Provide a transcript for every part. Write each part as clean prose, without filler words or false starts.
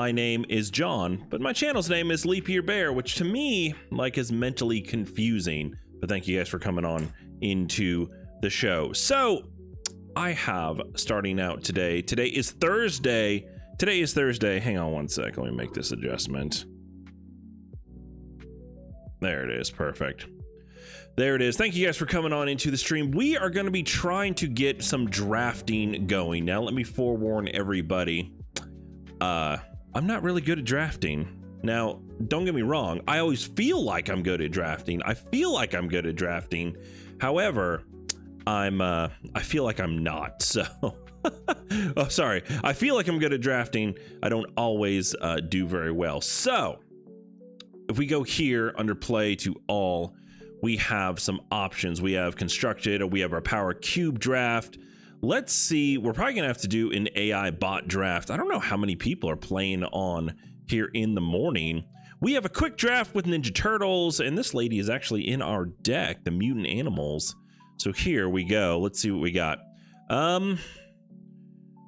My name is John, but my channel's name is Leap Year Bear, which to me, like, is mentally confusing. But thank you guys for coming on into the show. So I have, starting out today is Thursday. Today is Thursday. Hang on one sec. Let me make this adjustment. There it is. Perfect. There it is. Thank you guys for coming on into the stream. We are going to be trying to get some drafting going. Now, let me forewarn everybody. I'm not really good at drafting. Now, don't get me wrong. I always feel like I'm good at drafting. However, I feel like I'm not. So, oh, sorry. I feel like I'm good at drafting. I don't always do very well. So, if we go here under play to all, we have some options. We have constructed, we have our power cube draft. Let's see, we're probably gonna have to do an AI bot draft. I don't know how many people are playing on here in the morning. We have a quick draft with Ninja Turtles, and this lady is actually in our deck, the mutant animals. So here we go. Let's see what we got.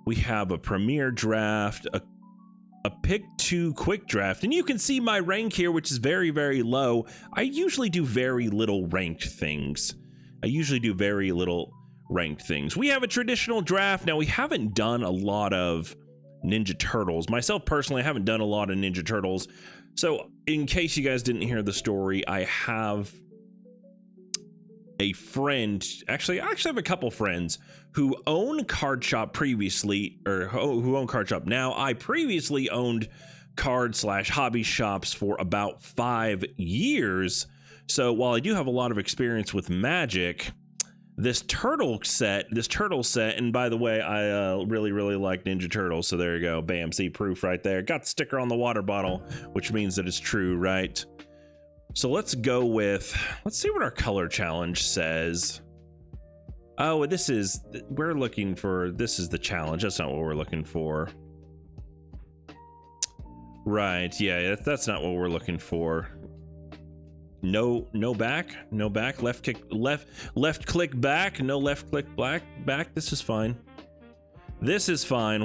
We have a premier draft, a pick 2 quick draft, and you can see my rank here, which is very, very low. I usually do very little ranked things. We have a traditional draft. Now, we haven't done a lot of Ninja Turtles. Myself personally, I haven't done a lot of Ninja Turtles. So in case you guys didn't hear the story, I have a friend, actually I have a couple friends who own Card Shop previously, or who own Card Shop now. I previously owned card/hobby shops for about 5 years. So while I do have a lot of experience with Magic, this turtle set, and by the way, I really like Ninja Turtles, so there you go. Bam, see, proof right there. Got the sticker on the water bottle, which means that it's true, right? So let's go with, let's see what our color challenge says. Oh, this is the challenge. That's not what we're looking for. Right, yeah, that's not what we're looking for. No back, left click back, no left click back. This is fine.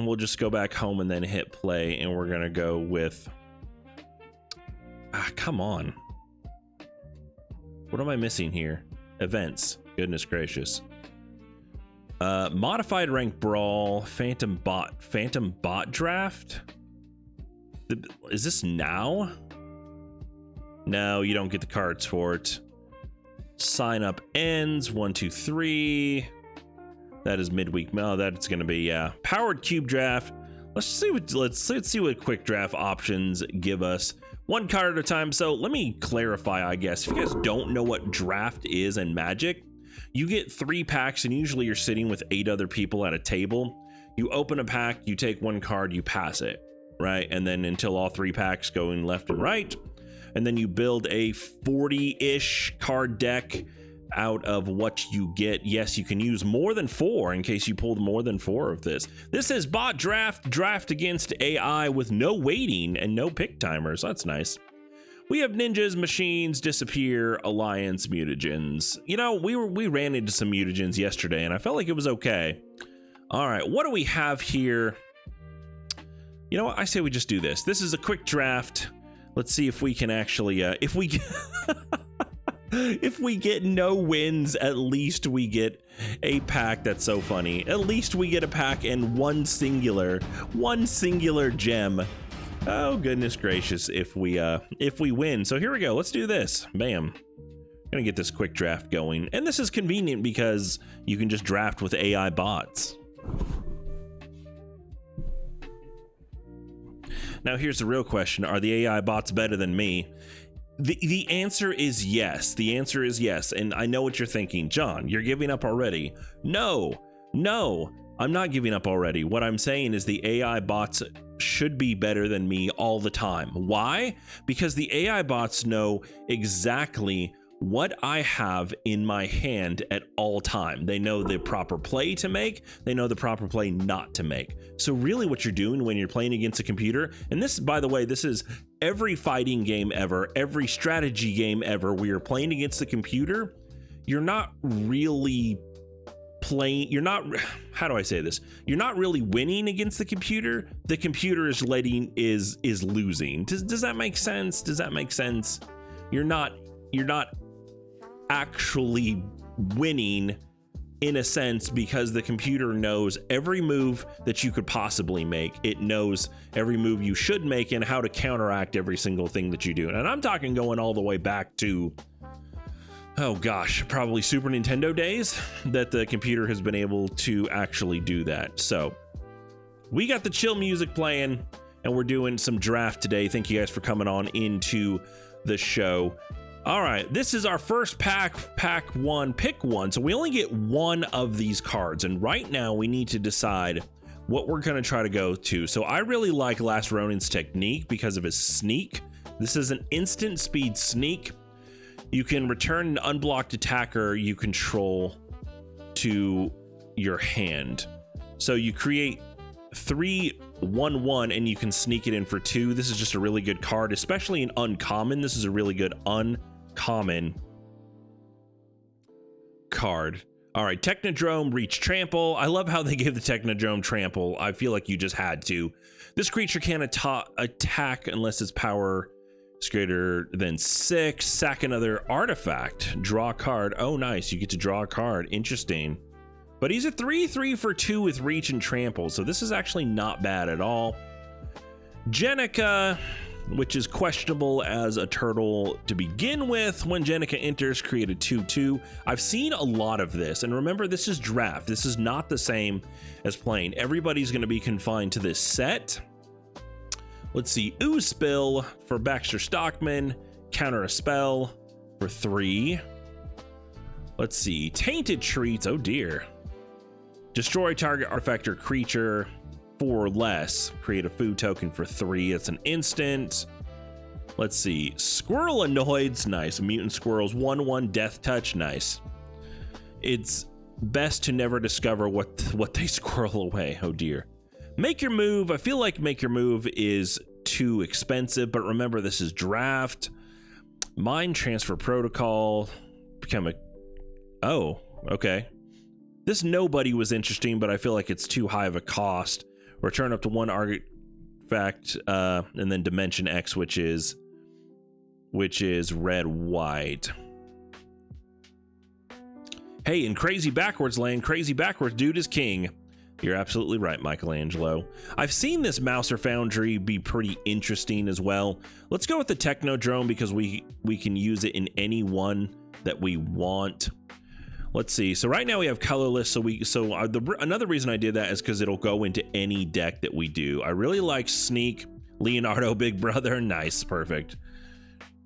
We'll just go back home and then hit play, and we're gonna go with, come on. What am I missing here? Events, goodness gracious. Modified rank brawl, phantom bot draft. Is this now? No, you don't get the cards for it. Sign up ends 1, 2, 3. That is midweek. No, that's gonna be, yeah. Powered cube draft. Let's see what quick draft options give us. One card at a time. So let me clarify, I guess. If you guys don't know what draft is in Magic, you get 3 packs, and usually you're sitting with 8 other people at a table. You open a pack, you take 1 card, you pass it, right? And then until all 3 packs go in left and right. And then you build a 40-ish card deck out of what you get. Yes, you can use more than 4 in case you pulled more than 4 of this. This is bot draft against AI with no waiting and no pick timers. That's nice. We have ninjas, machines, disappear, alliance, mutagens. You know, we ran into some mutagens yesterday, and I felt like it was okay. All right, what do we have here? You know what? I say we just do this. This is a quick draft. Let's see if we can actually, if we get no wins, at least we get a pack. That's so funny. At least we get a pack and one singular gem. Oh, goodness gracious, if we win. So here we go. Let's do this. Bam. Gonna get this quick draft going. And this is convenient because you can just draft with AI bots. Now, here's the real question. Are the AI bots better than me? The answer is yes. The answer is yes. And I know what you're thinking. John, you're giving up already. No, I'm not giving up already. What I'm saying is the AI bots should be better than me all the time. Why? Because the AI bots know exactly what I have in my hand at all time. They know the proper play to make. They know the proper play not to make. So really what you're doing when you're playing against a computer, and this, by the way, this is every fighting game ever, every strategy game ever, where you're playing against the computer, you're not really playing, you're not, how do I say this? You're not really winning against the computer. The computer is losing. Does that make sense? Does that make sense? You're not actually winning in a sense, because the computer knows every move that you could possibly make. It knows every move you should make and how to counteract every single thing that you do. And I'm talking going all the way back to, oh gosh, probably Super Nintendo days that the computer has been able to actually do that. So we got the chill music playing and we're doing some draft today. Thank you guys for coming on into the show. All right, this is our first pack one, pick one. So we only get one of these cards. And right now we need to decide what we're gonna try to go to. So I really like Last Ronin's technique because of his sneak. This is an instant speed sneak. You can return an unblocked attacker you control to your hand. So you create 3/1/1 and you can sneak it in for 2. This is just a really good card, especially in uncommon. This is a really good uncommon card. All right, Technodrome, reach trample. I love how they give the Technodrome trample. I feel like you just had to. This creature can't attack unless its power is greater than 6. Sack another artifact. Draw a card. Oh, nice. You get to draw a card. Interesting. But he's a 3/3 for 2 with reach and trample, so this is actually not bad at all. Jenica, which is questionable as a turtle to begin with. When Jenica enters, create a 2/2. I've seen a lot of this, and remember, this is draft. This is not the same as playing. Everybody's going to be confined to this set. Let's see, Ooze Spill for Baxter Stockman. Counter a spell for 3. Let's see, Tainted Treats, oh dear. Destroy target artifact or creature 4 or less. Create a food token for 3. It's an instant. Let's see. Squirrelanoids. Nice. Mutant squirrels. 1/1 death touch. Nice. It's best to never discover what they squirrel away. Oh dear. Make your move. I feel like make your move is too expensive, but remember this is draft. Mind transfer protocol. Become a, oh, okay. This nobody was interesting, but I feel like it's too high of a cost. Return up to 1 artifact, and then Dimension X, which is red white. Hey, in Crazy Backwards land, Crazy Backwards dude is king. You're absolutely right, Michelangelo. I've seen this Mouser Foundry be pretty interesting as well. Let's go with the Technodrome because we can use it in any one that we want. Let's see. So right now we have colorless. Another reason I did that is because it'll go into any deck that we do. I really like Sneak, Leonardo, Big Brother. Nice, perfect.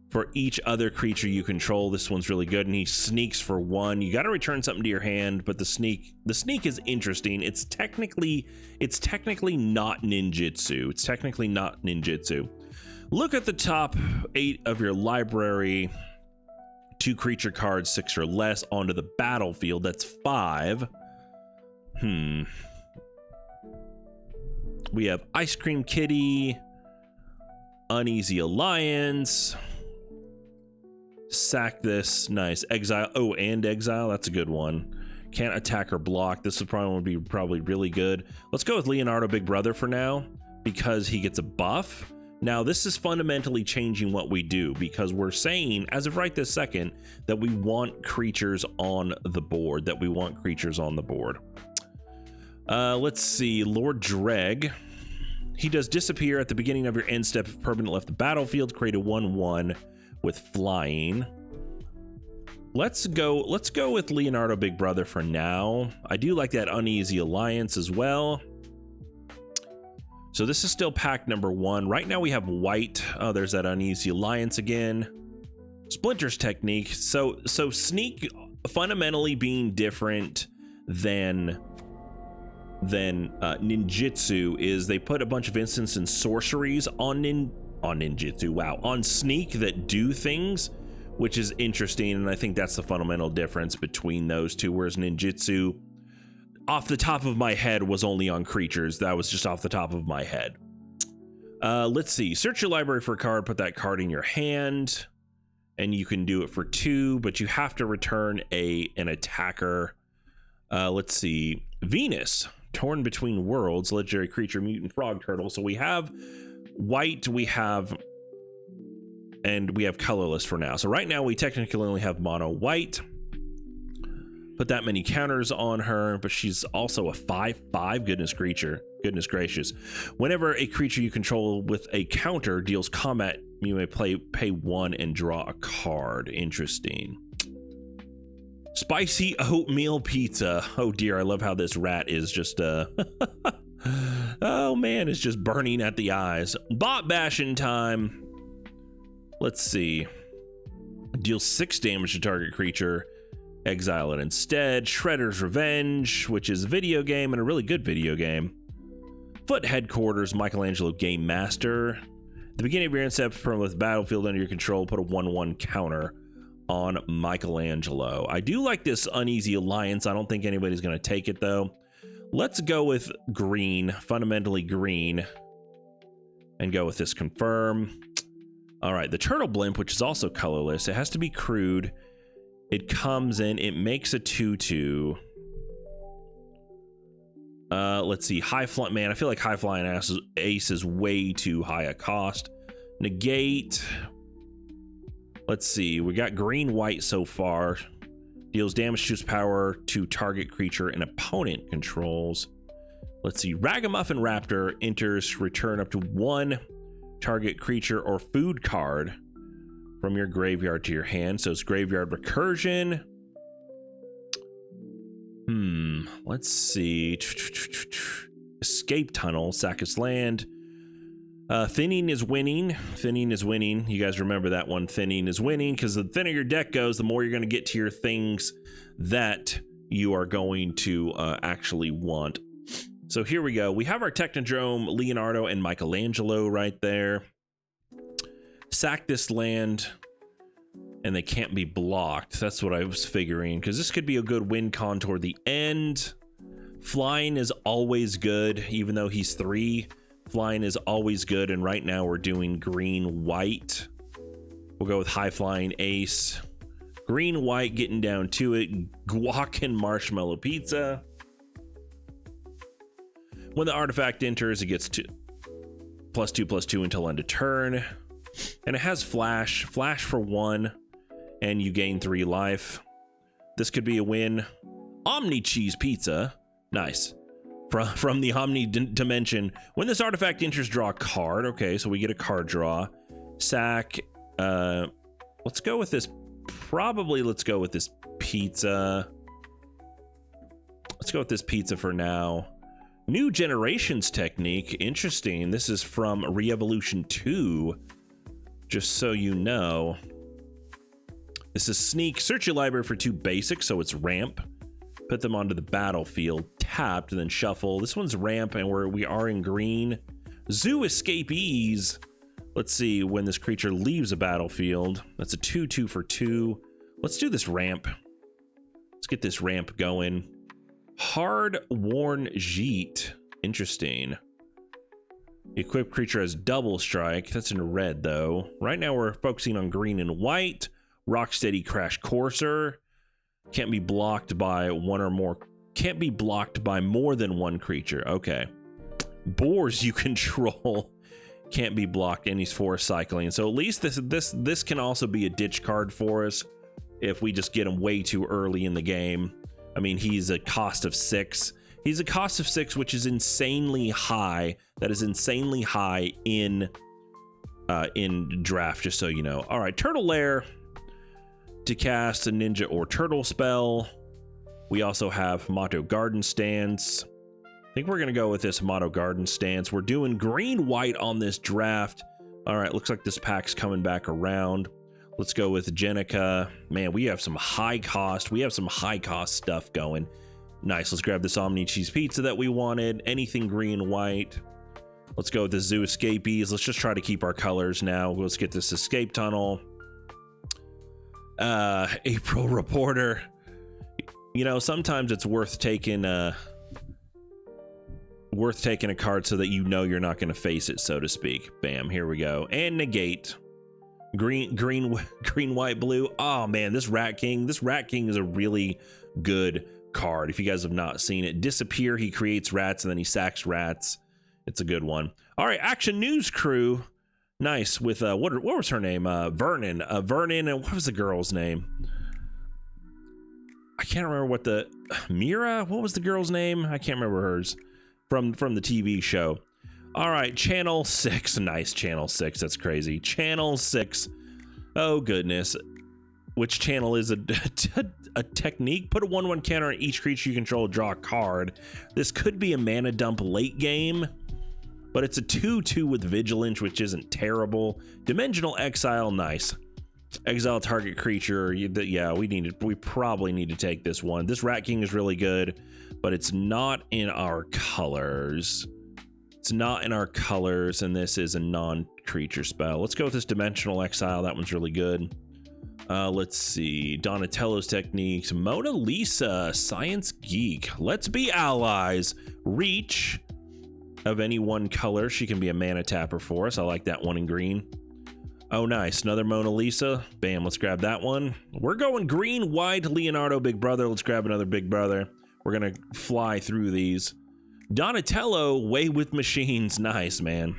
For each other creature you control, this one's really good, and he sneaks for 1. You got to return something to your hand, but the sneak is interesting. It's technically not ninjutsu. It's technically not ninjutsu. Look at the top 8 of your library. 2 creature cards, 6 or less, onto the battlefield. That's 5. We have Ice Cream Kitty, Uneasy Alliance, sack this, nice, exile. Oh, and exile, that's a good one. Can't attack or block. This is probably really good. Let's go with Leonardo Big Brother for now because he gets a buff. Now, this is fundamentally changing what we do because we're saying, as of right this second, that we want creatures on the board, Let's see, Lord Dreg. He does disappear at the beginning of your end step if permanent left the battlefield. Create a 1/1 with flying. Let's go with Leonardo Big Brother for now. I do like that Uneasy Alliance as well. So this is still pack number 1. Right now we have white. Oh, there's that Uneasy Alliance again. Splinter's technique. So Sneak fundamentally being different than ninjutsu is they put a bunch of instants and sorceries on ninjutsu. Wow, on Sneak that do things, which is interesting, and I think that's the fundamental difference between those two. Whereas ninjutsu, off the top of my head, was only on creatures. That was just off the top of my head. Let's see. Search your library for a card. Put that card in your hand, and you can do it for 2, but you have to return an attacker. Let's see. Venus, torn between worlds, legendary creature, mutant frog turtle. So we have white, and we have colorless for now. So right now we technically only have mono white. Put that many counters on her, but she's also a 5/5 goodness gracious. Whenever a creature you control with a counter deals combat, you may pay 1 and draw a card. Interesting. Spicy oatmeal pizza. Oh dear, I love how this rat is just oh man, it's just burning at the eyes. Bot bashing time. Let's see. Deal 6 damage to target creature. Exile it instead. Shredder's Revenge, which is a video game and a really good video game. Foot Headquarters, Michelangelo Game Master. At the beginning of your end step from the battlefield under your control, put a 1/1 counter on Michelangelo. I do like this Uneasy Alliance. I don't think anybody's going to take it though. Let's go with green, fundamentally green, and go with this confirm. All right, the Turtle Blimp, which is also colorless. It has to be crude. It comes in, it makes a 2/2. Let's see, High Flying, man, I feel like High Flying Ace is way too high a cost. Negate. Let's see, we got green white so far. Deals damage to its power to target creature an opponent controls. Let's see, Ragamuffin Raptor enters, return up to 1 target creature or food card from your graveyard to your hand. So it's graveyard recursion. Let's see. Escape tunnel, sack its land. Thinning is winning. Thinning is winning. You guys remember that one. Thinning is winning, because the thinner your deck goes, the more you're going to get to your things that you are going to actually want. So here we go. We have our Technodrome, Leonardo, and Michelangelo right there. Sack this land, and they can't be blocked. That's what I was figuring, because this could be a good win con toward the end. Flying is always good, even though he's 3. Flying is always good, and right now we're doing green white. We'll go with High Flying Ace. Green white, getting down to it. Guac and Marshmallow Pizza. When the artifact enters, it gets +2/+2 until end of turn. And it has flash for 1, and you gain 3 life. This could be a win. Omni Cheese Pizza. Nice. From the Omni Dimension. When this artifact enters, draw a card. Okay, so we get a card draw. Sack. Let's go with this. Probably let's go with this pizza. Let's go with this pizza for now. New Generations technique. Interesting. This is from Re-Evolution 2. Just so you know. This is Sneak. Search your library for 2 basics, so it's ramp. Put them onto the battlefield. Tapped, and then shuffle. This one's ramp, and we are in green. Zoo Escapees. Let's see, when this creature leaves a battlefield. That's a 2/2 for 2. Let's do this ramp. Let's get this ramp going. Hard Worn Jeet. Interesting. Equipped creature has double strike. That's in red, though. Right now we're focusing on green and white. Rocksteady Crash Courser. Can't be blocked by one or more. Can't be blocked by more than 1 creature. Okay. Boars you control can't be blocked, and he's forest cycling. So at least this can also be a ditch card for us if we just get him way too early in the game. I mean, he's a cost of 6. He's a cost of 6, which is insanely high. That is insanely high in draft, just so you know. All right, Turtle Lair to cast a ninja or turtle spell. We also have Motto Garden Stance. I think we're going to go with this Motto Garden Stance. We're doing green-white on this draft. All right, looks like this pack's coming back around. Let's go with Jenica. Man, we have some high cost. We have some high cost stuff going. Nice. Let's grab this Omni Cheese Pizza that we wanted. Anything green, white. Let's go with the Zoo Escapees. Let's just try to keep our colors now. Let's get this Escape Tunnel. April Reporter. You know, sometimes it's worth taking a card so that you know you're not going to face it, so to speak. Bam, here we go. And negate. Green, white, blue. Oh man, this Rat King is a really good card. If you guys have not seen it, Disappear, he creates rats and then he sacks rats. It's a good one. All right, Action News Crew. Nice. With what was her name? Vernon. Vernon, and what was the girl's name? I can't remember what the Mira. What was the girl's name? I can't remember hers from the TV show. All right, Channel 6. Nice, Channel 6. That's crazy. Channel 6. Oh goodness. Which channel is a technique? Put a 1/1 counter on each creature you control. Draw a card. This could be a mana dump late game, but it's a 2/2 with Vigilance, which isn't terrible. Dimensional Exile. Nice. Exile target creature. Yeah, we probably need to take this one. This Rat King is really good, but it's not in our colors. It's not in our colors, and this is a non-creature spell. Let's go with this Dimensional Exile. That one's really good. Let's see. Donatello's techniques. Mona Lisa, Science Geek. Let's be allies. Reach of any one color. She can be a mana tapper for us. I like that one in green. Oh, nice. Another Mona Lisa. Bam, let's grab that one. We're going green, white, Leonardo, Big Brother. Let's grab another Big Brother. We're going to fly through these. Donatello, Way with Machines. Nice, man.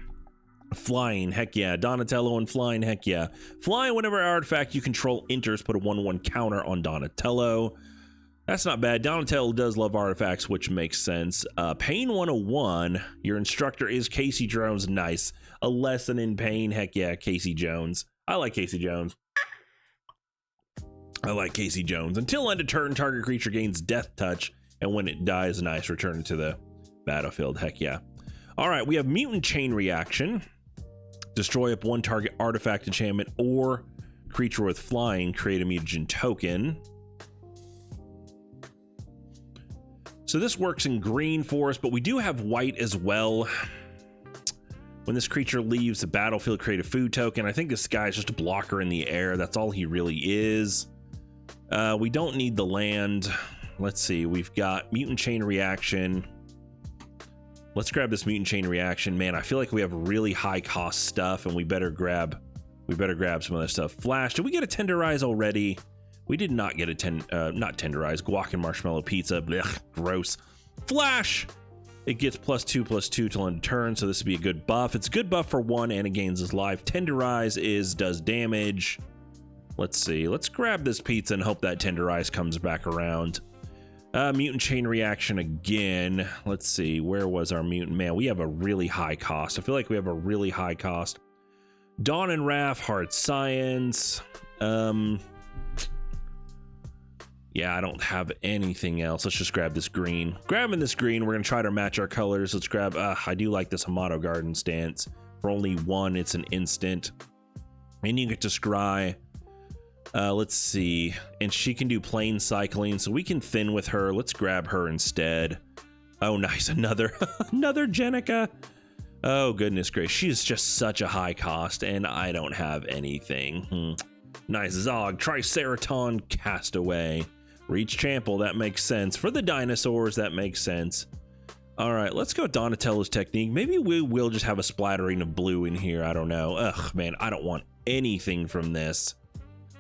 Flying, heck yeah. Donatello and flying, heck yeah. Flying whenever artifact you control enters, put a 1/1 counter on Donatello. That's not bad. Donatello does love artifacts, which makes sense. Pain 101. Your instructor is Casey Jones. Nice. A lesson in pain. Heck yeah, Casey Jones. I like Casey Jones. I like Casey Jones. Until end of turn, target creature gains death touch, and when it dies, nice, return it to the battlefield. Heck yeah. All right, we have Mutant Chain Reaction. Destroy up one target artifact, enchantment, or creature with flying. Create a mutagen token. So this works in green for us, but we do have white as well. When this creature leaves the battlefield, create a food token. I think this guy is just a blocker in the air. That's all he really is. We don't need the land. Let's see. We've got Mutant Chain Reaction. Let's grab this Mutant Chain Reaction. Man, I feel like we have really high cost stuff, and we better grab some other stuff. Flash. Did we get a Tenderize already? We did not get a not Tenderize. Guac and Marshmallow Pizza. Blech, gross. Flash. It gets +2/+2 till end of turn, so this would be a good buff. It's a good buff for 1, and it gains his life. Tenderize does damage. Let's see. Let's grab this pizza and hope that Tenderize comes back around. Mutant Chain Reaction again. Let's see. Where was our mutant? Man, we have a really high cost. I feel like we have a really high cost. Dawn and Wrath, Hard Science. Yeah, I don't have anything else. Let's just grab this green. Grabbing this green, we're gonna try to match our colors. Let's grab, I do like this Hamato Garden stance. For only 1, it's an instant. And you get to scry. Let's see. And she can do plane cycling, so we can thin with her. Let's grab her instead. Oh, nice, another Jenica. Oh, goodness gracious. She's just such a high cost, and I don't have anything. Nice. Zog, Triceraton, Castaway. Reach Trample, that makes sense. For the dinosaurs, that makes sense. All right, let's go Donatello's technique. Maybe we will just have a splattering of blue in here. I don't know. Ugh, man, I don't want anything from this.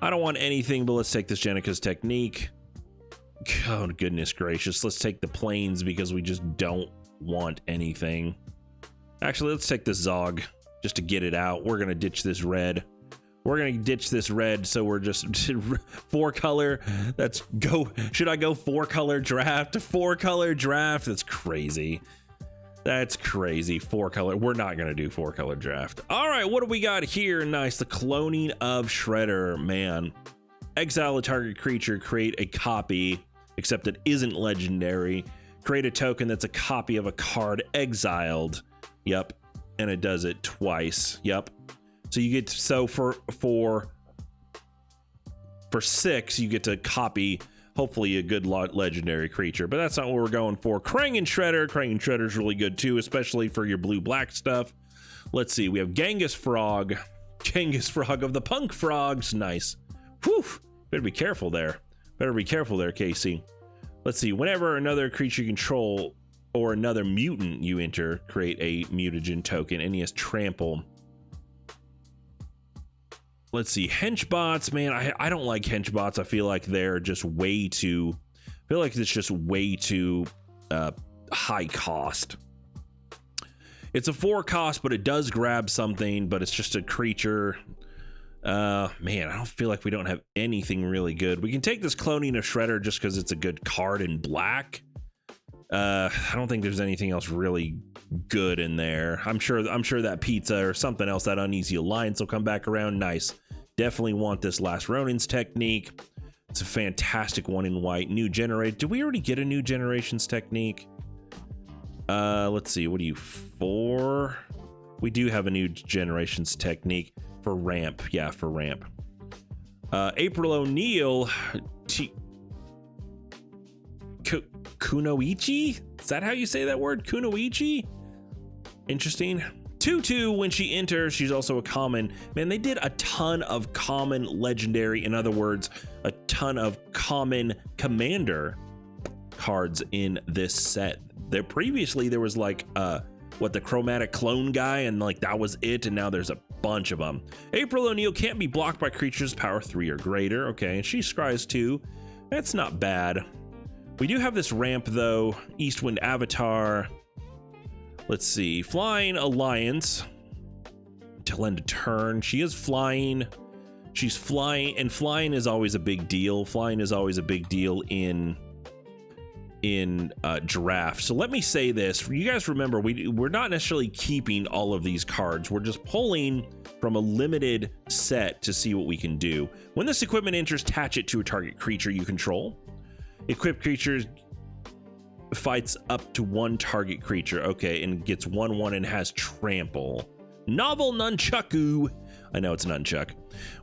I don't want anything, but let's take this Jenica's technique. Oh, goodness gracious. Let's take the planes because we just don't want anything. Actually, let's take this Zog just to get it out. We're going to ditch this red. We're going to ditch this red, so we're just 4-color. That's go. Should I go 4-color draft? 4-color draft? That's crazy. That's crazy. 4-color. We're not going to do 4-color draft. All right, what do we got here? Nice. The cloning of Shredder. Man. Exile a target creature. Create a copy, except it isn't legendary. Create a token that's a copy of a card exiled. Yep. And it does it twice. Yep. So you get, so for 6, you get to copy hopefully a good legendary creature, but that's not what we're going for. Krang and Shredder. Krang and Shredder is really good too, especially for your blue-black stuff. Let's see, we have Genghis Frog. Genghis Frog of the Punk Frogs. Nice. Whew. Better be careful there. Better be careful there, Casey. Let's see, whenever another creature you control or another mutant you enter, create a mutagen token, and he has Trample. Let's see, Henchbots, man, I don't like Henchbots. I feel like they're just way too feel like it's just way too high cost. It's a 4 cost, but it does grab something, but it's just a creature. Man, I don't feel like we don't have anything really good. We can take this Cloning of Shredder just because it's a good card in black. I don't think there's anything else really good in there. I'm sure that pizza or something else, that Uneasy Alliance will come back around. Nice. Definitely want this Last Ronin's Technique. It's a fantastic one in white. New Generate. Did we already get a New Generations Technique? Let's see. What are you, 4? We do have a New Generations Technique for ramp. Yeah, for ramp. April O'Neil. Kunoichi? Is that how you say that word? Kunoichi? Interesting. 2/2 when she enters. She's also a common. Man, they did a ton of common legendary. In other words, a ton of common commander cards in this set. Previously there was like the chromatic clone guy, and like that was it, and now there's a bunch of them. April O'Neil can't be blocked by creatures power 3 or greater. Okay, and she scries 2. That's not bad. We do have this ramp though. Eastwind Avatar. Let's see. Flying Alliance till end of turn. She is flying. She's flying, and flying is always a big deal. Flying is always a big deal in draft. So let me say this. You guys remember, we're not necessarily keeping all of these cards. We're just pulling from a limited set to see what we can do. When this equipment enters, attach it to a target creature you control. Equipped creatures fights up to 1 target creature. Okay, and gets 1/1 and has trample. Novel Nunchaku. I know it's Nunchuck.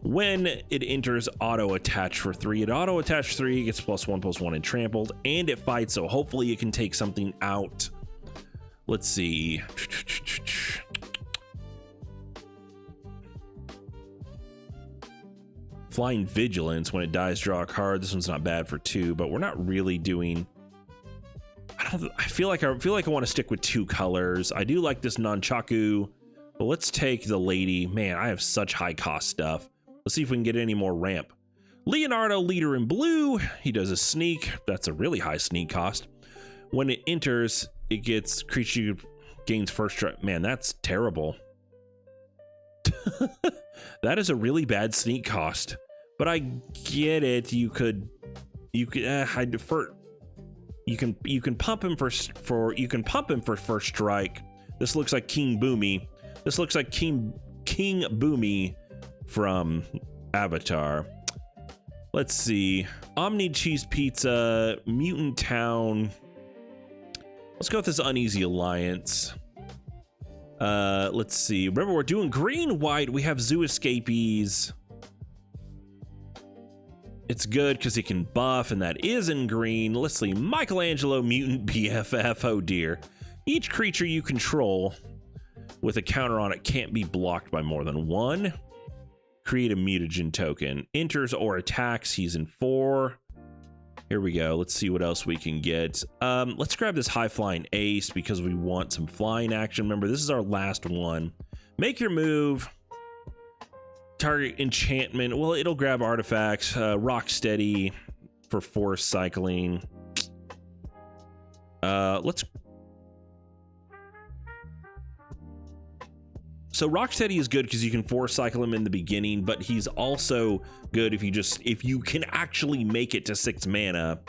When it enters, auto attach for 3. It auto attach 3, gets +1/+1 and trampled, and it fights. So hopefully it can take something out. Let's see. Flying Vigilance. When it dies, draw a card. This one's not bad for 2, but we're not really doing. I feel like I want to stick with 2 colors. I do like this Nunchaku, but let's take the lady. Man, I have such high cost stuff. Let's see if we can get any more ramp. Leonardo, leader in blue. He does a sneak. That's a really high sneak cost. When it enters, it gets creature gains first strike. Man, that's terrible. That is a really bad sneak cost, but I get it. You can pump him for first strike. This looks like King Boomy. This looks like King Boomy from Avatar. Let's see. Omni Cheese Pizza, Mutant Town. Let's go with this Uneasy Alliance. Let's see. Remember, we're doing green white. We have Zoo Escapees. It's good because it can buff, and that is in green. Let's see. Michelangelo Mutant BFF. Oh dear. Each creature you control with a counter on it can't be blocked by more than 1. Create a mutagen token. Enters or attacks. He's in 4. Here we go. Let's see what else we can get. Let's grab this high flying ace because we want some flying action. Remember, this is our last one. Make your move. Target enchantment. Well, it'll grab artifacts. Rocksteady for force cycling. So Rocksteady is good because you can force cycle him in the beginning, but he's also good if you can actually make it to 6 mana.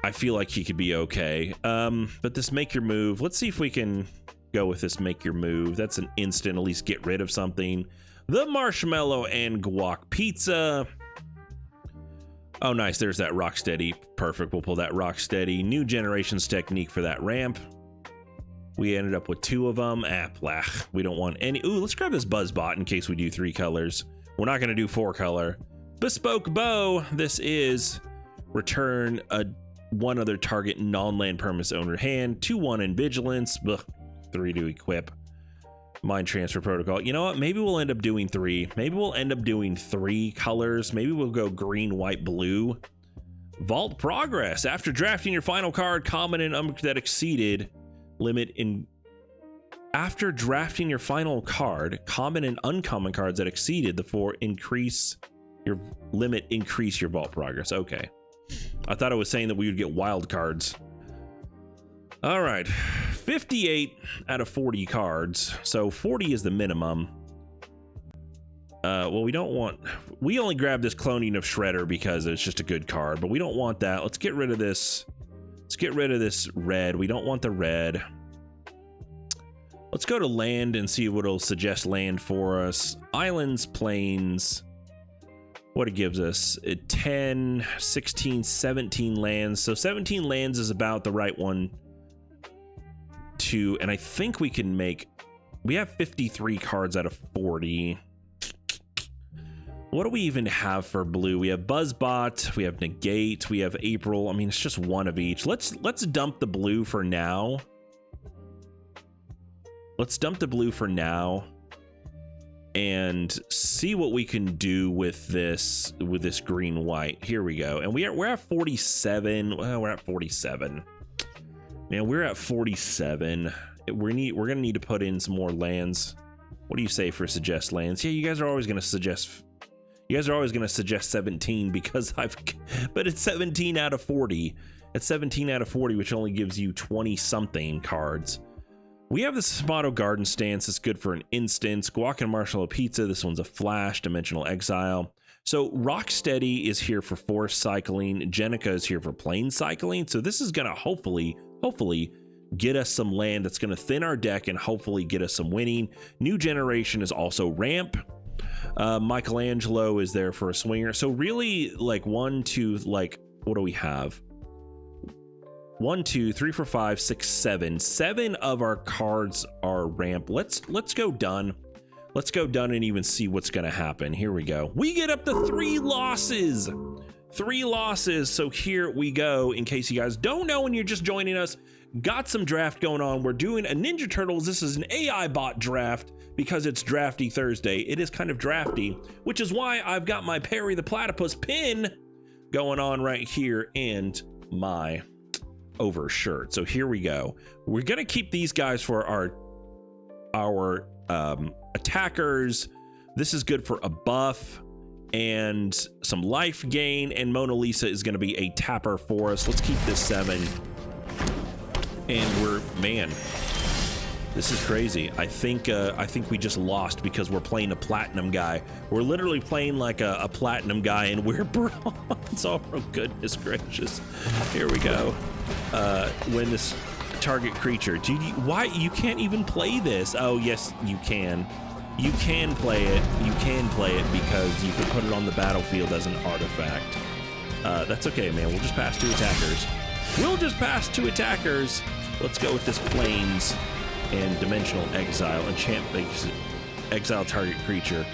I feel like he could be okay. But this make your move, let's see if we can go with this make your move. That's an instant, at least get rid of something. The Marshmallow and Guac Pizza. Oh, nice. There's that Rocksteady. Perfect. We'll pull that Rocksteady. New Generations Technique for that ramp. We ended up with 2 of them. Blech. We don't want any. Ooh, let's grab this Buzzbot in case we do 3 colors. We're not going to do 4 color. Bespoke Bow. This is return one other target non-land permanent owner hand. 2/1 in Vigilance. Ugh, 3 to equip. Mind Transfer Protocol. You know what? Maybe we'll end up doing 3. Maybe we'll end up doing 3 colors. Maybe we'll go green, white, blue. Vault Progress. After drafting your final card, common and that exceeded limit in. After drafting your final card, common and uncommon cards that exceeded the 4 increase your limit, increase your Vault Progress. Okay. I thought it was saying that we would get wild cards. All right, 58 out of 40 cards. So 40 is the minimum. Well, we only grabbed this Cloning of Shredder because it's just a good card, but we don't want that. Let's get rid of this. Let's get rid of this red. We don't want the red. Let's go to land and see what it'll suggest land for us. Islands, plains. What it gives us, 10, 16, 17 lands. So 17 lands is about the right one to, and I think we can make, we have 53 cards out of 40. What do we even have for blue? We have Buzzbot, we have Negate, we have April. I mean, it's just one of each. Let's dump the blue for now. Let's dump the blue for now and see what we can do with this green white. Here we go. And we're at 47. Well, we're at 47. Man, we're at 47. We're gonna need to put in some more lands. What do you say for suggest lands? Yeah, you guys are always gonna suggest 17 because but it's 17 out of 40. It's 17 out of 40, which only gives you 20 something cards. We have this Samato Garden Stance. It's good for an instance. Guac and Marshmallow Pizza. This one's a flash. Dimensional Exile. So Rocksteady is here for force cycling. Jenica is here for plane cycling. So this is gonna hopefully get us some land that's gonna thin our deck and hopefully get us some winning. New Generation is also ramp. Michelangelo is there for a swinger. So really, like 1, 2, like what do we have? 1, 2, 3, 4, 5, 6, 7. 7 of our cards are ramp. Let's go done. Let's go done and even see what's gonna happen. Here we go. We get up to 3 losses. 3 losses. So here we go. In case you guys don't know and you're just joining us, got some draft going on. We're doing a Ninja Turtles. This is an AI bot draft because it's Drafty Thursday. It is kind of drafty, which is why I've got my Perry the Platypus pin going on right here and my over shirt. So here we go. We're gonna keep these guys for our attackers. This is good for a buff and some life gain, and Mona Lisa is gonna be a tapper for us. Let's keep this 7. And man, this is crazy. I think we just lost because we're playing a platinum guy. We're literally playing like a platinum guy and we're bronze. Oh goodness gracious. Here we go. When this target creature, why you can't even play this? Oh yes, you can. You can play it. You can play it because you can put it on the battlefield as an artifact. That's okay, man. We'll just pass 2 attackers. We'll just pass 2 attackers. Let's go with this plains and dimensional exile. Enchant exile target creature.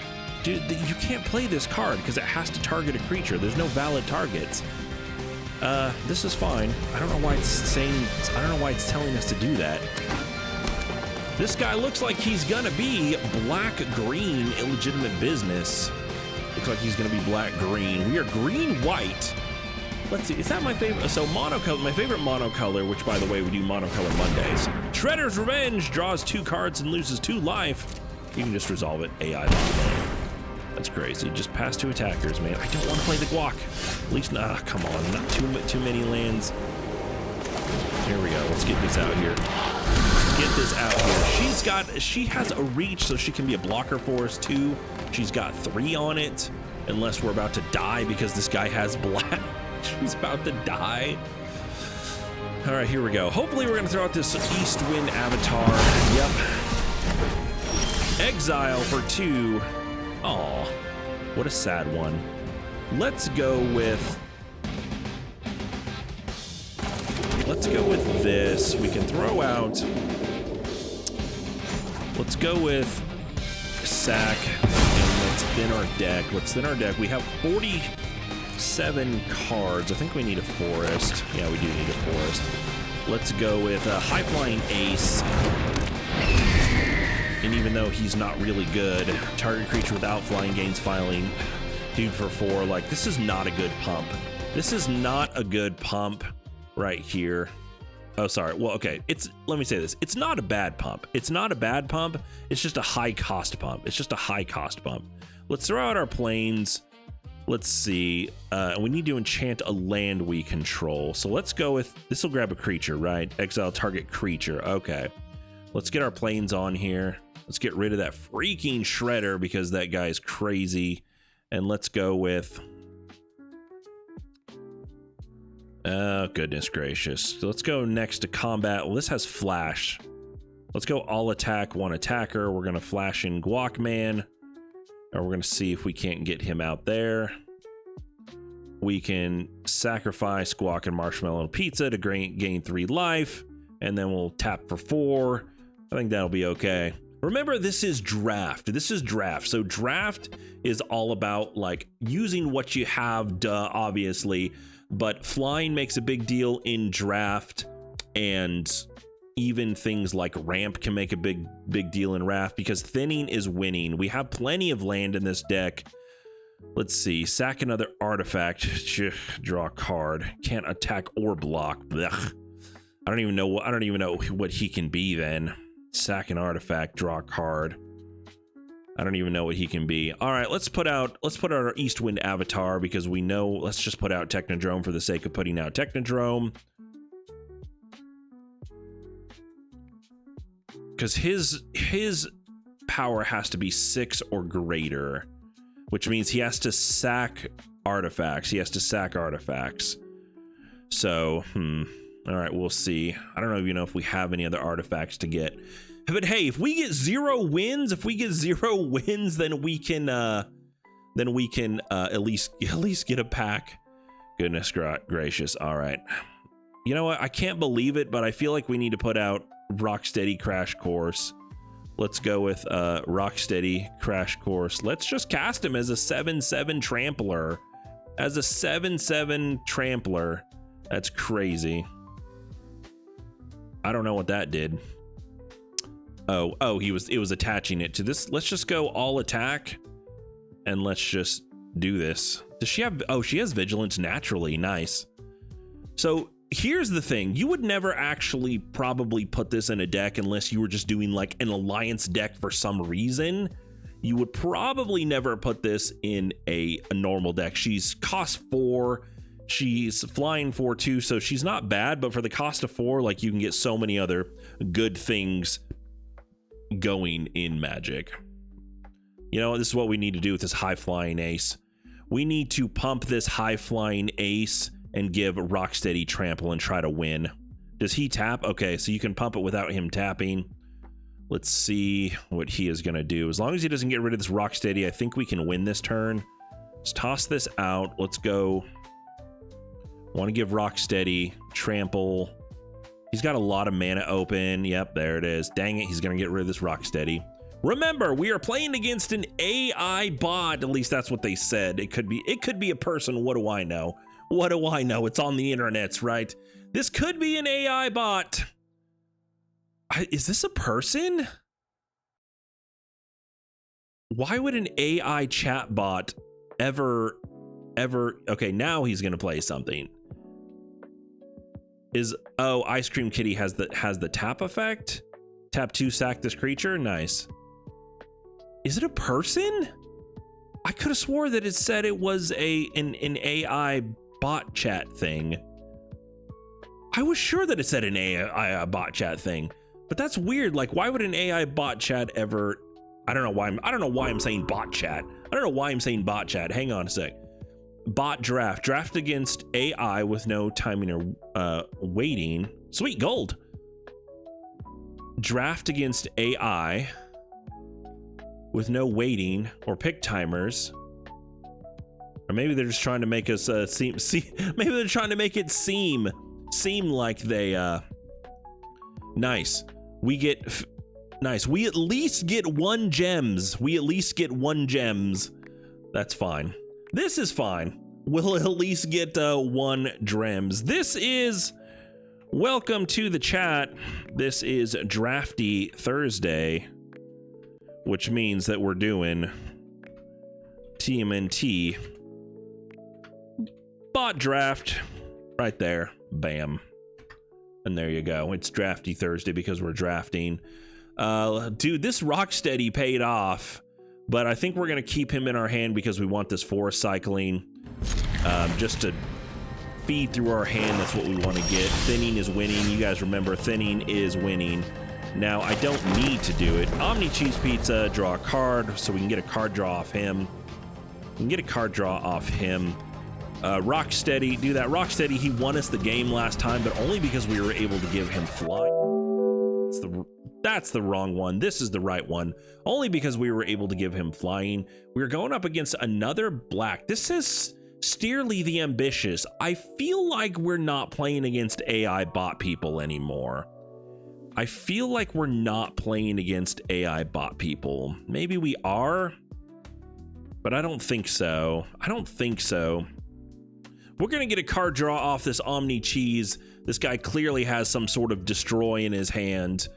Dude, you can't play this card because it has to target a creature. There's no valid targets. This is fine. I don't know why it's telling us to do that. This guy looks like he's gonna be black-green illegitimate business. Looks like he's gonna be black-green. We are green-white. Let's see, is that my favorite? So monocolor, my favorite monocolor, which by the way, we do monocolor Mondays. Shredder's Revenge draws 2 cards and loses 2 life. You can just resolve it, AI bot. That's crazy. Just pass 2 attackers, man. I don't want to play the guac. At least, come on, not too many lands. Here we go. Let's get this out here. Get this out here. She has a reach, so she can be a blocker for us too. She's got 3 on it, unless we're about to die because this guy has black. She's about to die. All right, here we go. Hopefully we're gonna throw out this East Wind Avatar. Yep. Exile for 2. Aw, what a sad one. Let's go with this. We can throw out. Let's go with sack and let's thin our deck. We have 47 cards. I think we need a forest. Yeah, we do need a forest. Let's go with a high flying ace. And even though he's not really good, target creature without flying gains filing. Dude for 4. Like, this is not a good pump. This is not a good pump right here. Oh, sorry. Well, okay. Let me say this. It's not a bad pump. It's not a bad pump. It's just a high cost pump. Let's throw out our planes. Let's see. We need to enchant a land we control. So let's go with, this will grab a creature, right? Exile target creature. Okay. Let's get our planes on here. Let's get rid of that freaking shredder because that guy is crazy. And let's go with, oh, goodness gracious. So let's go next to combat. Well, this has flash. Let's go all attack, one attacker. We're going to flash in Guacman. Or we're going to see if we can't get him out there. We can sacrifice Guac and Marshmallow Pizza to gain 3 life. And then we'll tap for 4. I think that'll be okay. Remember, this is draft. This is draft. So draft is all about like using what you have, duh, obviously. But flying makes a big deal in draft. And even things like ramp can make a big deal in draft because thinning is winning. We have plenty of land in this deck. Let's see. Sack another artifact. Draw a card. Can't attack or block. Blech. I don't even know what he can be then. Sack an artifact. Draw a card. I don't even know what he can be. All right, let's put out our Eastwind Avatar because we know. Let's just put out Technodrome for the sake of putting out Technodrome. Because his power has to be 6 or greater, which means he has to sack artifacts. So, all right, we'll see. I don't even know if we have any other artifacts to get. But hey, if we get 0 wins, then we can at least get a pack. Goodness gracious. All right. You know what? I can't believe it, but I feel like we need to put out Rocksteady Crash Course. Let's go with Rocksteady Crash Course. Let's just cast him as a 7/7 trampler. As a 7/7 trampler. That's crazy. I don't know what that did. Oh, it was attaching it to this. Let's just go all attack and let's just do this. Does she have, oh, she has vigilance naturally. Nice. So here's the thing. You would never actually probably put this in a deck unless you were just doing like an alliance deck for some reason. You would probably never put this in a normal deck. She's cost 4. She's flying 4/2, so she's not bad, but for the cost of 4, like you can get so many other good things going in Magic. You know, this is what we need to do with this high flying ace. We need to pump this high flying ace and give Rocksteady trample and try to win. Does he tap? Okay, so you can pump it without him tapping. Let's see what he is gonna do. As long as he doesn't get rid of this Rocksteady, I think we can win this turn. Let's toss this out. Let's go. Want to give Rocksteady trample. He's got a lot of mana open. Yep, there it is. Dang it, he's gonna get rid of this Rocksteady. Remember, we are playing against an AI bot. At least that's what they said. It could be a person. What do I know? What do I know? It's on the internets, right? This could be an AI bot. Is this a person? Why would an AI chat bot ever? Okay, now he's gonna play something. Oh, Ice Cream Kitty has the tap effect? Tap 2, sack this creature. Nice. Is it a person? I could have swore that it said it was an AI bot chat thing. I was sure that it said an AI bot chat thing, but that's weird. Like, why would an AI bot chat ever? I don't know why I'm saying bot chat. I don't know why I'm saying bot chat. Hang on a sec. Bot draft against AI with no timing or waiting. Sweet gold. Draft against AI with no waiting or pick timers. Or maybe they're just trying to make us maybe they're trying to make it seem like they nice. We at least get 1 gems. That's fine. This is fine. We'll at least get 1 gems. This is welcome to the chat. This is Drafty Thursday, which means that we're doing TMNT bot draft right there. Bam. And there you go. It's Drafty Thursday because we're drafting. Dude, this Rocksteady paid off. but I think we're going to keep him in our hand because we want this forest cycling, just to feed through our hand. That's what we want to get. Thinning is winning. You guys remember, thinning is winning. Now, I don't need to do it. Omni Cheese Pizza, draw a card, so we can get a card draw off him. We can get a card draw off him. Rocksteady, do that. Rocksteady, he won us the game last time, but only because we were able to give him fly. That's the wrong one. This is the right one. Only because we were able to give him flying. We're going up against another black. This is Steerly the Ambitious. I feel like we're not playing against AI bot people anymore. I feel like we're not playing against AI bot people. Maybe we are, but I don't think so. I don't think so. We're going to get a card draw off this Omni Cheese. This guy clearly has some sort of destroy in his hand.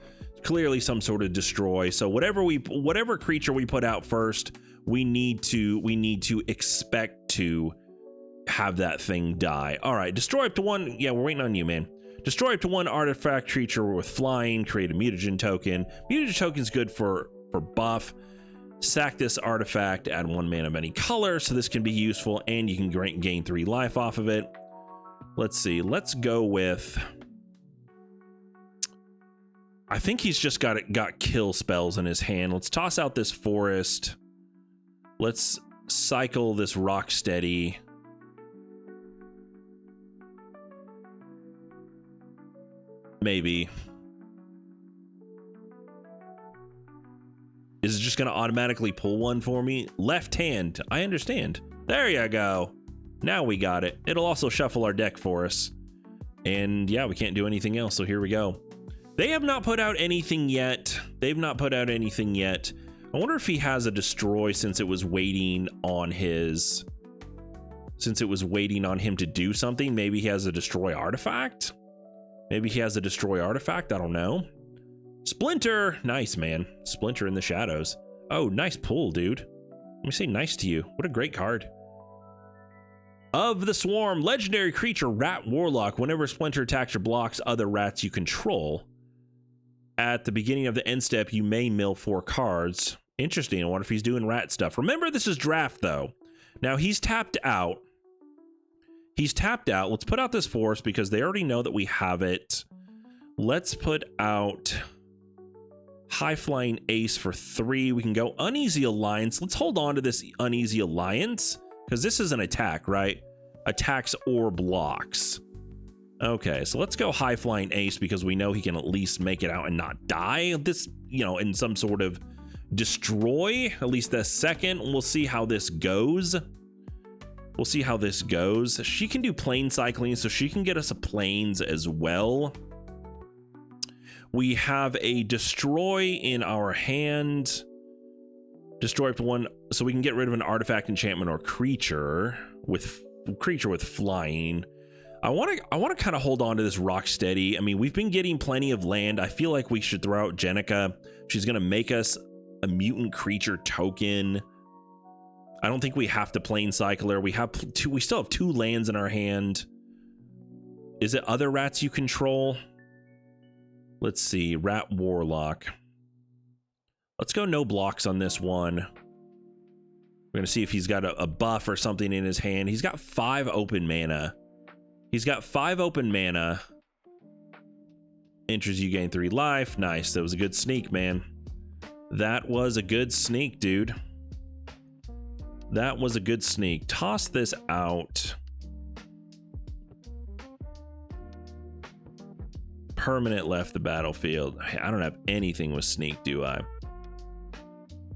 Clearly some sort of destroy. So whatever creature we put out first, we need to expect to have that thing die. All right, destroy up to one. Yeah, we're waiting on you, man. Destroy up to one artifact creature with flying, create a mutagen token. Mutagen token's good for buff. Sack this artifact, add 1 mana of any color, so this can be useful, and you can gain 3 life off of it. Let's see, let's go with, I think he's just got kill spells in his hand. Let's toss out this forest. Let's cycle this Rocksteady. Maybe. Is it just going to automatically pull one for me? Left hand. I understand. There you go. Now we got it. It'll also shuffle our deck for us. And yeah, we can't do anything else. So here we go. They have not put out anything yet. They've not put out anything yet. I wonder if he has a destroy since it was waiting on his... Since it was waiting on him to do something. Maybe he has a destroy artifact? Maybe he has a destroy artifact. I don't know. Splinter. Nice, man. Splinter in the shadows. Oh, nice pull, dude. Let me say nice to you. What a great card. Of the Swarm. Legendary creature, Rat Warlock. Whenever Splinter attacks or blocks other rats you control, at the beginning of the end step, you may mill 4 cards. Interesting. I wonder if he's doing rat stuff. Remember, this is draft, though. Now, he's tapped out. He's tapped out. Let's put out this force because they already know that we have it. Let's put out High Flying Ace for 3. We can go Uneasy Alliance. Let's hold on to this Uneasy Alliance because this is an attack, right? Attacks or blocks. Okay, so let's go High Flying Ace because we know he can at least make it out and not die. This, you know, in some sort of destroy, at least the second. We'll see how this goes. We'll see how this goes. She can do plane cycling, so she can get us a planes as well. We have a destroy in our hand. Destroy up to 1, so we can get rid of an artifact, enchantment, or creature with flying. I want to kind of hold on to this Rocksteady. I mean, we've been getting plenty of land. I feel like we should throw out Jenica. She's gonna make us a mutant creature token. I don't think we have to plane cycle her. We still have 2 lands in our hand. Is it other rats you control? Let's see, Rat Warlock. Let's go no blocks on this one. We're gonna see if he's got a buff or something in his hand. He's got 5 open mana. He's got 5 open mana. Enters you gain 3 life. Nice, that was a good sneak, man. That was a good sneak, dude. That was a good sneak. Toss this out. Permanent left the battlefield. I don't have anything with sneak, do I?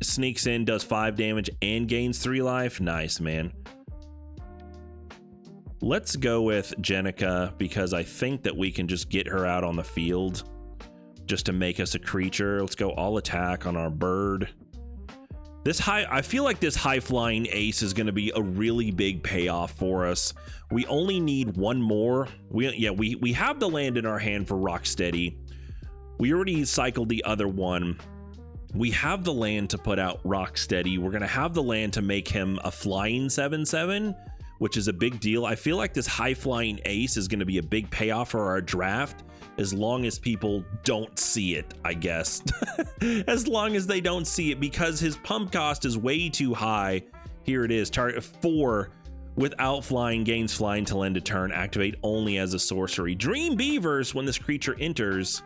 Sneaks in, does 5 damage, and gains 3 life. Nice, man. Let's go with Jenica because I think that we can just get her out on the field just to make us a creature. Let's go all attack on our bird. I feel like this High Flying Ace is going to be a really big payoff for us. We only need 1 more. We have the land in our hand for Rocksteady. We already cycled the other one. We have the land to put out Rocksteady. We're going to have the land to make him a flying 7/7. which is a big deal. I feel like this high flying ace is going to be a big payoff for our draft, as long as people don't see it, I guess. As long as they don't see it, because his pump cost is way too high. Here it is, target 4 without flying, gains flying till end of turn, activate only as a sorcery. Dream Beavers, when this creature enters,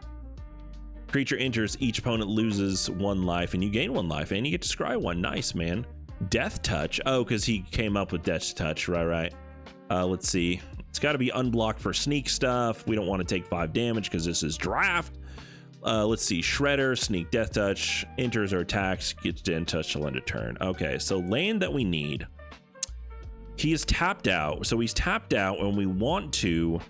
each opponent loses 1 life and you gain 1 life and you get to scry 1. Nice, man. Death Touch. Oh, because he came up with Death Touch. Right. Let's see. It's got to be unblocked for sneak stuff. We don't want to take 5 damage because this is draft. Let's see. Shredder, Sneak, Death Touch, enters or attacks, gets to end touch till end of turn. Okay, so land that we need. He is tapped out. So he's tapped out, and we want to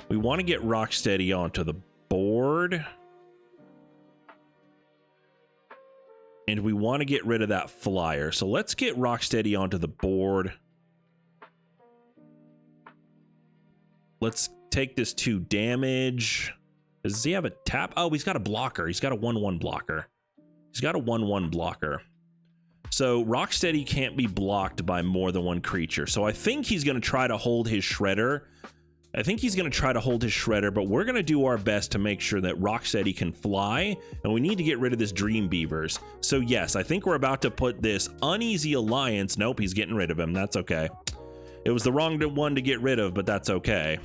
get Rocksteady onto the board. And we want to get rid of that flyer. So let's get Rocksteady onto the board. Let's take this 2 damage. Does he have a tap? Oh, he's got a blocker. He's got a 1/1 blocker. He's got a 1/1 blocker. So Rocksteady can't be blocked by more than 1 creature. So I think he's going to try to hold his Shredder. But we're going to do our best to make sure that Rocksteady can fly, and we need to get rid of this Dream Beavers. So yes, I think we're about to put this Uneasy Alliance. Nope, he's getting rid of him. That's okay. It was the wrong one to get rid of, but that's okay.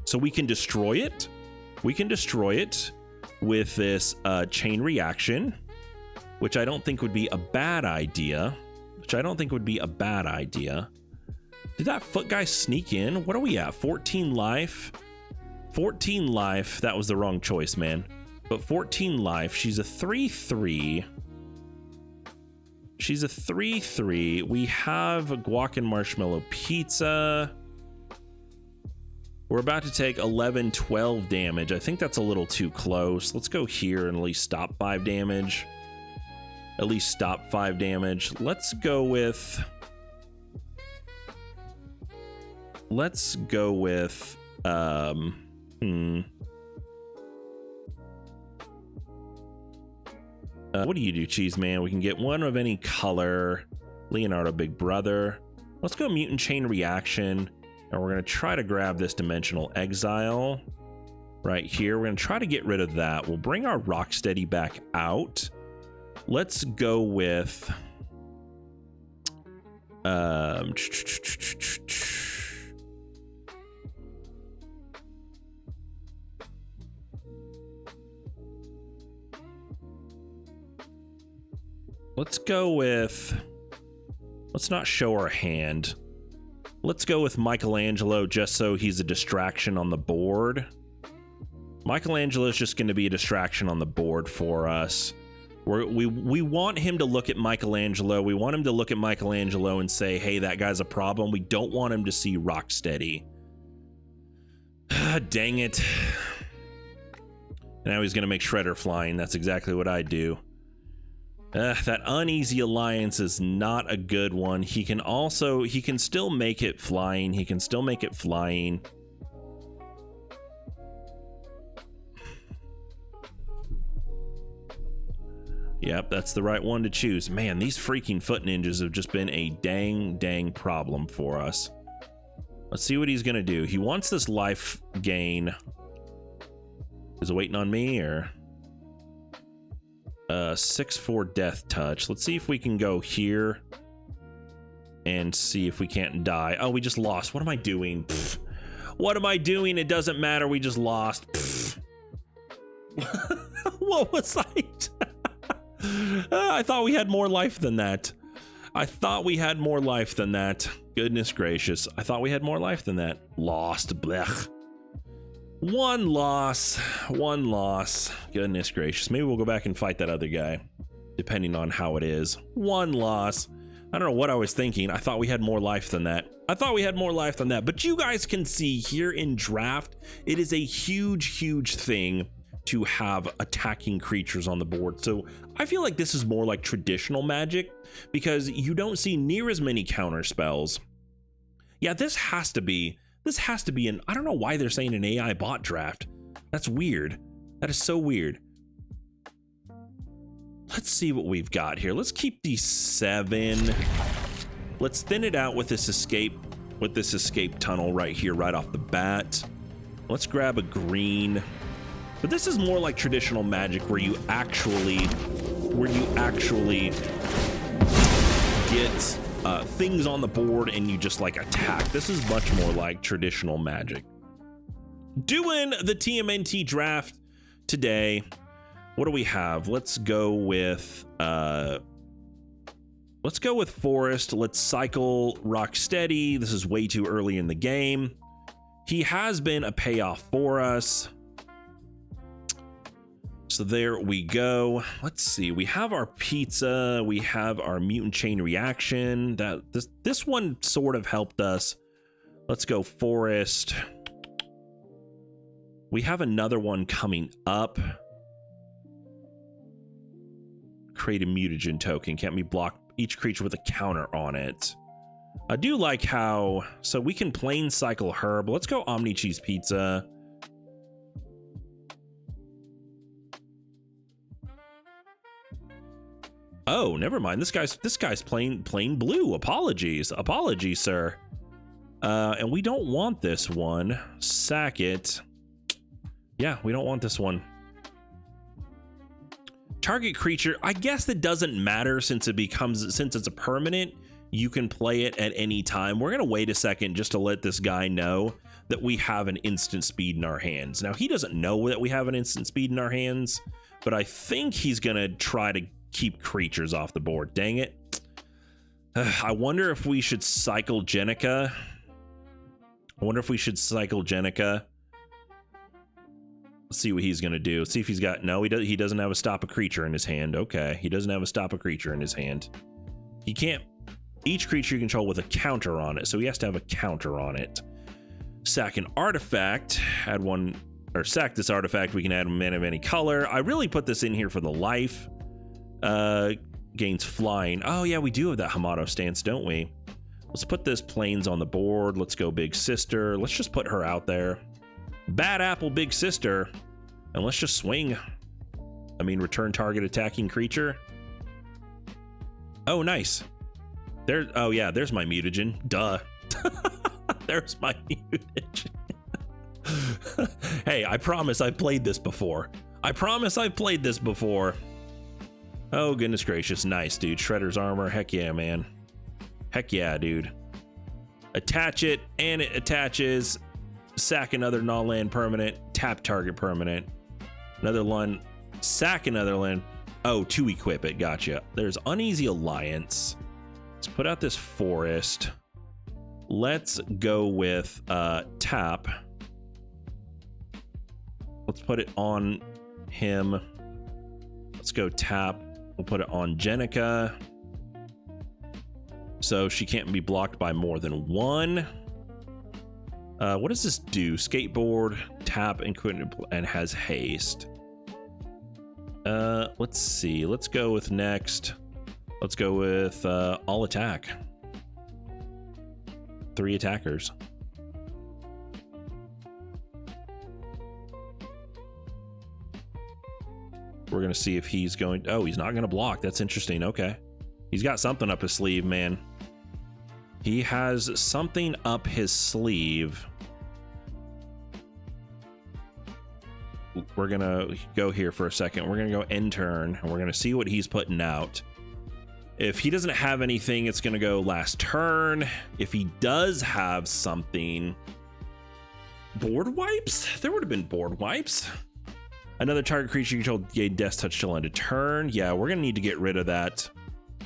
So we can destroy it. We can destroy it with this chain reaction, which I don't think would be a bad idea. Did that foot guy sneak in? What are we at? 14 life. 14 life. That was the wrong choice, man. But 14 life. She's a 3/3. We have a guac and marshmallow pizza. We're about to take 11, 12 damage. I think that's a little too close. Let's go here and at least stop 5 damage. Let's go with... what do you do, Cheese Man? We can get 1 of any color. Leonardo Big Brother. Let's go Mutant Chain Reaction. And we're going to try to grab this Dimensional Exile right here. We're going to try to get rid of that. We'll bring our Rocksteady back out. Let's go with... let's go with... let's not show our hand. Let's go with Michelangelo, just so he's a distraction on the board. Michelangelo is just going to be a distraction on the board for us. We want him to look at Michelangelo. We want him to look at Michelangelo and say, hey, that guy's a problem. We don't want him to see Rocksteady. Dang it. Now he's going to make Shredder flying. That's exactly what I do. That Uneasy Alliance is not a good one. He can still make it flying. Yep, that's the right one to choose. Man, these freaking foot ninjas have just been a dang problem for us. Let's see what he's gonna do. He wants this life gain. Is it waiting on me, or... 6/4 Death Touch. Let's see if we can go here and see if we can't die. Oh, we just lost. What am I doing? Pfft. What am I doing? It doesn't matter. We just lost. What was I? I thought we had more life than that. Goodness gracious. I thought we had more life than that. Lost. Blech. One loss. Goodness gracious. Maybe we'll go back and fight that other guy, depending on how it is. 1 loss. I don't know what I was thinking. I thought we had more life than that. But you guys can see here in draft, it is a huge thing to have attacking creatures on the board. So I feel like this is more like traditional Magic, because you don't see near as many counter spells. Yeah, this has to be an, I don't know why they're saying an AI bot draft. That's weird. That is so weird. Let's see what we've got here. Let's keep these 7. Let's thin it out with this escape tunnel right here, right off the bat. Let's grab a green. But this is more like traditional Magic where you actually get things on the board and you just like attack. This is much more like traditional Magic. Doing the TMNT draft today. What do we have? Let's go with Forest. Let's cycle Rocksteady. This is way too early in the game. He has been a payoff for us. So there we go. Let's see. We have our pizza. We have our mutant chain reaction. This one sort of helped us. Let's go Forest. We have another one coming up. Create a mutagen token. Can't be blocked. Each creature with a counter on it. I do like how, so we can plain cycle her, but let's go Omni Cheese Pizza. Oh, never mind. This guy's plain blue. Apologies, sir. And we don't want this one. Sack it. Yeah, we don't want this one. Target creature, I guess that doesn't matter since it's a permanent, you can play it at any time. We're gonna wait a second just to let this guy know that we have an instant speed in our hands. Now he doesn't know that we have an instant speed in our hands, but I think he's gonna try to keep creatures off the board. Dang it. I wonder if we should cycle Jenica. Let's see what he's gonna do. See if he's got, no, he doesn't have a stop a creature in his hand. Okay, he doesn't have a stop a creature in his hand. He can't, each creature you control with a counter on it, so he has to have a counter on it. Sack an artifact, add one, or sack this artifact, we can add a mana of any color. I really put this in here for the life. Gains flying. Oh yeah, we do have that Hamato stance, don't we? Let's put this plains on the board. Let's go Big Sister. Let's just put her out there. Bad apple Big Sister, and let's just swing. I mean, return target attacking creature. Oh, nice. There. Oh yeah, there's my mutagen. Duh. There's my mutagen. Hey, I promise I've played this before. Oh goodness gracious, nice dude. Shredder's armor. Heck yeah, man. Heck yeah, dude. Attach it, and it attaches. Sack another non-land permanent, tap target permanent. Another one, sack another land. Oh, to equip it, gotcha. There's Uneasy Alliance. Let's put out this Forest. Let's go with tap. Let's put it on him. Let's go tap. We'll put it on Jenica. So she can't be blocked by more than one. What does this do? Skateboard, tap, and has haste. Let's see. Let's go with next. Let's go with all attack. 3 attackers. We're gonna see if he's going. Oh, he's not gonna block. That's interesting. Okay, he's got something up his sleeve, man. He has something up his sleeve. We're gonna go here for a second. We're gonna go end turn, and we're gonna see what he's putting out. If he doesn't have anything, it's gonna go last turn. If he does have something, board wipes? There would have been board wipes. Another target creature you control gain Death Touch till end of turn. Yeah, we're gonna need to get rid of that.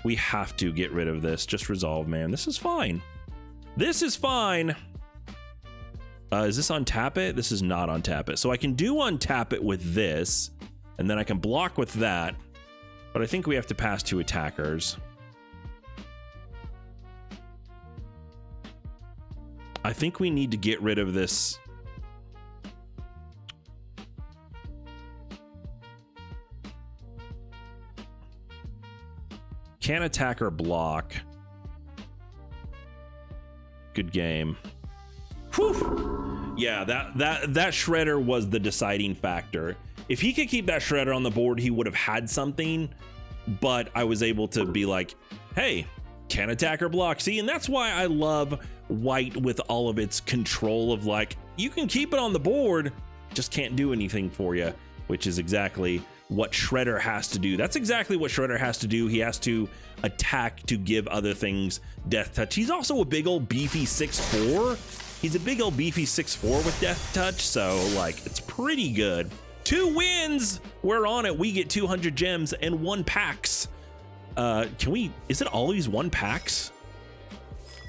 We have to get rid of this. Just resolve, man. This is fine. This is fine. Is this untap it? This is not untap it. So I can do untap it with this, and then I can block with that. But I think we have to pass 2 attackers. I think we need to get rid of this. Can attack or block. Good game. Whew. Yeah, that shredder was the deciding factor. If he could keep that shredder on the board, he would have had something, but I was able to be like, hey, Can't attack or block. See, and that's why I love white with all of its control of like, you can keep it on the board, just can't do anything for you, which is exactly what Shredder has to do. That's exactly what Shredder has to do. He has to attack to give other things death touch. He's also a big old beefy 6'4". He's a big old beefy 6'4" with death touch, so like it's pretty good. 2 wins, we're on it. We get 200 gems and 1 packs. Is it always 1 packs?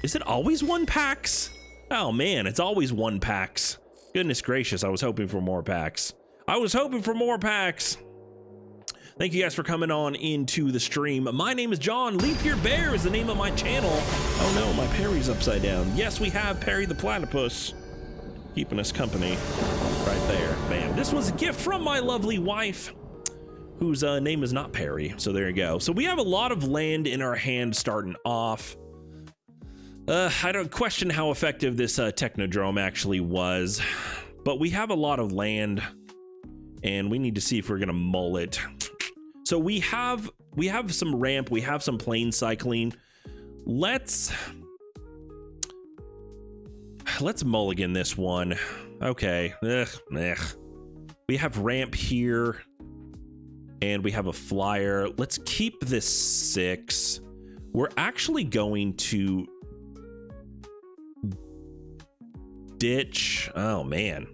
Is it always 1 packs? Oh man, it's always 1 packs. Goodness gracious, I was hoping for more packs. I was hoping for more packs. Thank you guys for coming on into the stream. My name is John. Leap Year Bear is the name of my channel. Oh no, my Perry's upside down. Yes, we have Perry the Platypus keeping us company right there. Bam. This was a gift from my lovely wife, whose name is not Perry. So there you go. So we have a lot of land in our hand starting off. I don't question how effective this Technodrome actually was, but we have a lot of land and we need to see if we're gonna mull it. So we have some ramp, we have some plane cycling. Let's mulligan this one. Okay. We have ramp here and we have a flyer. Let's keep this 6. We're actually going to ditch. Oh man.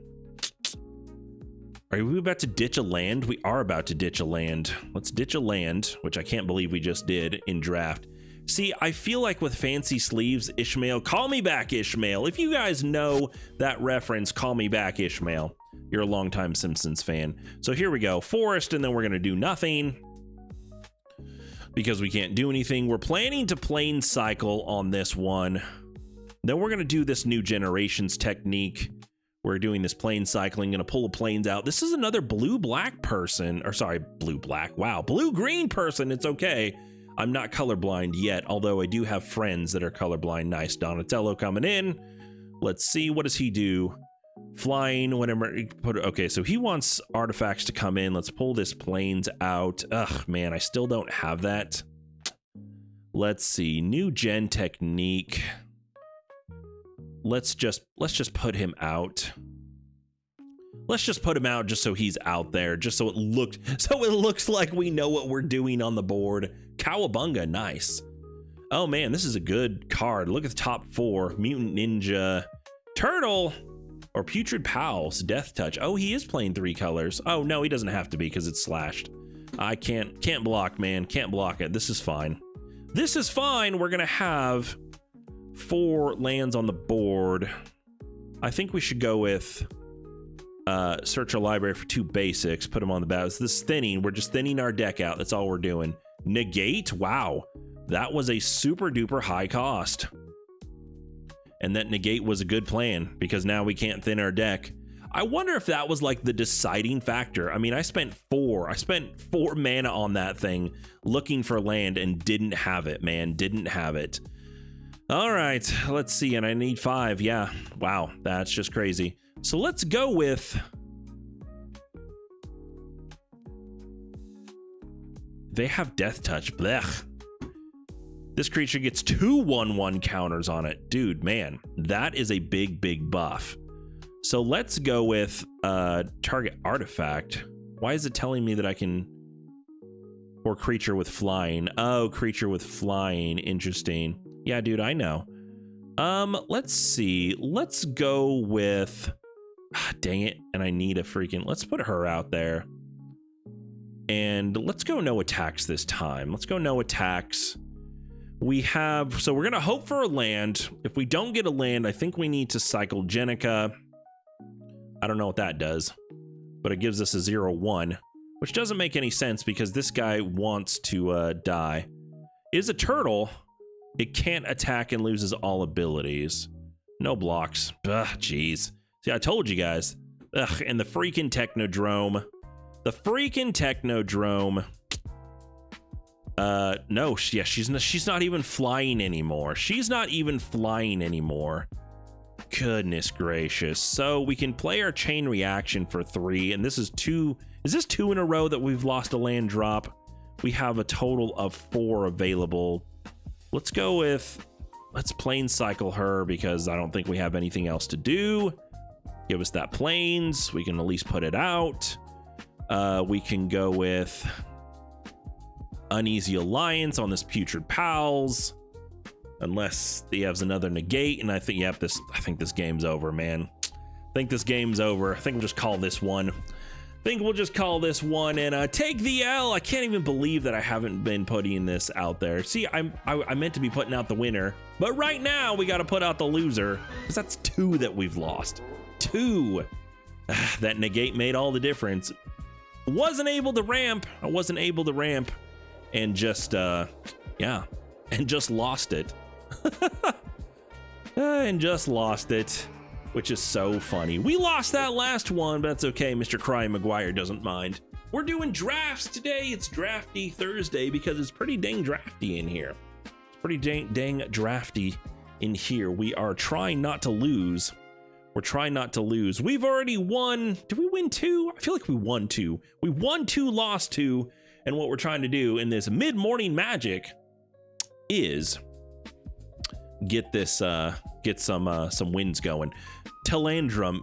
Are we about to ditch a land? We are about to ditch a land. Let's ditch a land, which I can't believe we just did in draft. See, I feel like with fancy sleeves, Ishmael, call me back, Ishmael. If you guys know that reference, call me back, Ishmael. You're a longtime Simpsons fan. So here we go, forest, and then we're gonna do nothing because we can't do anything. We're planning to plane cycle on this one. Then we're gonna do this new generations technique. We're doing this plane cycling, gonna pull the planes out. This is another blue-black person, or sorry, blue-black, wow, blue-green person, it's okay. I'm not colorblind yet, although I do have friends that are colorblind. Nice, Donatello coming in. Let's see, what does he do? Flying, whenever, okay, so he wants artifacts to come in. Let's pull this planes out. Ugh, man, I still don't have that. Let's see, new gen technique. Let's just put him out. Let's just put him out just so he's out there, just so it looks like we know what we're doing on the board. Cowabunga, nice. Oh man, this is a good card. Look at the top 4. Mutant Ninja, Turtle, or Putrid Pals, Death Touch. Oh, he is playing 3 colors. Oh no, he doesn't have to be because it's slashed. I can't block, man. Can't block it. This is fine. This is fine. We're gonna have 4 lands on the board. I think we should go with search a library for 2 basics, put them on the bat. This is thinning. We're just thinning our deck out. That's all we're doing. Negate. Wow, that was a super duper high cost, and that negate was a good plan because now we can't thin our deck. I wonder if that was like the deciding factor. I mean, I spent 4 mana on that thing looking for land and didn't have it, man. Didn't have it. All right, let's see, and I need 5. Yeah, wow, that's just crazy. So let's go with, they have Death Touch. Blech. This creature gets 2 1/1 counters on it. Dude, man, that is a big buff. So let's go with target artifact. Why is it telling me that I can, or creature with flying? Oh, creature with flying, interesting. Yeah, dude, I know. Let's see. Let's go with, dang it, and I need a freaking, let's put her out there. And let's go no attacks this time. Let's go no attacks. We have, so we're gonna hope for a land. If we don't get a land, I think we need to cycle Jenica. I don't know what that does, but it gives us a 0/1, which doesn't make any sense because this guy wants to die. It is a turtle. It can't attack and loses all abilities. No blocks. Ugh, jeez. See, I told you guys. Ugh, and the freaking Technodrome. The freaking Technodrome. No, yeah, she's not even flying anymore. She's not even flying anymore. Goodness gracious. So we can play our chain reaction for 3, and this is 2. Is this 2 in a row that we've lost a land drop? We have a total of 4 available. let's go with, let's plane cycle her because I don't think we have anything else to do. Give us that planes. We can at least put it out. We can go with Uneasy Alliance on this Putrid Pals. Unless he has another negate, and I think, yep, I think this game's over, man. I think this game's over. I think we'll just call this one. And take the L. I can't even believe that I haven't been putting this out there. See, I meant to be putting out the winner, but right now we got to put out the loser because that's 2 that we've lost. 2. That negate made all the difference. I wasn't able to ramp, and just yeah, and just lost it. Which is so funny. We lost that last one, but that's okay. Mr. Cry Maguire doesn't mind. We're doing drafts today. It's Drafty Thursday because it's pretty dang drafty in here. It's pretty dang drafty in here. We are trying not to lose. We've already won. Did we win 2? I feel like we won 2. We won 2, lost 2. And what we're trying to do in this mid-morning magic is get some wins going. Telnandrim,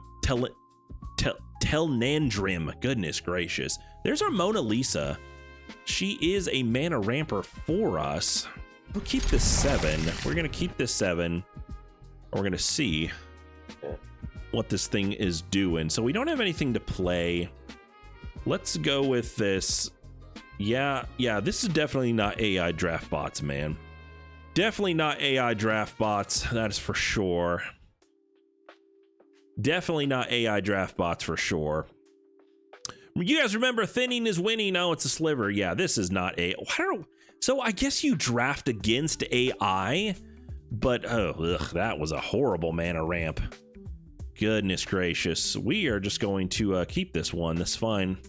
goodness gracious. There's our Mona Lisa. She is a mana ramper for us. We'll keep this 7. We're gonna keep this 7. We're gonna see what this thing is doing. So we don't have anything to play. Let's go with this. Yeah, this is definitely not AI draft bots, man. Definitely not AI draft bots, that is for sure. Definitely not AI draft bots for sure. You guys remember thinning is winning? No, it's a sliver. Yeah, this is not AI. So I guess you draft against AI, but that was a horrible mana ramp. Goodness gracious. We are just going to keep this one. That's fine.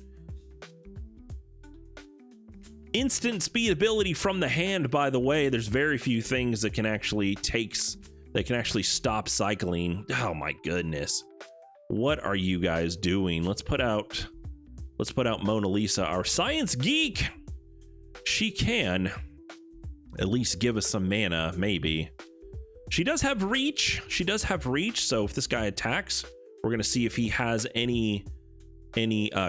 Instant speed ability from the hand, by the way. There's very few things that can actually stop cycling. Oh my goodness. What are you guys doing? Let's put out Mona Lisa, our science geek. She can at least give us some mana, maybe. She does have reach. So if this guy attacks, we're gonna see if he has any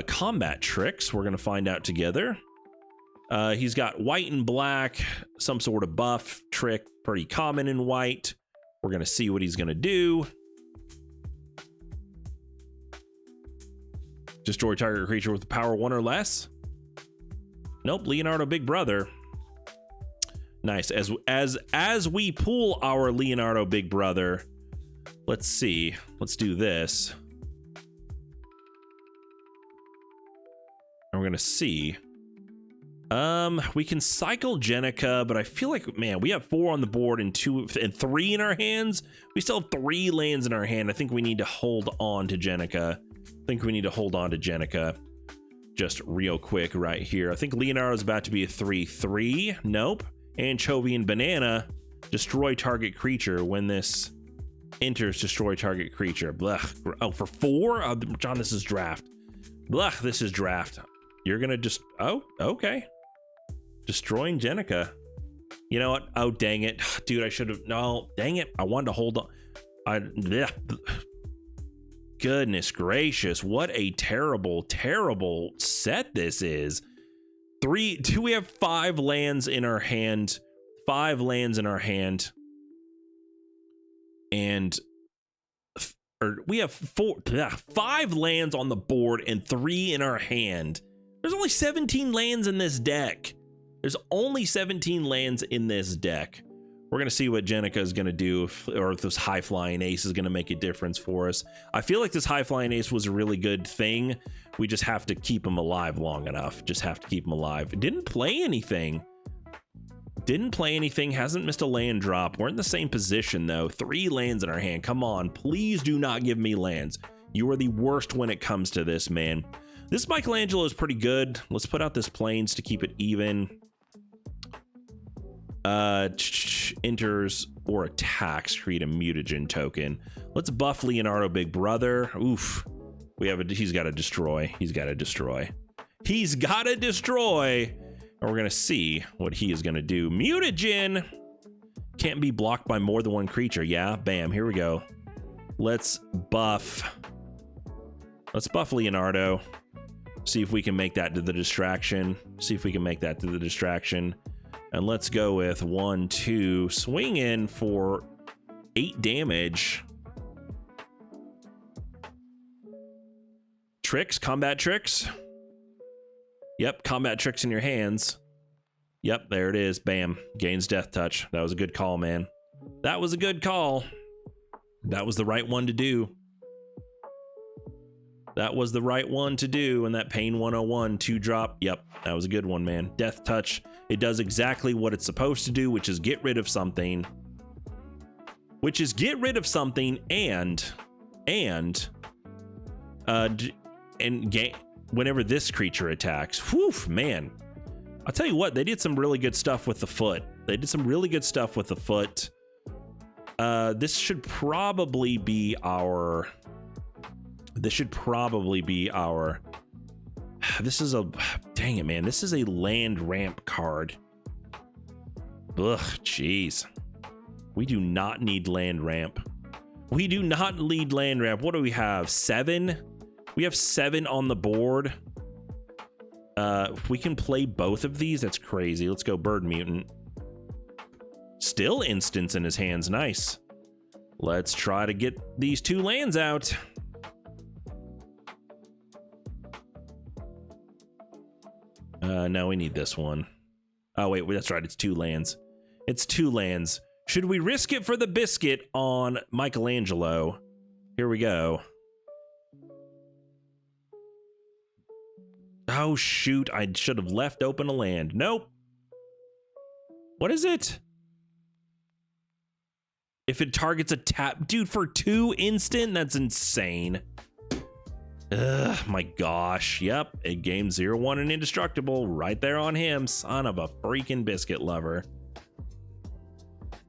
combat tricks. We're gonna find out together. He's got white and black, some sort of buff trick, pretty common in white. We're gonna see what he's gonna do. Destroy target creature with power 1 or less. Nope, Leonardo Big Brother. Nice. As we pull our Leonardo Big Brother, let's see. Let's do this. And we're gonna see. We can cycle Jenica, but I feel like, man, we have 4 on the board and 2 and 3 in our hands. We still have 3 lands in our hand. I think we need to hold on to Jenica. Just real quick right here. I think Leonardo's about to be a 3/3. Nope. Anchovy and Banana. Destroy target creature. When this enters, destroy target creature. Blech. Oh, for 4? John, this is draft. Blech, this is draft. You're gonna just, oh, okay. Destroying Jenica. You know what? Oh, dang it. Dude, I should have, no, dang it. I wanted to hold on. Goodness gracious. What a terrible, terrible set this is. We have 5 lands in our hand. 5 lands in our hand. And we have 5 lands on the board and 3 in our hand. There's only 17 lands in this deck. We're going to see what Jenica is going to do, or if this high flying ace is going to make a difference for us. I feel like this high flying ace was a really good thing. We just have to keep him alive long enough. Didn't play anything. Hasn't missed a land drop. We're in the same position though. 3 lands in our hand. Come on, please do not give me lands. You are the worst when it comes to this, man. This Michelangelo is pretty good. Let's put out this plains to keep it even. Enters or attacks, create a mutagen token. Let's buff Leonardo Big Brother. Oof. He's got to destroy. And we're gonna see what he is gonna do. Mutagen. Can't be blocked by more than one creature. Yeah, bam, here we go. Let's buff Leonardo. See if we can make that to the distraction. And let's go with 1, 2, swing in for 8 damage. Tricks, combat tricks. Yep, combat tricks in your hands. Yep, there it is. Bam, gains death touch. That was a good call, man. That was a good call. That was the right one to do. That was the right one to do. And that Pain 101 2-drop. Yep, that was a good one, man. Death touch. It does exactly what it's supposed to do, which is get rid of something. Whenever this creature attacks. Whew, man. I'll tell you what, they did some really good stuff with the foot. This should probably be our... This is a... Dang it, man. This is a land ramp card. Ugh, jeez. We do not need land ramp. What do we have? 7? We have 7 on the board. If we can play both of these, that's crazy. Let's go Bird Mutant. Still instants in his hands. Nice. Let's try to get these 2 lands out. No, we need this one. Oh, wait, that's right. It's 2 lands. Should we risk it for the biscuit on Michelangelo? Here we go. Oh, shoot. I should have left open a land. Nope. What is it? If it targets a tap... Dude, for 2 instant? That's insane. Ugh, my gosh. Yep. It game 0-1 and indestructible. Right there on him. Son of a freaking biscuit lover.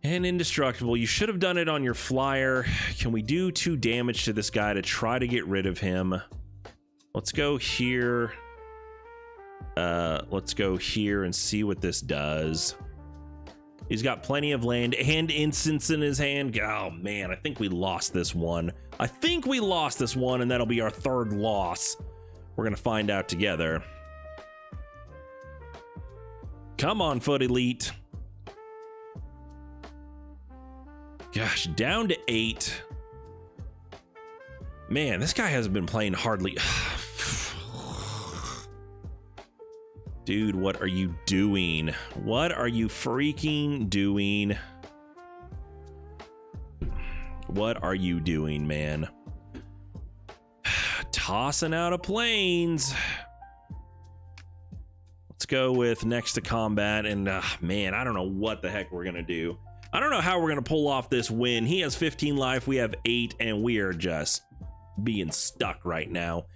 And indestructible. You should have done it on your flyer. Can we do 2 damage to this guy to try to get rid of him? Let's go here. Let's go here and see what this does. He's got plenty of land and instants in his hand. Oh man, I think we lost this one. And that'll be our 3rd loss. We're gonna find out together. Come on, Foot Elite. Gosh, down to 8. Man, this guy hasn't been playing hardly. Dude, what are you doing? What are you freaking doing? What are you doing, man? Tossing out of planes. Let's go with next to combat. And man, I don't know what the heck we're going to do. I don't know how we're going to pull off this win. He has 15 life. We have 8, and we are just being stuck right now.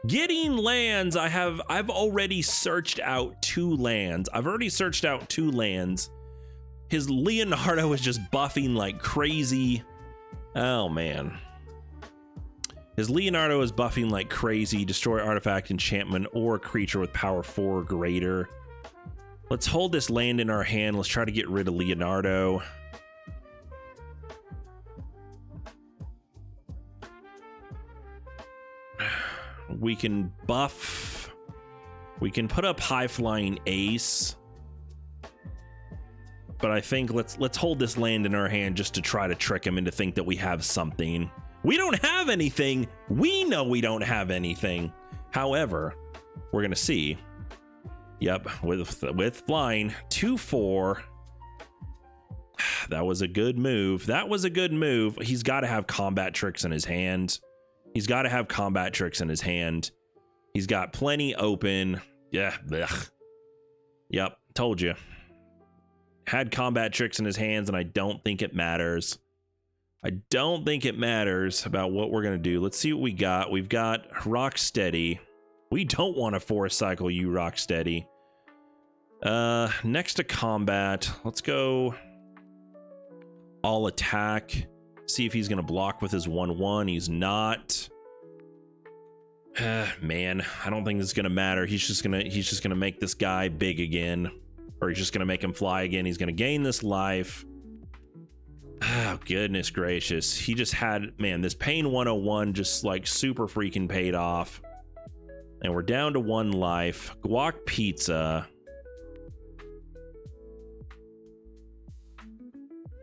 Getting lands, I've already searched out 2 lands. His Leonardo is just buffing like crazy. Oh man. His Leonardo is buffing like crazy. Destroy artifact, enchantment, or creature with power 4 or greater. Let's hold this land in our hand. Let's try to get rid of Leonardo. We can buff. We can put up High Flying Ace. But I think let's hold this land in our hand just to try to trick him into think that we have something. We don't have anything. We know we don't have anything. However, we're gonna see. Yep, with flying 2/4. That was a good move. He's got to have combat tricks in his hand. He's got plenty open. Yeah. Blech. Yep. Told you. Had combat tricks in his hands, and I don't think it matters. About what we're going to do. Let's see what we got. We've got Rocksteady. We don't want to force cycle you, Rocksteady. Next to combat, let's go all attack. See if he's going to block with his 1/1. He's not. Man, I don't think this is going to matter. He's just going to make this guy big again, or he's just going to make him fly again. He's going to gain this life. Oh, goodness gracious. He just had, man, this Pain 101 just like super freaking paid off. And we're down to 1 life. Guac Pizza.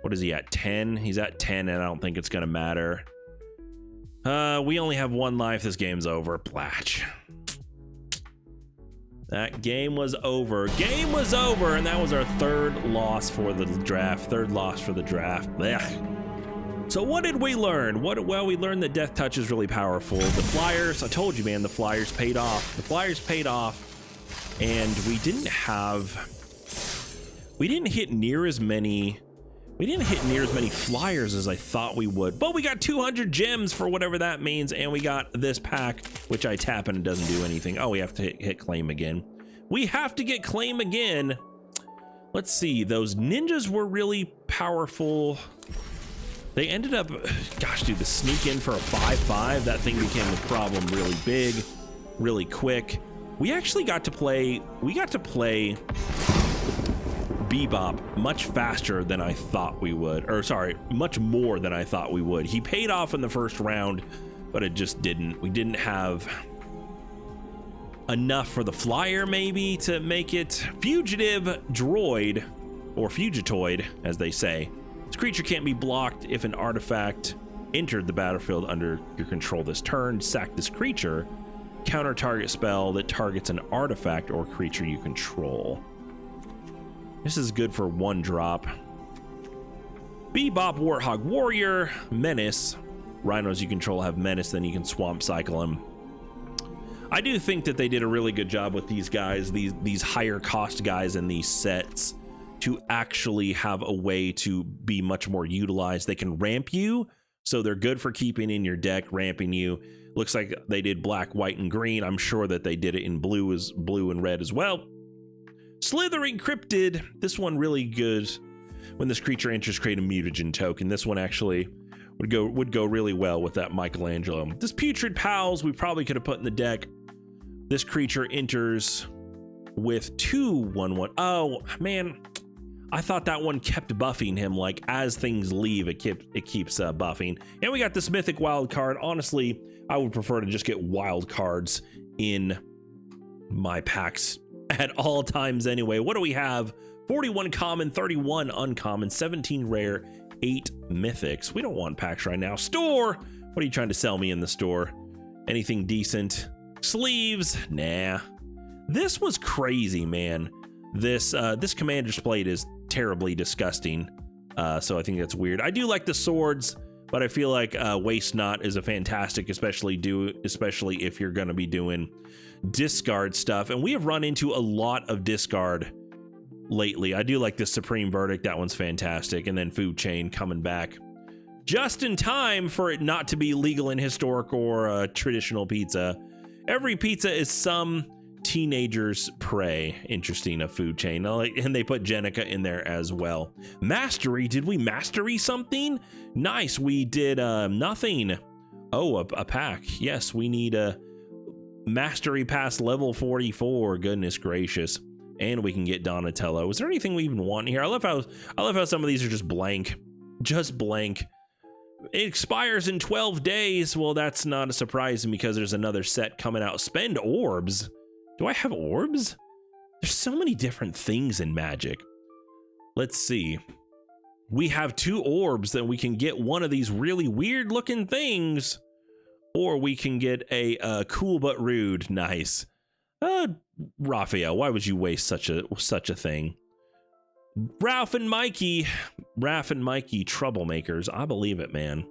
What is he at? 10? He's at 10, and I don't think it's going to matter. We only have 1 life. This game's over. Blatch. That game was over. Game was over, and that was our 3rd loss for the draft. 3rd loss for the draft. Blech. So what did we learn? Well, we learned that Death Touch is really powerful. The Flyers, I told you, man, the Flyers paid off. The Flyers paid off, and we didn't hit near as many Flyers as I thought we would. But we got 200 gems for whatever that means, and we got this pack, which I tap and it doesn't do anything. Oh, we have to hit claim again. We have to get claim again. Let's see. Those ninjas were really powerful. They ended up, gosh, dude, the sneak in for a 5/5, that thing became a problem really big, really quick. We actually got to play Bebop much faster than I thought we would, or sorry, much more than I thought we would. He paid off in the first round, but it just didn't. We didn't have enough for the flyer maybe to make it. Fugitive Droid, or Fugitoid, as they say. This creature can't be blocked if an artifact entered the battlefield under your control this turn. Sack this creature. Counter target spell that targets an artifact or creature you control. This is good for 1 drop. Bebop Warthog Warrior. Menace. Rhinos you control have Menace, then you can swamp cycle them. I do think that they did a really good job with these guys, these higher cost guys in these sets, to actually have a way to be much more utilized. They can ramp you, so they're good for keeping in your deck, ramping you. Looks like they did black, white, and green. I'm sure that they did it in blue and red as well. Slithering Cryptid. This one really good. When this creature enters, create a mutagen token. This one actually would go really well with that Michelangelo. This Putrid Pals we probably could have put in the deck. This creature enters with 2/1/1. Oh man, I thought that one kept buffing him. Like as things leave, it keeps buffing. And we got this mythic wild card. Honestly, I would prefer to just get wild cards in my packs at all times anyway. What do we have? 41 common, 31 uncommon, 17 rare, 8 mythics. We don't want packs right now. Store. What are you trying to sell me in the store? Anything decent? Sleeves? Nah. This was crazy, man. This Commander's Plate is terribly disgusting. So I think that's weird. I do like the swords, but I feel like Waste Not is a fantastic, especially if you're going to be doing discard stuff. And we have run into a lot of discard lately. I do like the Supreme Verdict. That one's fantastic. And then Food Chain coming back just in time for it not to be legal in historic or traditional pizza. Every pizza is some teenager's prey. Interesting, a Food Chain. And they put Jenica in there as well. Mastery. Did we mastery something? Nice. We did nothing. Oh, a pack. Yes, we need a mastery past level 44. Goodness gracious. And we can get Donatello. Is there anything we even want here? I love how some of these are just blank. Just blank. It expires in 12 days. Well, that's not a surprise because there's another set coming out. Spend orbs. Do I have orbs? There's so many different things in Magic. Let's see. We have 2 orbs that we can get one of these really weird looking things, or we can get a cool but rude. Nice. Raphael, why would you waste such a thing? Ralph and Mikey, troublemakers. I believe it, man.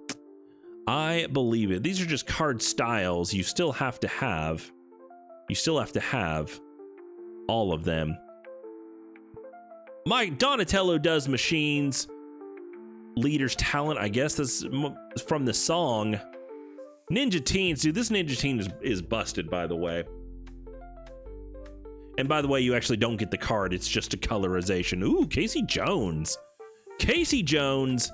I believe it. These are just card styles. You still have to have all of them. My Donatello does machines. Leader's talent, I guess that's from the song. Ninja Teens, dude, this Ninja Teen is busted, by the way. And by the way, you actually don't get the card. It's just a colorization. Ooh, Casey Jones. Casey Jones.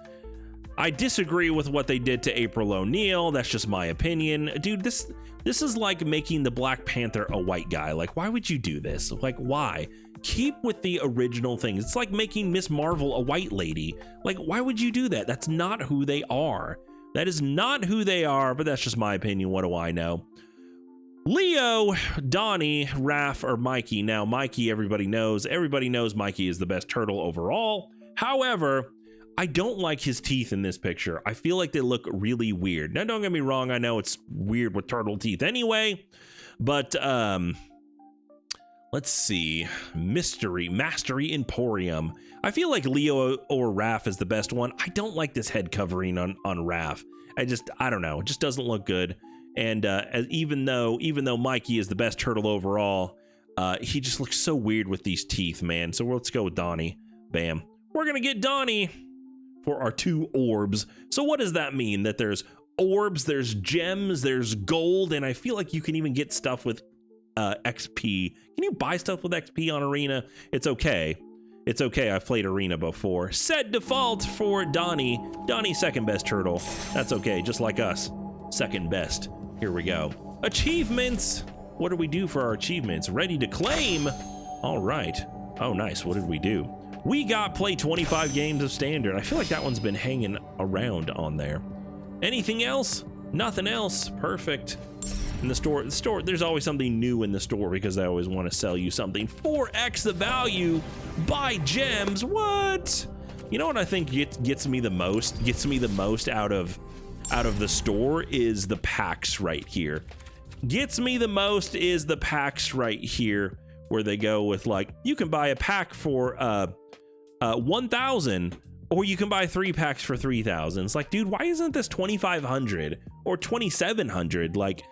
I disagree with what they did to April O'Neil. That's just my opinion. Dude, this is like making the Black Panther a white guy. Like, why would you do this? Like, why? keep with the original things. It's like making Miss Marvel a white lady. Like, why would you do that? That's not who they are. That is not who they are, but that's just my opinion. What do I know? Leo, Donnie, Raph, or Mikey. Now, Mikey, everybody knows Mikey is the best turtle overall. However, I don't like his teeth in this picture. I feel like they look really weird. Now, don't get me wrong. I know it's weird with turtle teeth anyway, but let's see. Mastery Emporium. I feel like Leo or Raph is the best one. I don't like this head covering on Raph. I don't know. It just doesn't look good. And even though Mikey is the best turtle overall, he just looks so weird with these teeth, man. So let's go with Donnie. Bam. We're going to get Donnie for our 2 orbs. So what does that mean? That there's orbs, there's gems, there's gold, and I feel like you can even get stuff with XP. Can you buy stuff with XP on Arena? It's okay. It's okay. I've played Arena before. Set default for Donnie. Donnie, second best turtle. That's okay. Just like us. Second best. Here we go. Achievements. What do we do for our achievements? Ready to claim. All right. Oh, nice. What did we do? We got play 25 games of standard. I feel like that one's been hanging around on there. Anything else? Nothing else. Perfect. In the store, there's always something new in the store because they always want to sell you something. 4x the value. Buy gems. What? You know what I think gets me the most out of the store is the packs right here. Gets me the most is the packs right here, where they go with, like, you can buy a pack for 1,000, or you can buy 3 packs for 3,000. It's like, dude, why isn't this 2,500 or 2,700? Like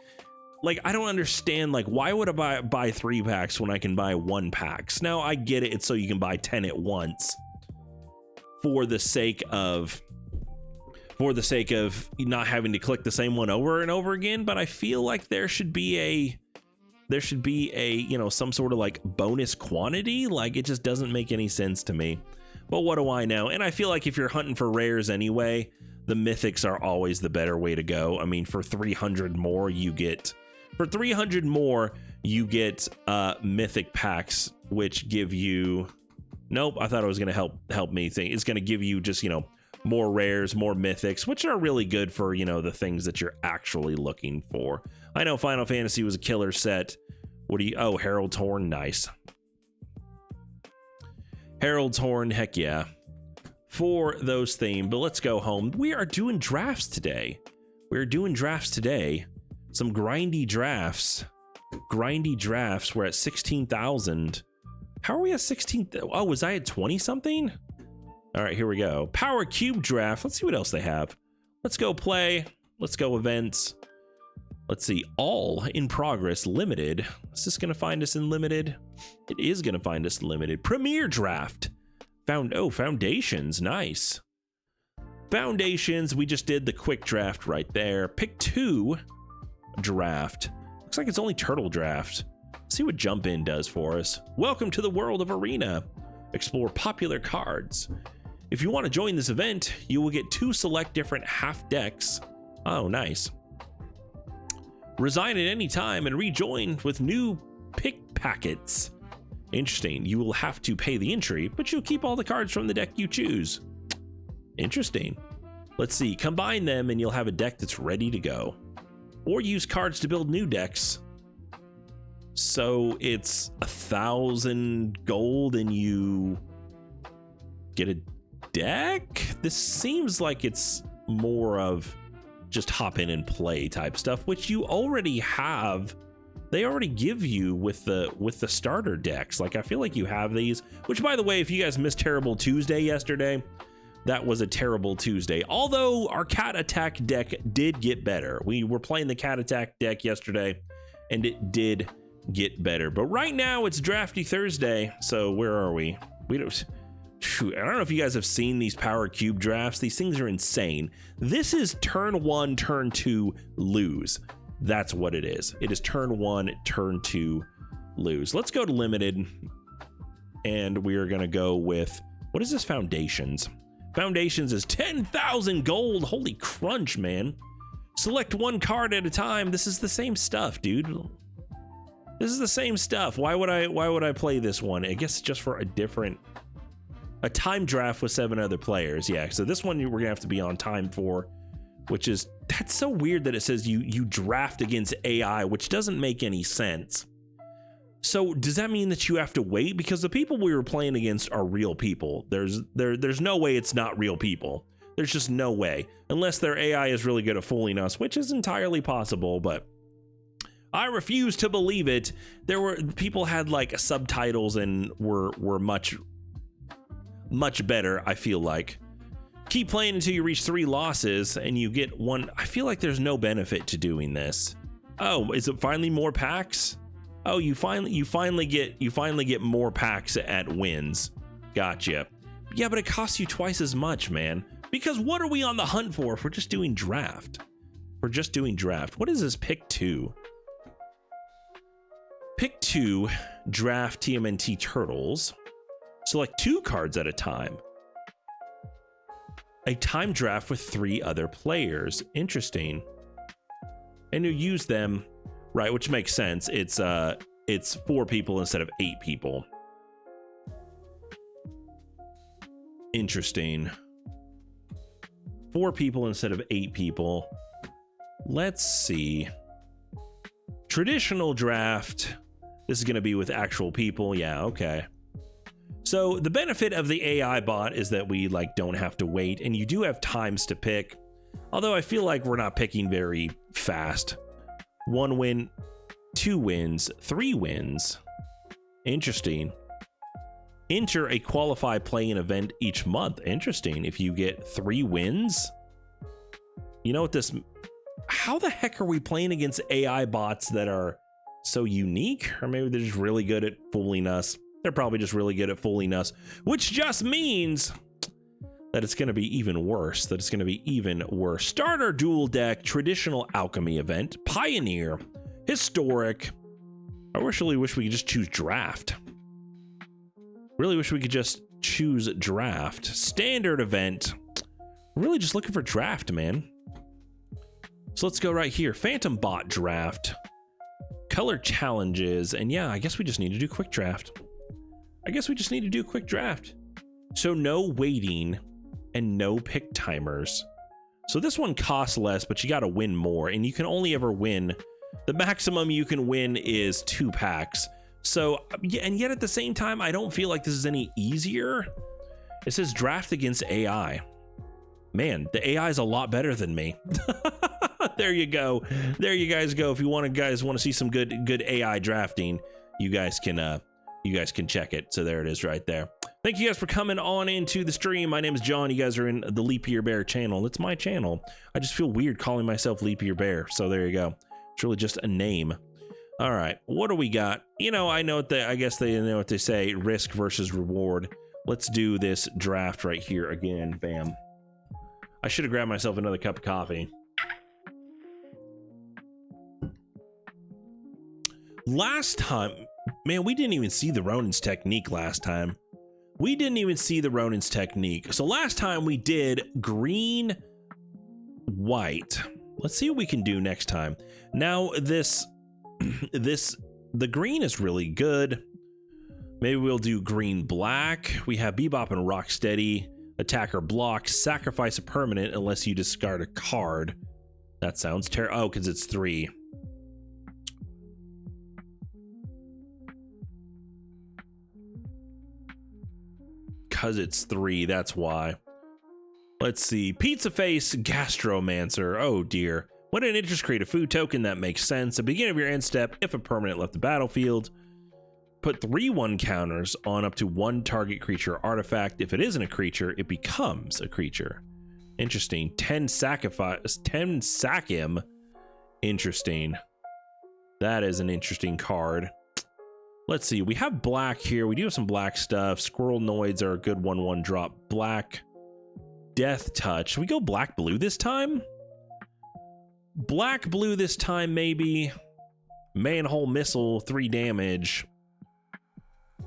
I don't understand. Like, why would I buy 3 packs when I can buy 1 packs? Now I get it. It's so you can buy 10 at once for the sake of not having to click the same one over and over again. But I feel like there should be a, you know, some sort of like bonus quantity. Like, it just doesn't make any sense to me. But what do I know? And I feel like if you're hunting for rares anyway, the mythics are always the better way to go. I mean, for 300 more, you get mythic packs, which give you, nope, I thought it was going to help me think. It's going to give you just, you know, more rares, more mythics, which are really good for, you know, the things that you're actually looking for. I know Final Fantasy was a killer set. Oh, Herald's Horn, nice. Herald's Horn, heck yeah. For those themes, but let's go home. We are doing drafts today. Some grindy drafts. We're at 16,000. How are we at 16? Oh, was I at 20 something? All right, here we go. Power Cube draft. Let's see what else they have. Let's go play. Let's go events. Let's see. All in progress. Limited. Is this going to find us in limited? It is going to find us in limited. Premier draft. Foundations. Nice. Foundations. We just did the quick draft right there. Pick 2 draft. Looks like it's only turtle draft. Let's see what Jump In does for us. Welcome to the world of Arena. Explore popular cards. If you want to join this event, you will get 2 select different half decks. Oh, nice. Resign at any time and rejoin with new pick packets. Interesting. You will have to pay the entry, but you'll keep all the cards from the deck you choose. Interesting. Let's see. Combine them and you'll have a deck that's ready to go. Or use cards to build new decks. So it's 1,000 gold and you get a deck? This seems like it's more of just hop in and play type stuff, which you already have. They already give you with the starter decks. Like, I feel like you have these, which, by the way, if you guys missed Terrible Tuesday yesterday, that was a terrible Tuesday. Although our Cat Attack deck did get better. We were playing the Cat Attack deck yesterday and it did get better. But right now it's Drafty Thursday. So where are we? I don't know if you guys have seen these Power Cube drafts. These things are insane. This is turn 1, turn 2, lose. That's what it is. It is turn 1, turn 2, lose. Let's go to limited. And we are going to go with, what is this? Foundations. Foundations is 10,000 gold. Holy crunch, man. Select 1 card at a time. This is the same stuff, dude. This is the same stuff. Why would I play this one? I guess just for a time draft with 7 other players. Yeah, so this one we're gonna have to be on time for, which is, that's so weird that it says you draft against AI, which doesn't make any sense. So does that mean that you have to wait? Because the people we were playing against are real people. There's no way it's not real people. There's just no way, unless their AI is really good at fooling us, which is entirely possible, but I refuse to believe it. There were people had like subtitles and were much better, I feel like. Keep playing until you reach 3 losses and you get 1. I feel like there's no benefit to doing this. Oh, is it finally more packs? Oh, you finally get more packs at wins. Gotcha. Yeah, but it costs you twice as much, man. Because what are we on the hunt for if we're just doing draft? We're just doing draft. What is this? Pick 2. Pick 2, draft TMNT turtles. Select 2 cards at a time. A time draft with 3 other players. Interesting. And you use them, right? Which makes sense. It's 4 people instead of 8 people. Interesting. 4 people instead of 8 people. Let's see. Traditional draft. This is going to be with actual people. Yeah, okay. So the benefit of the AI bot is that we like don't have to wait, and you do have times to pick. Although I feel like we're not picking very fast. 1 win, 2 wins, 3 wins. Interesting. Enter a qualified play-in event each month. Interesting. If you get 3 wins, you know what this... How the heck are we playing against AI bots that are so unique? Or maybe they're just really good at fooling us. They're probably just really good at fooling us, which just means that it's going to be even worse. Starter dual deck, traditional alchemy event, pioneer, historic. I really wish we could just choose draft. Really wish we could just choose draft. Standard event. Really just looking for draft, man. So let's go right here. Phantom bot draft. Color challenges. And yeah, I guess we just need to do quick draft. So no waiting and no pick timers. So this one costs less, but you got to win more, and you can only ever win. The maximum you can win is 2 packs. So, and yet at the same time, I don't feel like this is any easier. It says draft against AI. Man, the AI is a lot better than me. There you go. There you guys go. If you guys want to see some good AI drafting, you guys can check it. So there it is right there. Thank you guys for coming on into the stream. My name is John. You guys are in the Leap Year Bear channel. It's my channel. I just feel weird calling myself Leap Year Bear. So there you go. It's really just a name. All right. What do we got? You know, I guess they know what they say. Risk versus reward. Let's do this draft right here again. Bam. I should have grabbed myself another cup of coffee. Last time, man, we didn't even see the Ronin's technique last time. So last time we did green, white. Let's see what we can do next time. Now the green is really good. Maybe we'll do green, black. We have Bebop and Rocksteady. Attacker block, sacrifice a permanent unless you discard a card. That sounds terrible. Oh, because it's 3. Because it's 3, that's why. Let's see. Pizza Face, Gastromancer. Oh dear. When an interest, create a food token. That makes sense. At the beginning of your end step, if a permanent left the battlefield, put 3/1 counters on up to 1 target creature or artifact. If it isn't a creature, it becomes a creature. Interesting. 10 sacrifice, 10 sack him. Interesting. That is an interesting card. Let's see. We have black here. We do have some black stuff. Squirrel Noids are a good 1/1 drop. Black Death Touch. Should we go black blue this time? Black blue this time, maybe. Manhole Missile, 3 damage.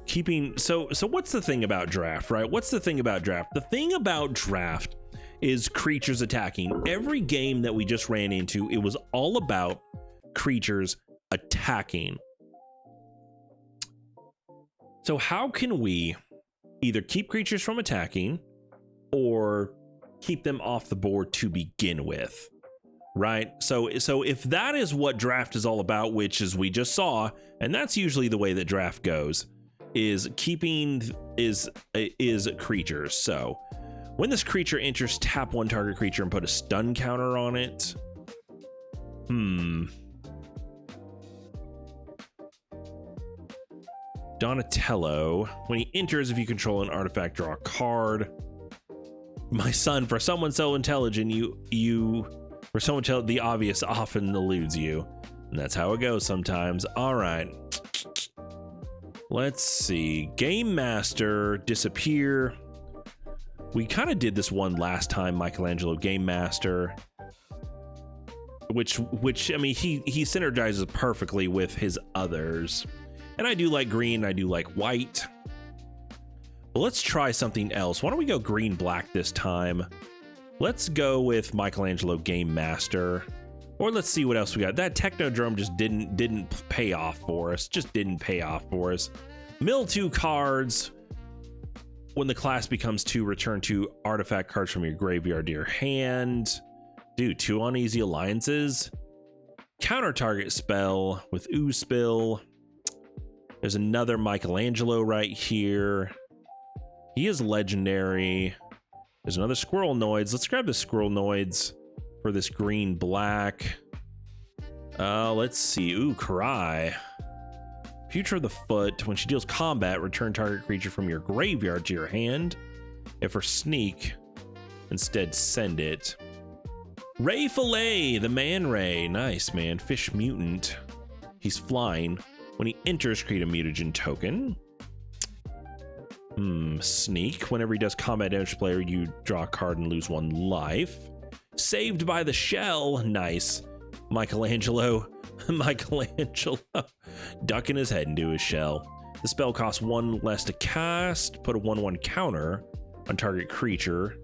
Keeping so what's the thing about draft, right? What's the thing about draft? The thing about draft is creatures attacking. Every game that we just ran into, it was all about creatures attacking. So how can we either keep creatures from attacking or keep them off the board to begin with? Right? So if that is what draft is all about, which as we just saw, and that's usually the way that draft goes, is keeping is creatures. So when this creature enters, tap one target creature and put a stun counter on it. Donatello, when he enters, if you control an artifact, draw a card. My son, for someone so intelligent, for someone the obvious often eludes you. And that's how it goes sometimes. All right. Let's see. Game Master, disappear. We kind of did this one last time, Michelangelo Game Master. Which I mean, he synergizes perfectly with his others. And I do like green, I do like white. But let's try something else. Why don't we go green-black this time? Let's go with Michelangelo Game Master. Or let's see what else we got. That Technodrome just didn't pay off for us. Just didn't pay off for us. Mill 2 cards. When the class becomes 2, return 2 artifact cards from your graveyard to your hand. Dude, 2 uneasy alliances. Counter target spell with Ooze Spill. There's another Michelangelo right here. He is legendary. There's another Squirrel Noids. Let's grab the Squirrel Noids for this green black. Let's see. Ooh, Karai. Future of the Foot. When she deals combat, return target creature from your graveyard to your hand. If her sneak, instead send it. Ray Fillet, the Man Ray. Nice, man. Fish Mutant. He's flying. When he enters, create a mutagen token. Sneak. Whenever he does combat damage to player, you draw a card and lose 1 life. Saved by the Shell. Nice. Michelangelo ducking his head into his shell. The spell costs 1 less to cast. Put a 1/1 counter on target creature.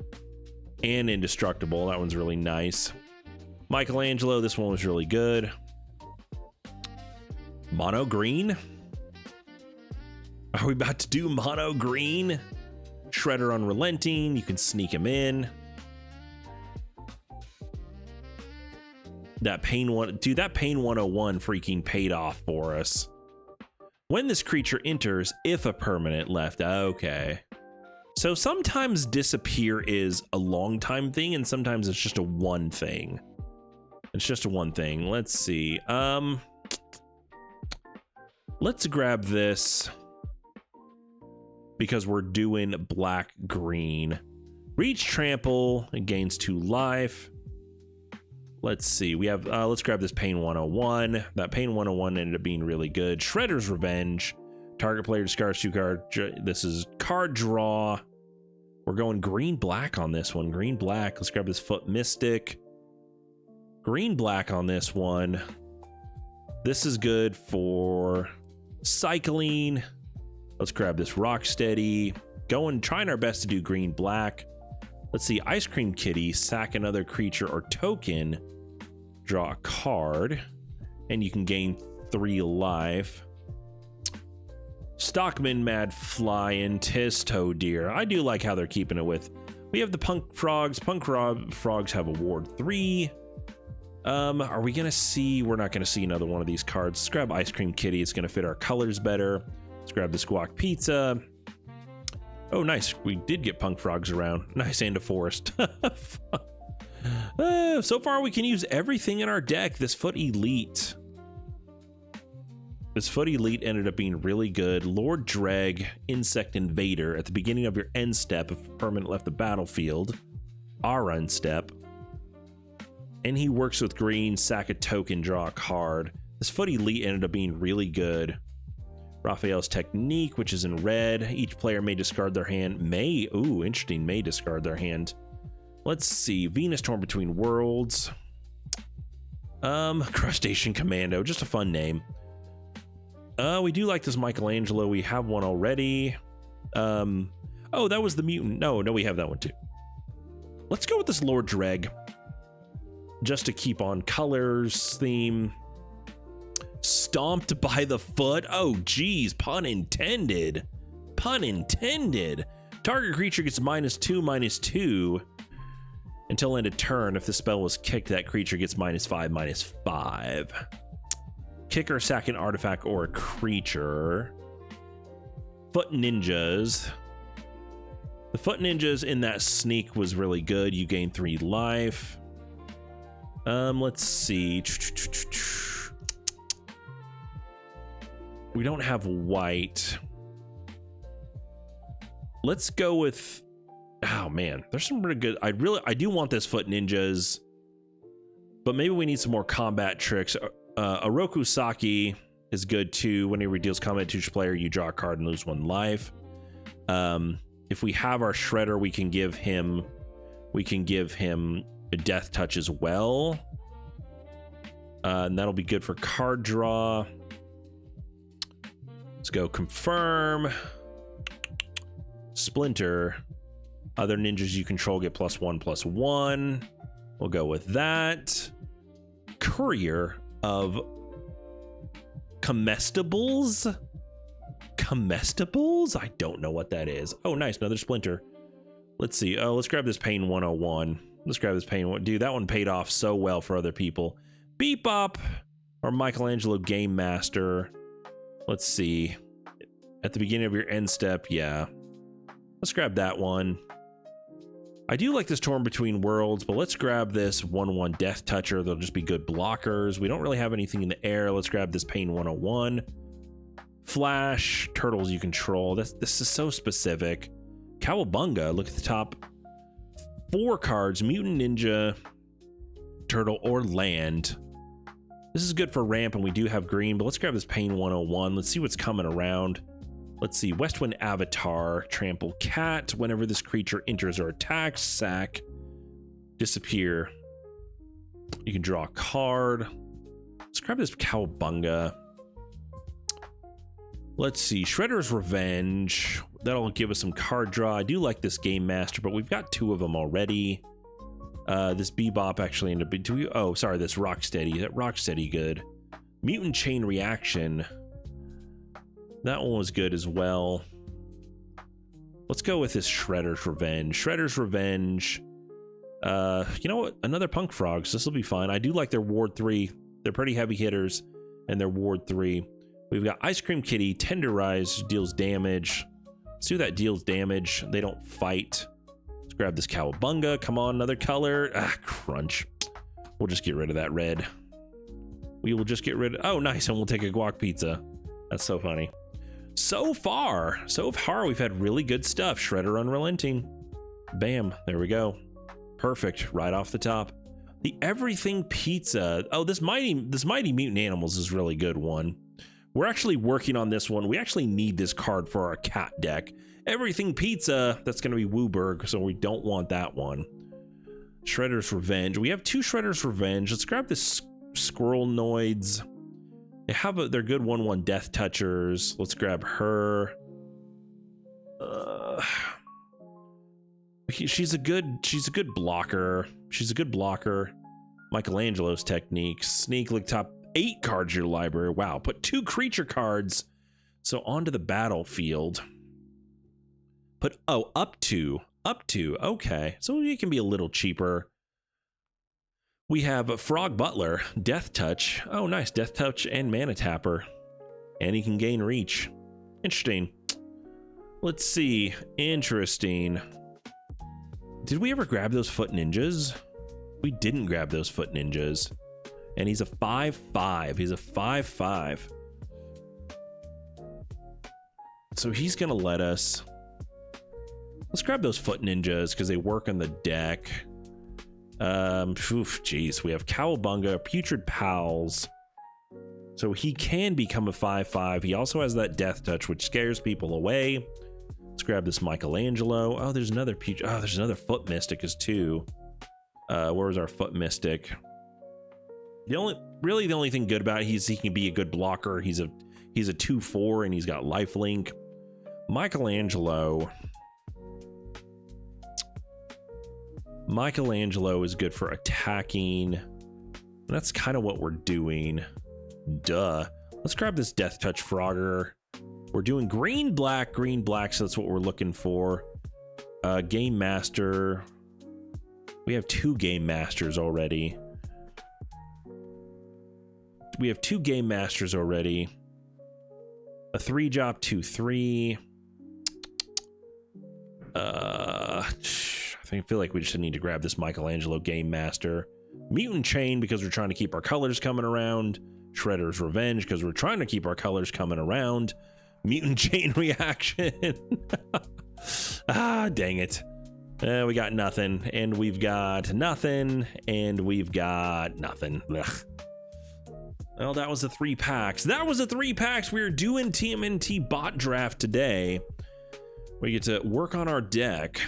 And indestructible. That one's really nice. Michelangelo, this one was really good. Mono green. Are we about to do mono green? Shredder Unrelenting. You can sneak him in. That Pain one, dude, that Pain 101 freaking paid off for us. When this creature enters, if a permanent left. Okay. So sometimes disappear is a long time thing, and sometimes it's just a one thing. It's just a one thing. Let's see. Let's grab this because we're doing black green. Reach Trample, it gains 2 life. Let's see. We have let's grab this Pain 101. That Pain 101 ended up being really good. Shredder's Revenge. Target player discards 2 cards. This is card draw. We're going green black on this one. Green black. Let's grab this Foot Mystic. Green black on this one. This is good for cycling. Let's grab this Rocksteady. Trying our best to do green black. Let's see. Ice Cream Kitty. Sack another creature or token. Draw a card. And you can gain 3 life. Stockman Mad Flying Tisto Deer. I do like how they're keeping it with. We have the Punk Frogs. Frogs have a Ward 3. Are we gonna see? We're not gonna see another one of these cards. Let's grab Ice Cream Kitty. It's gonna fit our colors better. Let's grab the Squawk Pizza. Oh, nice. We did get Punk Frogs around. Nice, and a forest. So far, we can use everything in our deck. This Foot Elite. This Foot Elite ended up being really good. Lord Dreg, Insect Invader. At the beginning of your end step, if a permanent left the battlefield, our end step. And he works with green, sack a token, draw a card. This Foot Elite ended up being really good. Raphael's Technique, which is in red. Each player may discard their hand. May discard their hand. Let's see. Venus Torn Between Worlds. Crustacean Commando. Just a fun name. We do like this Michelangelo. We have one already. Oh, that was the Mutant. No, we have that one too. Let's go with this Lord Dreg. Just to keep on colors theme. stomped by the foot. Oh, geez, pun intended. Pun intended. Target creature gets -2/-2 until end of turn. If the spell was kicked, that creature gets -5/-5. Kick or sack an artifact or a creature. Foot ninjas. The foot ninjas in that sneak was really good. You gain 3 life. Let's see. We don't have white. Let's go with, oh man, there's some really good. I do want this foot ninjas, but maybe we need some more combat tricks. Oroku Saki is good too. Whenever he deals combat to each player, you draw a card and lose 1 life. If we have our Shredder, we can give him a death touch as well. And that'll be good for card draw. Let's go confirm. Splinter. Other ninjas you control get +1/+1. We'll go with that. Courier of Comestibles. Comestibles? I don't know what that is. Oh, nice, another Splinter. Let's see. Oh, let's grab this Pain 101. Let's grab this Pain one. Dude, that one paid off so well for other people. Bebop or Michelangelo Game Master. Let's see. At the beginning of your end step, yeah. Let's grab that one. I do like this Torn Between Worlds, but let's grab this 1/1 Death Toucher. They'll just be good blockers. We don't really have anything in the air. Let's grab this Pain 101. Flash, turtles you control. This is so specific. Cowabunga, look at the top 4 cards. Mutant, Ninja, Turtle, or Land. This is good for ramp, and we do have green, but let's grab this Pain 101. Let's see what's coming around. Let's see. Westwind Avatar, Trample Cat. Whenever this creature enters or attacks, sack, disappear. You can draw a card. Let's grab this Cowabunga. Let's see. Shredder's Revenge. That'll give us some card draw. I do like this Game Master, but we've got 2 of them already. This Bebop actually ended up... oh, sorry. This Rocksteady. That Rocksteady good. Mutant Chain Reaction. That one was good as well. Let's go with this Shredder's Revenge. Shredder's Revenge. You know what? Another Punk Frogs. This will be fine. I do like their Ward 3. They're pretty heavy hitters, and their Ward 3. We've got Ice Cream Kitty. Tenderize deals damage. Let's do that. Deals damage. They don't fight. Let's grab this Cowabunga. Come on, another color. Ah, crunch. We'll just get rid of that red. We will just get rid of... oh, nice. And we'll take a guac pizza. That's so funny. So far, we've had really good stuff. Shredder Unrelenting. Bam. There we go. Perfect. Right off the top. The Everything Pizza. Oh, this Mighty Mutant Animals is a really good one. We're actually working on this one. We actually need this card for our cat deck. Everything Pizza. That's going to be Wooburg, so we don't want that one. Shredder's Revenge. We have 2 Shredder's Revenge. Let's grab this Squirrel Noids. They're good 1/1 Death Touchers. Let's grab her. She's a good blocker. She's a good blocker. Michelangelo's techniques. Sneak, like top 8 cards in your library. Wow, put 2 creature cards. So onto the battlefield. Put up to. Okay, so it can be a little cheaper. We have Frog Butler, Death Touch. Oh, nice. Death Touch and Mana Tapper. And he can gain reach. Interesting. Let's see. Interesting. Did we ever grab those Foot Ninjas? We didn't grab those Foot Ninjas. And he's a 5/5. He's a 5/5. So he's going to let us... let's grab those Foot Ninjas because they work on the deck. Jeez, we have Cowabunga, Putrid Pals. So he can become a 5/5. He also has that Death Touch, which scares people away. Let's grab this Michelangelo. Oh, there's another there's another Foot Mystic as too. Where's our Foot Mystic? The only thing good about it is he can be a good blocker. He's a 2/4 and he's got lifelink. Michelangelo is good for attacking. That's kind of what we're doing. Duh. Let's grab this Death Touch Frogger. We're doing green, black, so that's what we're looking for. Game Master. We have 2 Game Masters already. We have 2 Game Masters already. A 3-drop, 2/3. I feel like we just need to grab this Michelangelo Game Master. Mutant Chain because we're trying to keep our colors coming around. Shredder's Revenge because we're trying to keep our colors coming around. Mutant Chain Reaction. Ah, dang it. We got nothing, and we've got nothing, and we've got nothing. Ugh. Well, that was the 3 packs. That was the 3 packs. We were doing TMNT bot draft today. We get to work on our deck.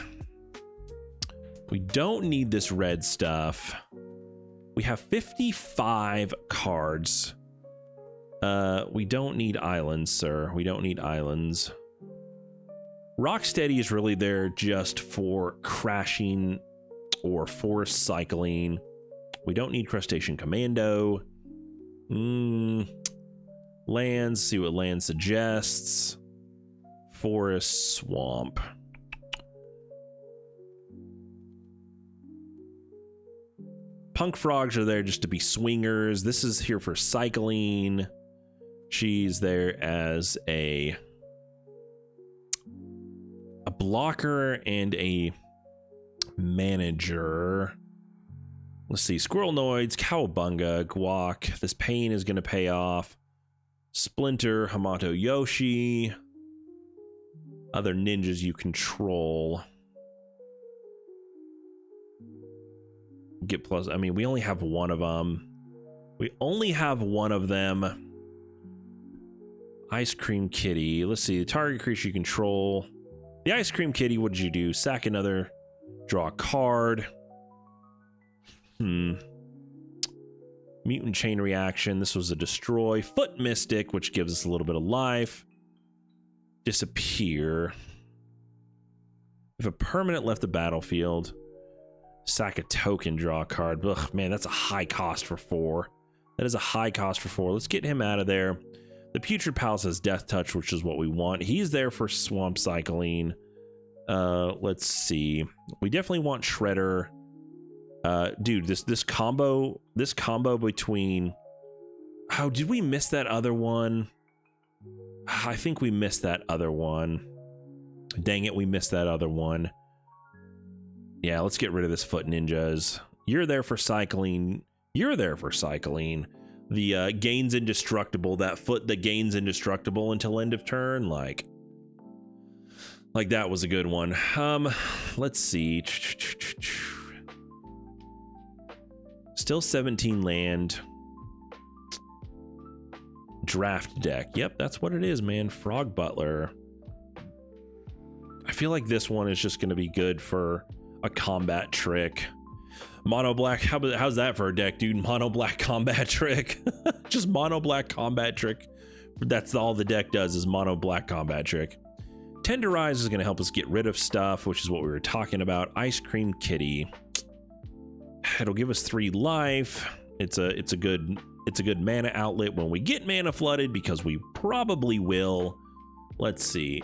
We don't need this red stuff. We have 55 cards. We don't need islands, sir. We don't need islands. Rocksteady is really there just for crashing or forest cycling. We don't need Crustacean Commando. Lands, see what land suggests. Forest, swamp. Punk Frogs are there just to be swingers. This is here for cycling. She's there as a blocker and a manager. Let's see. Squirrel Noids, Cowabunga, Guac. This pain is going to pay off. Splinter, Hamato Yoshi. Other ninjas you control. Get plus. I mean, we only have one of them. We only have one of them. Ice Cream Kitty. Let's see. The target creature you control. The Ice Cream Kitty, what did you do? Sack another. Draw a card. Mutant Chain Reaction. This was a destroy. Foot Mystic, which gives us a little bit of life. Disappear. If a permanent left the battlefield, sack a token, draw a card. Ugh, man, that's a high cost for 4. That is a high cost for 4. Let's get him out of there. The Putrid Palace has Death Touch, which is what we want. He's there for swamp cycling. Let's see. We definitely want Shredder. Dude, this combo between. Oh, did we miss that other one? I think we missed that other one. Dang it, we missed that other one. Yeah, let's get rid of this Foot Ninjas. You're there for cycling. You're there for cycling. The gains indestructible, that foot that gains indestructible until end of turn, like that was a good one. Let's see. Still 17 land. Draft deck. Yep, that's what it is, man. Frog Butler. I feel like this one is just going to be good for a combat trick. Mono black. How's that for a deck, dude? Mono black combat trick. Just mono black combat trick. That's all the deck does is mono black combat trick. Tenderize is going to help us get rid of stuff, which is what we were talking about. Ice Cream Kitty. It'll give us 3 life. It's a good mana outlet when we get mana flooded, because we probably will. Let's see.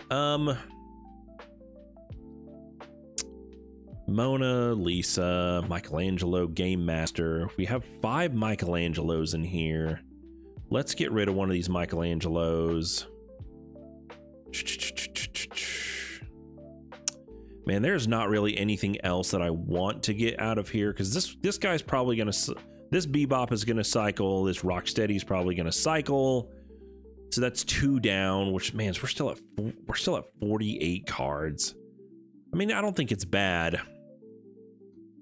Mona Lisa, Michelangelo, Game Master. We have 5 Michelangelos in here. Let's get rid of one of these Michelangelos. Man, there's not really anything else that I want to get out of here, because this guy's probably gonna. This Bebop is gonna cycle. This Rocksteady's probably gonna cycle. So that's 2 down. Which, man, we're still at 48 cards. I mean, I don't think it's bad.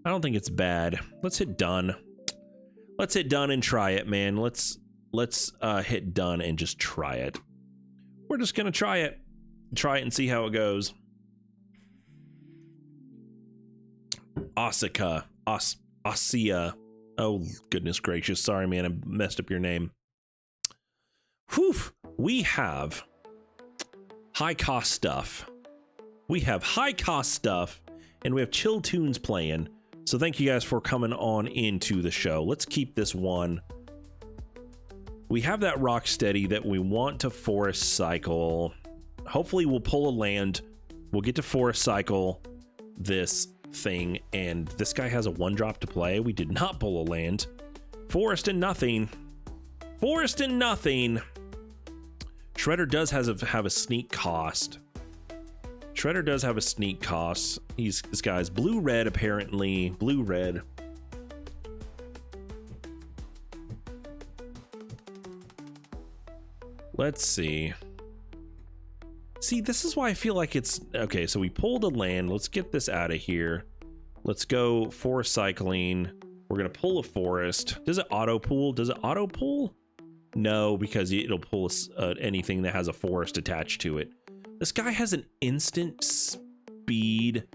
I don't think it's bad. Let's hit done. Let's hit done and try it, man. Let's hit done and just try it. We're just gonna try it and see how it goes. Asuka, Asia. Oh goodness gracious! Sorry, man, I messed up your name. Whew. We have high cost stuff. We have high cost stuff, and we have chill tunes playing. So thank you guys for coming on into the show. Let's keep this one. We have that rock steady that we want to forest cycle. Hopefully we'll pull a land. We'll get to forest cycle this thing, and this guy has a 1-drop to play. We did not pull a land. Forest and nothing. Forest and nothing. Shredder does have a sneak cost. Shredder does have a sneak cost. This guy's blue-red, apparently. Blue-red. Let's see. See, this is why I feel like it's... Okay, so we pulled a land. Let's get this out of here. Let's go forest cycling. We're going to pull a forest. Does it auto-pull? Does it auto-pull? No, because it'll pull anything that has a forest attached to it. This guy has an instant speed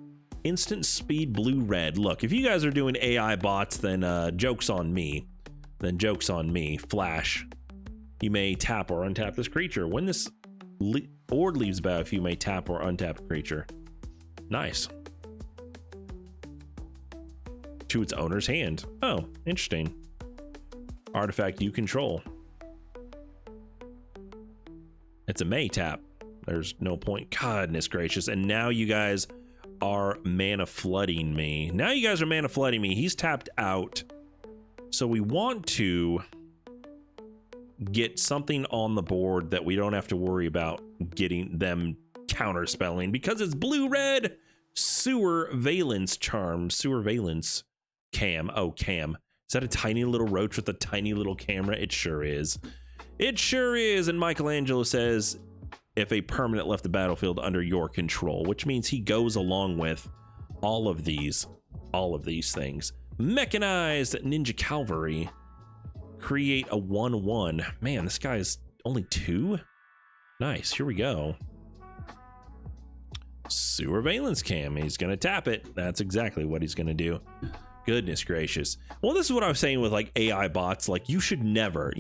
blue-red. Look, if you guys are doing AI bots, then joke's on me. Joke's on me. Flash. You may tap or untap this creature. When this board leaves the battlefield, you may tap or untap a creature. Nice. To its owner's hand. Oh, interesting. Artifact you control. It's a may tap. There's no point. Goodness gracious. And now you guys are mana flooding me. He's tapped out. So we want to get something on the board that we don't have to worry about getting them counter spelling, because it's blue-red. Sewer Valence Charm. Sewer Valence. Cam. Oh, Cam. Is that a tiny little roach with a tiny little camera? It sure is. It sure is. And Michelangelo says, if a permanent left the battlefield under your control, which means he goes along with all of these things. Mechanized Ninja Cavalry. Create a 1/1. Man, this guy is only 2. Nice. Here we go. Sewer Valence Cam. He's gonna tap it. That's exactly what he's gonna do. Goodness gracious. Well, this is what I was saying with like AI bots. Like you should never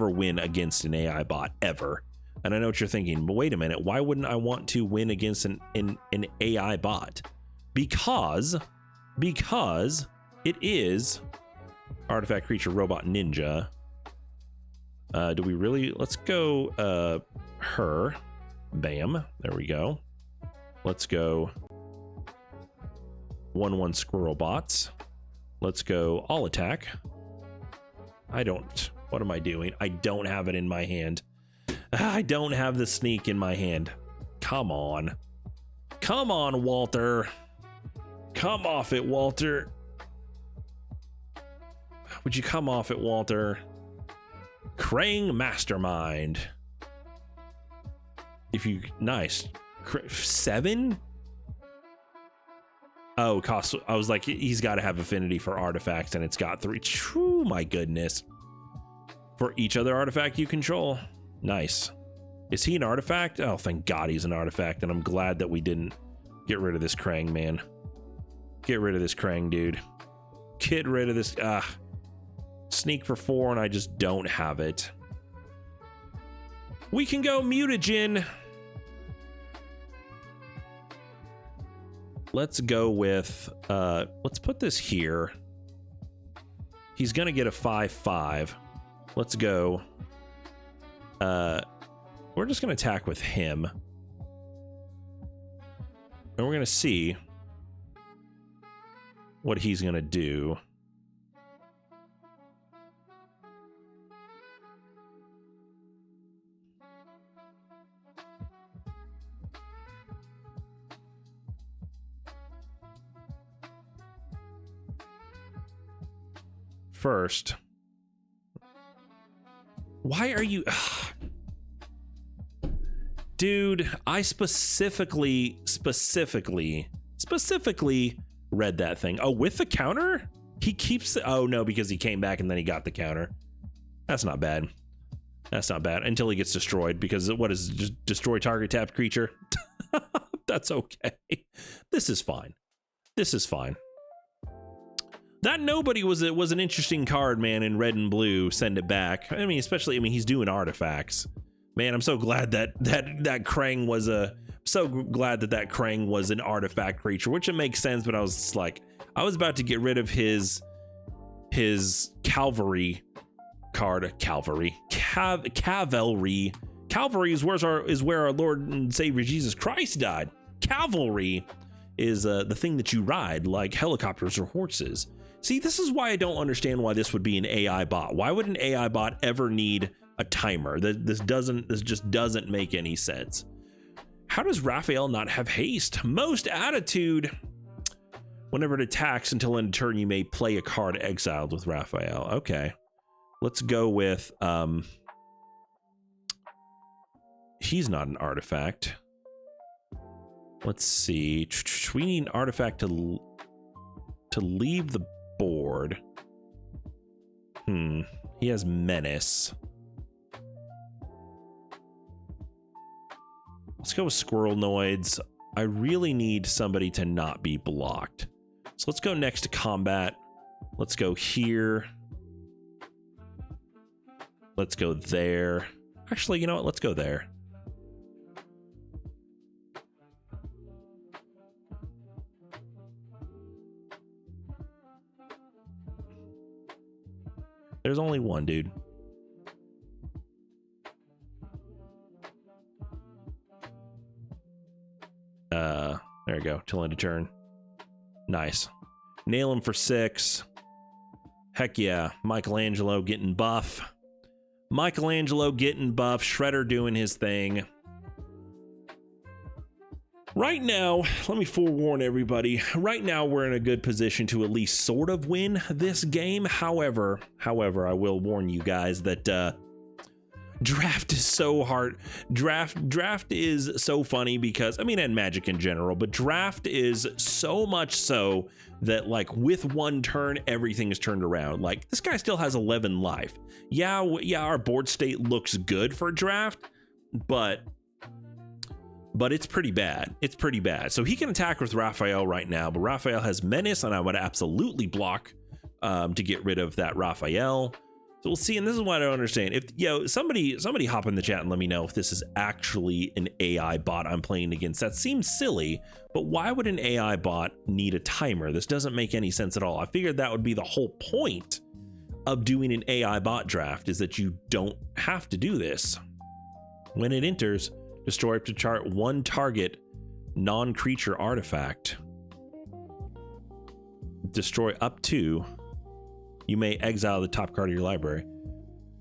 win against an AI bot ever. And I know what you're thinking, but wait a minute. Why wouldn't I want to win against an AI bot? Because it is artifact creature robot ninja. Do we really? Let's go her. Bam. There we go. Let's go 1/1 squirrel bots. Let's go all attack. What am I doing? I don't have it in my hand. I don't have the sneak in my hand. Come on. Come on, Walter. Come off it, Walter. Would you come off it, Walter? Krang Mastermind. Nice. 7? Oh, cost. I was like, he's got to have affinity for artifacts, and it's got 3. True, my goodness. For each other artifact you control. Nice. Is he an artifact? Oh, thank God he's an artifact, and I'm glad that we didn't get rid of this Krang, man. Get rid of this Krang, dude. Get rid of this. Sneak for 4, and I just don't have it. We can go mutagen. Let's go with, let's put this here. He's gonna get a 5/5. Let's go. We're just gonna attack with him. And we're gonna see what he's gonna do. First, why are you... Dude, I specifically read that thing. Oh, with the counter? He keeps... Oh, no, because he came back and then he got the counter. That's not bad. That's not bad until he gets destroyed, because what is just destroy target tapped creature? That's okay. This is fine. This is fine. That nobody was an interesting card, man, in red and blue. Send it back. I mean, especially, he's doing artifacts. Man, I'm so glad that Krang was that Krang was an artifact creature, which it makes sense, but I was just like, I was about to get rid of his cavalry card, Cavalry. Cavalry. Cavalry is where our Lord and Savior Jesus Christ died. Cavalry is the thing that you ride, like helicopters or horses. See, this is why I don't understand why this would be an AI bot. Why would an AI bot ever need a timer? This just doesn't make any sense. How does Raphael not have haste? Most attitude. Whenever it attacks until end of turn, you may play a card exiled with Raphael. Okay. Let's go with he's not an artifact. Let's see. We need an artifact to leave the board. He has menace. Let's go with squirrel noids. I really need somebody to not be blocked. So let's go next to combat. Let's go here. Let's go there. Actually, you know what? Let's go there. There's only one, dude. There we go. Till end of turn. Nice. Nail him for 6. Heck yeah. Michelangelo getting buff. Michelangelo getting buff. Shredder doing his thing. Right now, let me forewarn everybody. Right now, we're in a good position to at least sort of win this game. However, I will warn you guys that draft is so hard. Draft is so funny because, I mean, and Magic in general, but draft is so much so that, like, with one turn, everything is turned around. Like, this guy still has 11 life. Yeah, our board state looks good for draft, but it's pretty bad. It's pretty bad. So he can attack with Raphael right now, but Raphael has menace, and I would absolutely block to get rid of that Raphael. So we'll see, and this is what I don't understand. If somebody hop in the chat and let me know if this is actually an AI bot I'm playing against. That seems silly, but why would an AI bot need a timer? This doesn't make any sense at all. I figured that would be the whole point of doing an AI bot draft, is that you don't have to do this. When it enters, destroy up to chart one target non-creature artifact. Destroy up to. You may exile the top card of your library.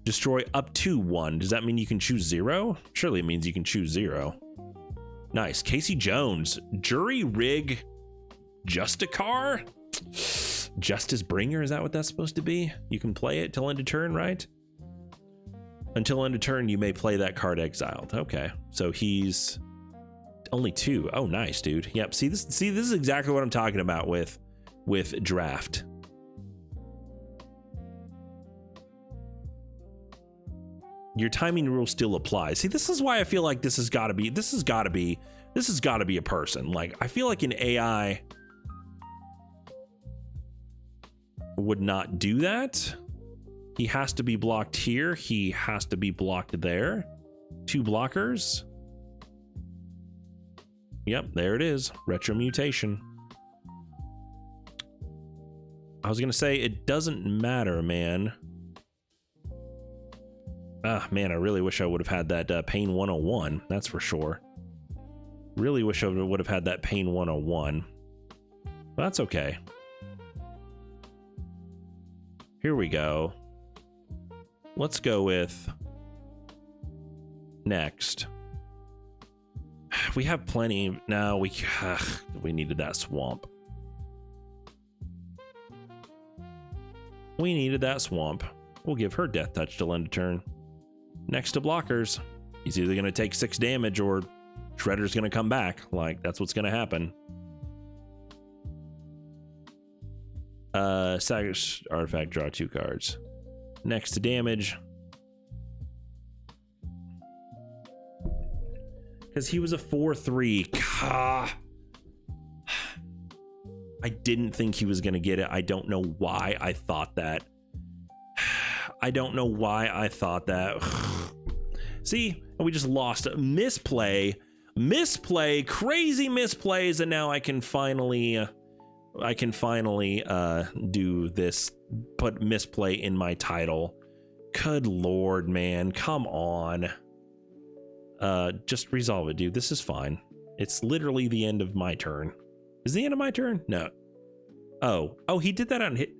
Destroy up to 1. Does that mean you can choose 0? Surely it means you can choose 0. Nice. Casey Jones. Jury rig. Justicar? Justice Bringer? Is that what that's supposed to be? You can play it till end of turn, right? Until end of turn, you may play that card exiled. Okay. So he's only 2. Oh, nice, dude. Yep. See, this is exactly what I'm talking about with draft. Your timing rule still applies. See, this is why I feel like this has got to be a person. Like, I feel like an AI would not do that. He has to be blocked here. He has to be blocked there. 2 blockers. Yep, there it is. Retro mutation. I was gonna say it doesn't matter, man. Ah, man, I really wish I would have had that Pain 101. That's for sure. Really wish I would have had that Pain 101. But that's okay. Here we go. Let's go with next. We have plenty. No, we needed that swamp. We needed that swamp. We'll give her death touch till end of turn. Next to blockers, he's either going to take 6 damage or Shredder's going to come back. Like, that's what's going to happen. Sagas artifact, draw 2 cards. Next to damage. Because he was a 4/3. I didn't think he was going to get it. I don't know why I thought that. I don't know why I thought that. See, we just lost. Misplay, crazy misplays, and now I can finally do this. Put misplay in my title. Good Lord, man. Come on. Just resolve it, dude. This is fine. It's literally the end of my turn. Is the end of my turn? No. Oh, he did that on hit.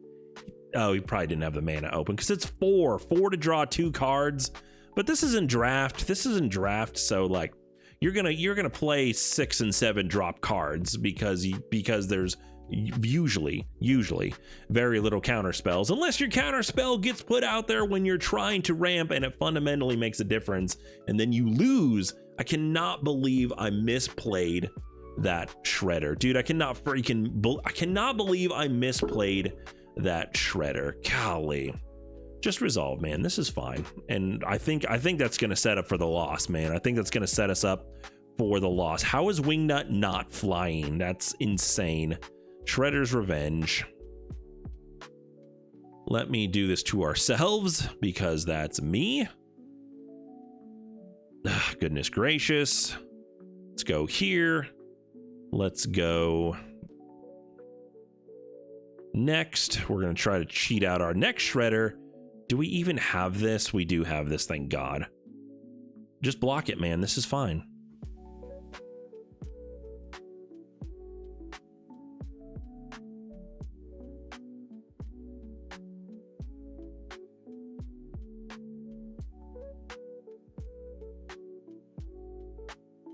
Oh, he probably didn't have the mana open because it's 4 to draw 2 cards. But this isn't draft. This isn't draft. So like, you're gonna play 6 and 7 drop cards because there's usually very little counter spells, unless your counter spell gets put out there when you're trying to ramp and it fundamentally makes a difference, and then you lose. I cannot believe I misplayed that shredder, dude. I cannot believe I misplayed that shredder. Golly. Just resolve, man. This is fine. And I think that's going to set up for the loss, man. I think that's going to set us up for the loss. How is Wingnut not flying? That's insane. Shredder's Revenge. Let me do this to ourselves because that's me. Goodness gracious. Let's go here. Let's go next. We're going to try to cheat out our next shredder. Do we even have this? We do have this, thank God. Just block it, man. This is fine.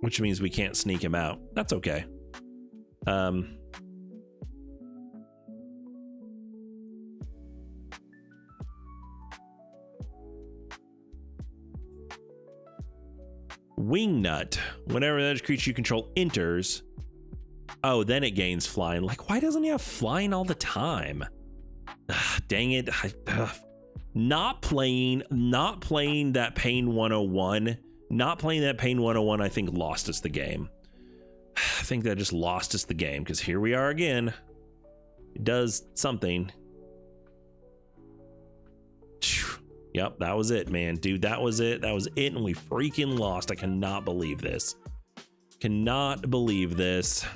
Which means we can't sneak him out. That's okay. Wingnut. Whenever that creature you control enters, oh, then it gains flying. Like, why doesn't he have flying all the time? Dang it. Not playing that Pain 101. Not playing that Pain 101, I think, lost us the game. I think that just lost us the game, because here we are again. It does something. Yep, that was it, man. Dude, that was it. That was it, and we freaking lost. I cannot believe this. Cannot believe this.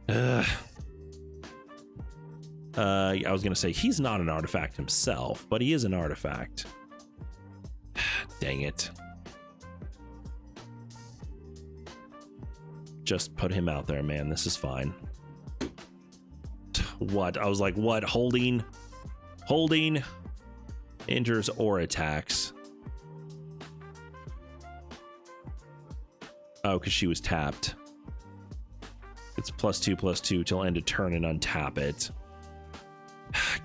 I was going to say, he's not an artifact himself, but he is an artifact. Dang it. Just put him out there, man. This is fine. What? I was like, what? Holding, enters or attacks. Oh, because she was tapped. It's +2/+2 till end of turn and untap it.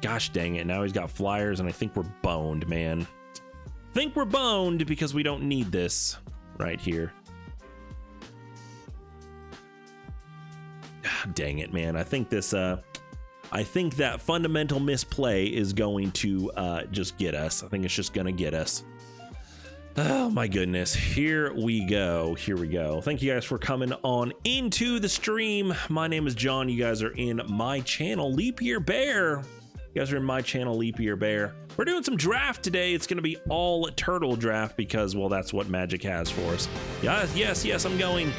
Gosh dang it. Now he's got flyers and I think we're boned, man. Think we're boned because we don't need this right here. Dang it, man. I think this I think that fundamental misplay is going to just get us. I think it's just gonna get us. Oh my goodness. Here we go. Thank you guys for coming on into the stream. My name is John. You guys are in my channel, Leap Year Bear. You guys are in my channel, Leap Year Bear. We're doing some draft today. It's going to be all turtle draft because, well, that's what Magic has for us. Yes, I'm going.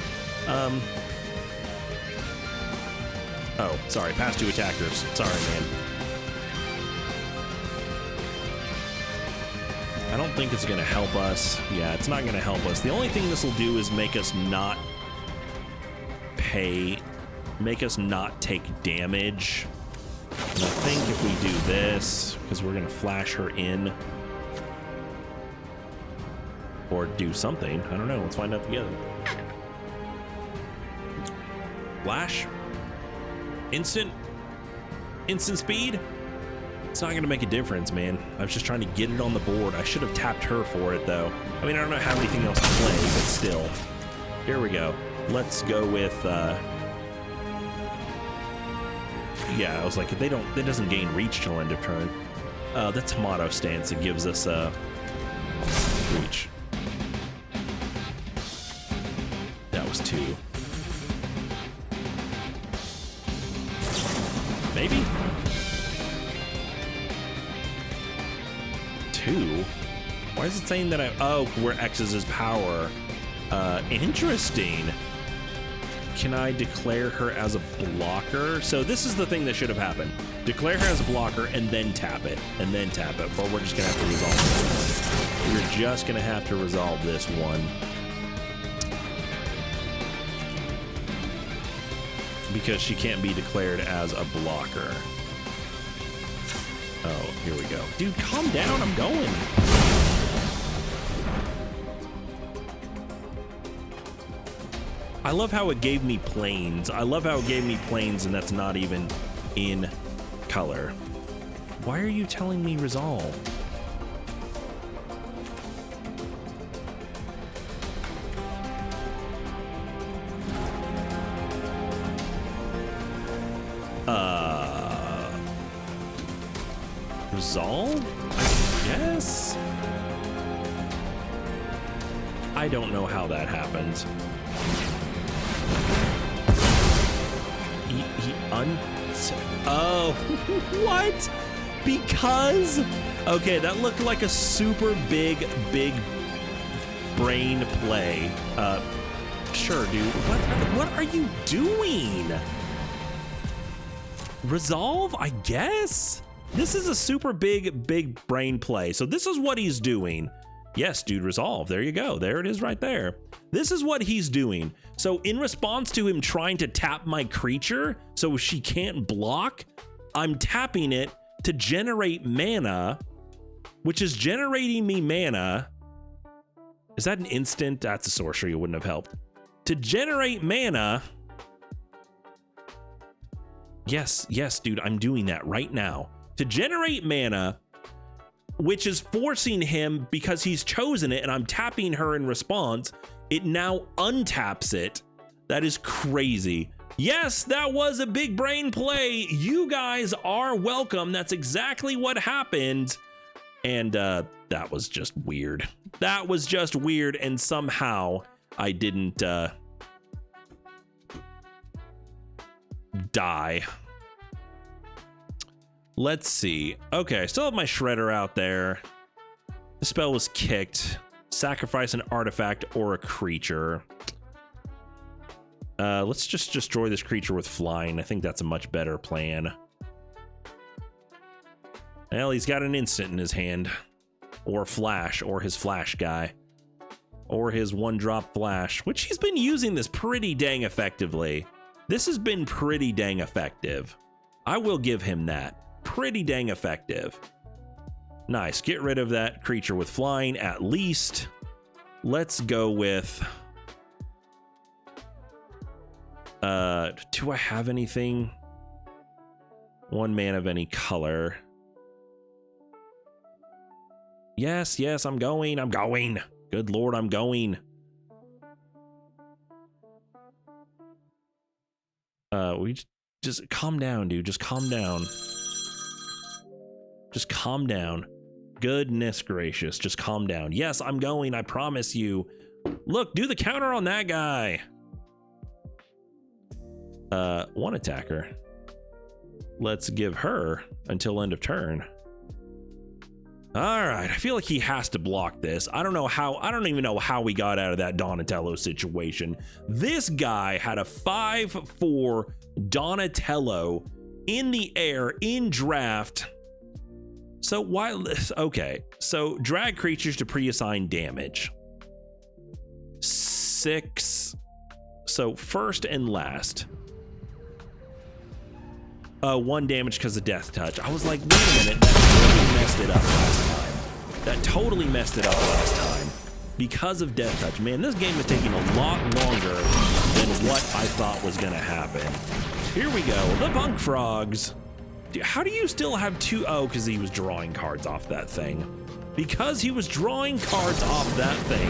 Oh, sorry, pass 2 attackers. Sorry, man. I don't think it's going to help us. Yeah, it's not going to help us. The only thing this will do is make us not take damage. And I think if we do this, because we're going to flash her in or do something. I don't know. Let's find out together. Flash. Instant speed. It's not going to make a difference, man. I was just trying to get it on the board. I should have tapped her for it, though. I mean, I don't know how anything else to play, but still. Here we go. Let's go with... yeah, I was like, it doesn't gain reach till end of turn. The Tomato Stance, it gives us reach. That was 2. Maybe? 2? Why is it saying that oh, where X is his power? Interesting. Can I declare her as a blocker? So this is the thing that should have happened. Declare her as a blocker and then tap it. And then tap it. But we're just going to have to resolve this one. We're just going to have to resolve this one. Because she can't be declared as a blocker. Oh, here we go. Dude, calm down. I'm going. I love how it gave me planes. I love how it gave me planes and that's not even in color. Why are you telling me resolve? Resolve? I guess? I don't know how that happened. Oh, what? Because? Okay, that looked like a super big brain play. Sure, dude. What are you doing? Resolve, I guess? This is a super big brain play. So this is what he's doing. Yes, dude, resolve. There you go. There it is right there. This is what he's doing. So in response to him trying to tap my creature so she can't block, I'm tapping it to generate mana, which is generating me mana. Is that an instant? That's a sorcery. It wouldn't have helped. To generate mana. Yes, dude, I'm doing that right now. To generate mana, which is forcing him, because he's chosen it and I'm tapping her in response, it now untaps it. That is crazy. Yes, that was a big brain play. You guys are welcome. That's exactly what happened. And that was just weird. That was just weird. And somehow I didn't die. Let's see. Okay, I still have my Shredder out there. The spell was kicked. Sacrifice an artifact or a creature. Let's just destroy this creature with flying. I think that's a much better plan. Well, he's got an instant in his hand. Or flash, or his flash guy. Or his one-drop flash, which he's been using this pretty dang effectively. This has been pretty dang effective. I will give him that. Pretty dang effective. Nice. Get rid of that creature with flying at least. Let's go with... do I have anything? One mana of any color. Yes, I'm going. Good Lord, I'm going. We just calm down, dude. Just calm down. Just calm down. Goodness gracious. Just calm down. Yes, I'm going. I promise you. Look, do the counter on that guy. One attacker. Let's give her until end of turn. All right. I feel like he has to block this. I don't even know how we got out of that Donatello situation. This guy had a 5/4 Donatello in the air in draft. So okay, so drag creatures to pre-assign damage. 6. So first and last. 1 damage because of death touch. I was like, wait a minute, that totally messed it up last time. Because of death touch. Man, this game is taking a lot longer than what I thought was gonna happen. Here we go, the Punk Frogs. How do you still have 2? Oh, because he was drawing cards off that thing. Because he was drawing cards off that thing.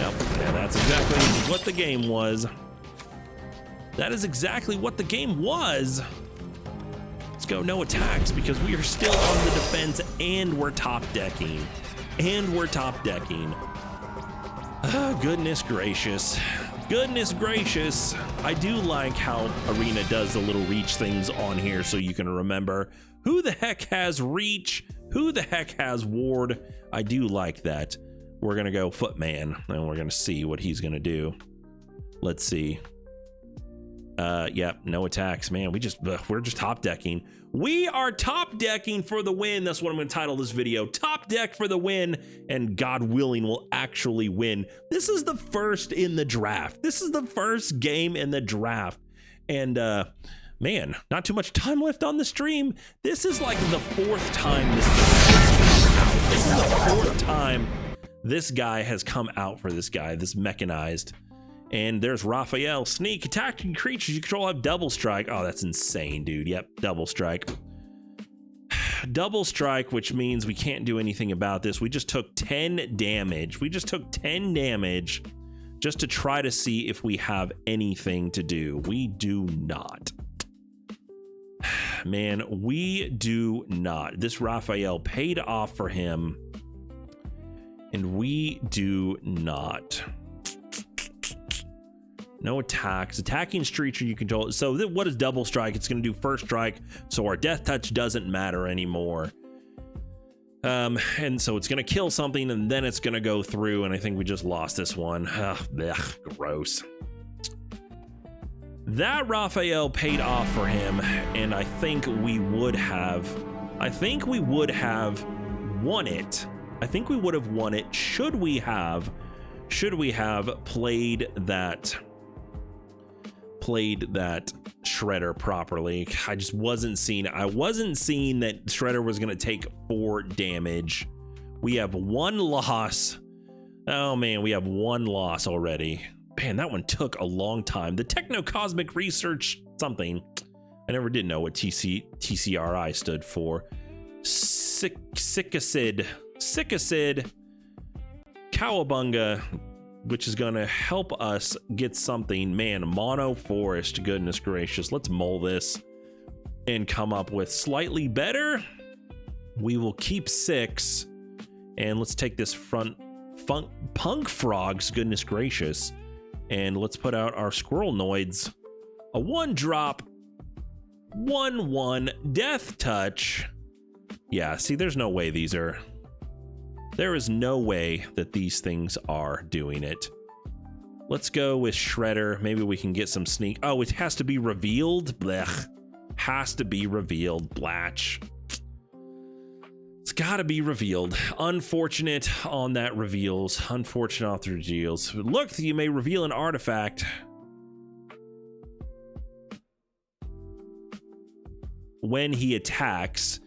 Yep, yeah, that's exactly what the game was. That is exactly what the game was. Let's go no attacks because we are still on the defense and we're top decking. Oh, goodness gracious. Goodness gracious. I do like how Arena does the little reach things on here so you can remember who the heck has reach, who the heck has ward. I do like that. We're going to go Footman and we're going to see what he's going to do. Let's see. Yep, no attacks, man. We're just top decking. We are top decking for the win. That's what I'm going to title this video. Top deck for the win, and God willing, we'll actually win. This is the first in the draft. This is the first game in the draft. And man, not too much time left on the stream. This is like the fourth time this is the fourth time this guy has come out for this guy, this mechanized. And there's Raphael. Sneak. Attacking creatures you control have double strike. Oh, that's insane, dude. Yep, double strike. Double strike, which means we can't do anything about this. We just took 10 damage. We just took 10 damage just to try to see if we have anything to do. We do not. Man, we do not. This Raphael paid off for him, and we do not. No attacks. Attacking creature you control. So what is double strike? It's going to do first strike, so our death touch doesn't matter anymore. And so it's going to kill something, and then it's going to go through, and I think we just lost this one. Ugh, gross. That Raphael paid off for him, and I think we would have won it. I think we would have won it should we have played that Shredder properly. I just wasn't seeing it. I wasn't seeing that Shredder was going to take 4 damage. We have 1 loss. Oh man, we have 1 loss already. Man, that one took a long time. The Techno-Cosmic Research something. I never did know what TCRI stood for. Sickacid Cowabunga, which is going to help us get something. Man, Mono Forest, goodness gracious. Let's mull this and come up with slightly better. We will keep 6, and let's take this Punk Frogs, goodness gracious, and let's put out our Squirrel Noids. A 1-drop, 1/1 Death Touch. Yeah, see, there's no way these are... There is no way that these things are doing it. Let's go with Shredder. Maybe we can get some sneak. Oh, it has to be revealed. Blech. Has to be revealed. Blatch. It's got to be revealed. Unfortunate on that reveals. Unfortunate off the reveals. Look, you may reveal an artifact. When he attacks...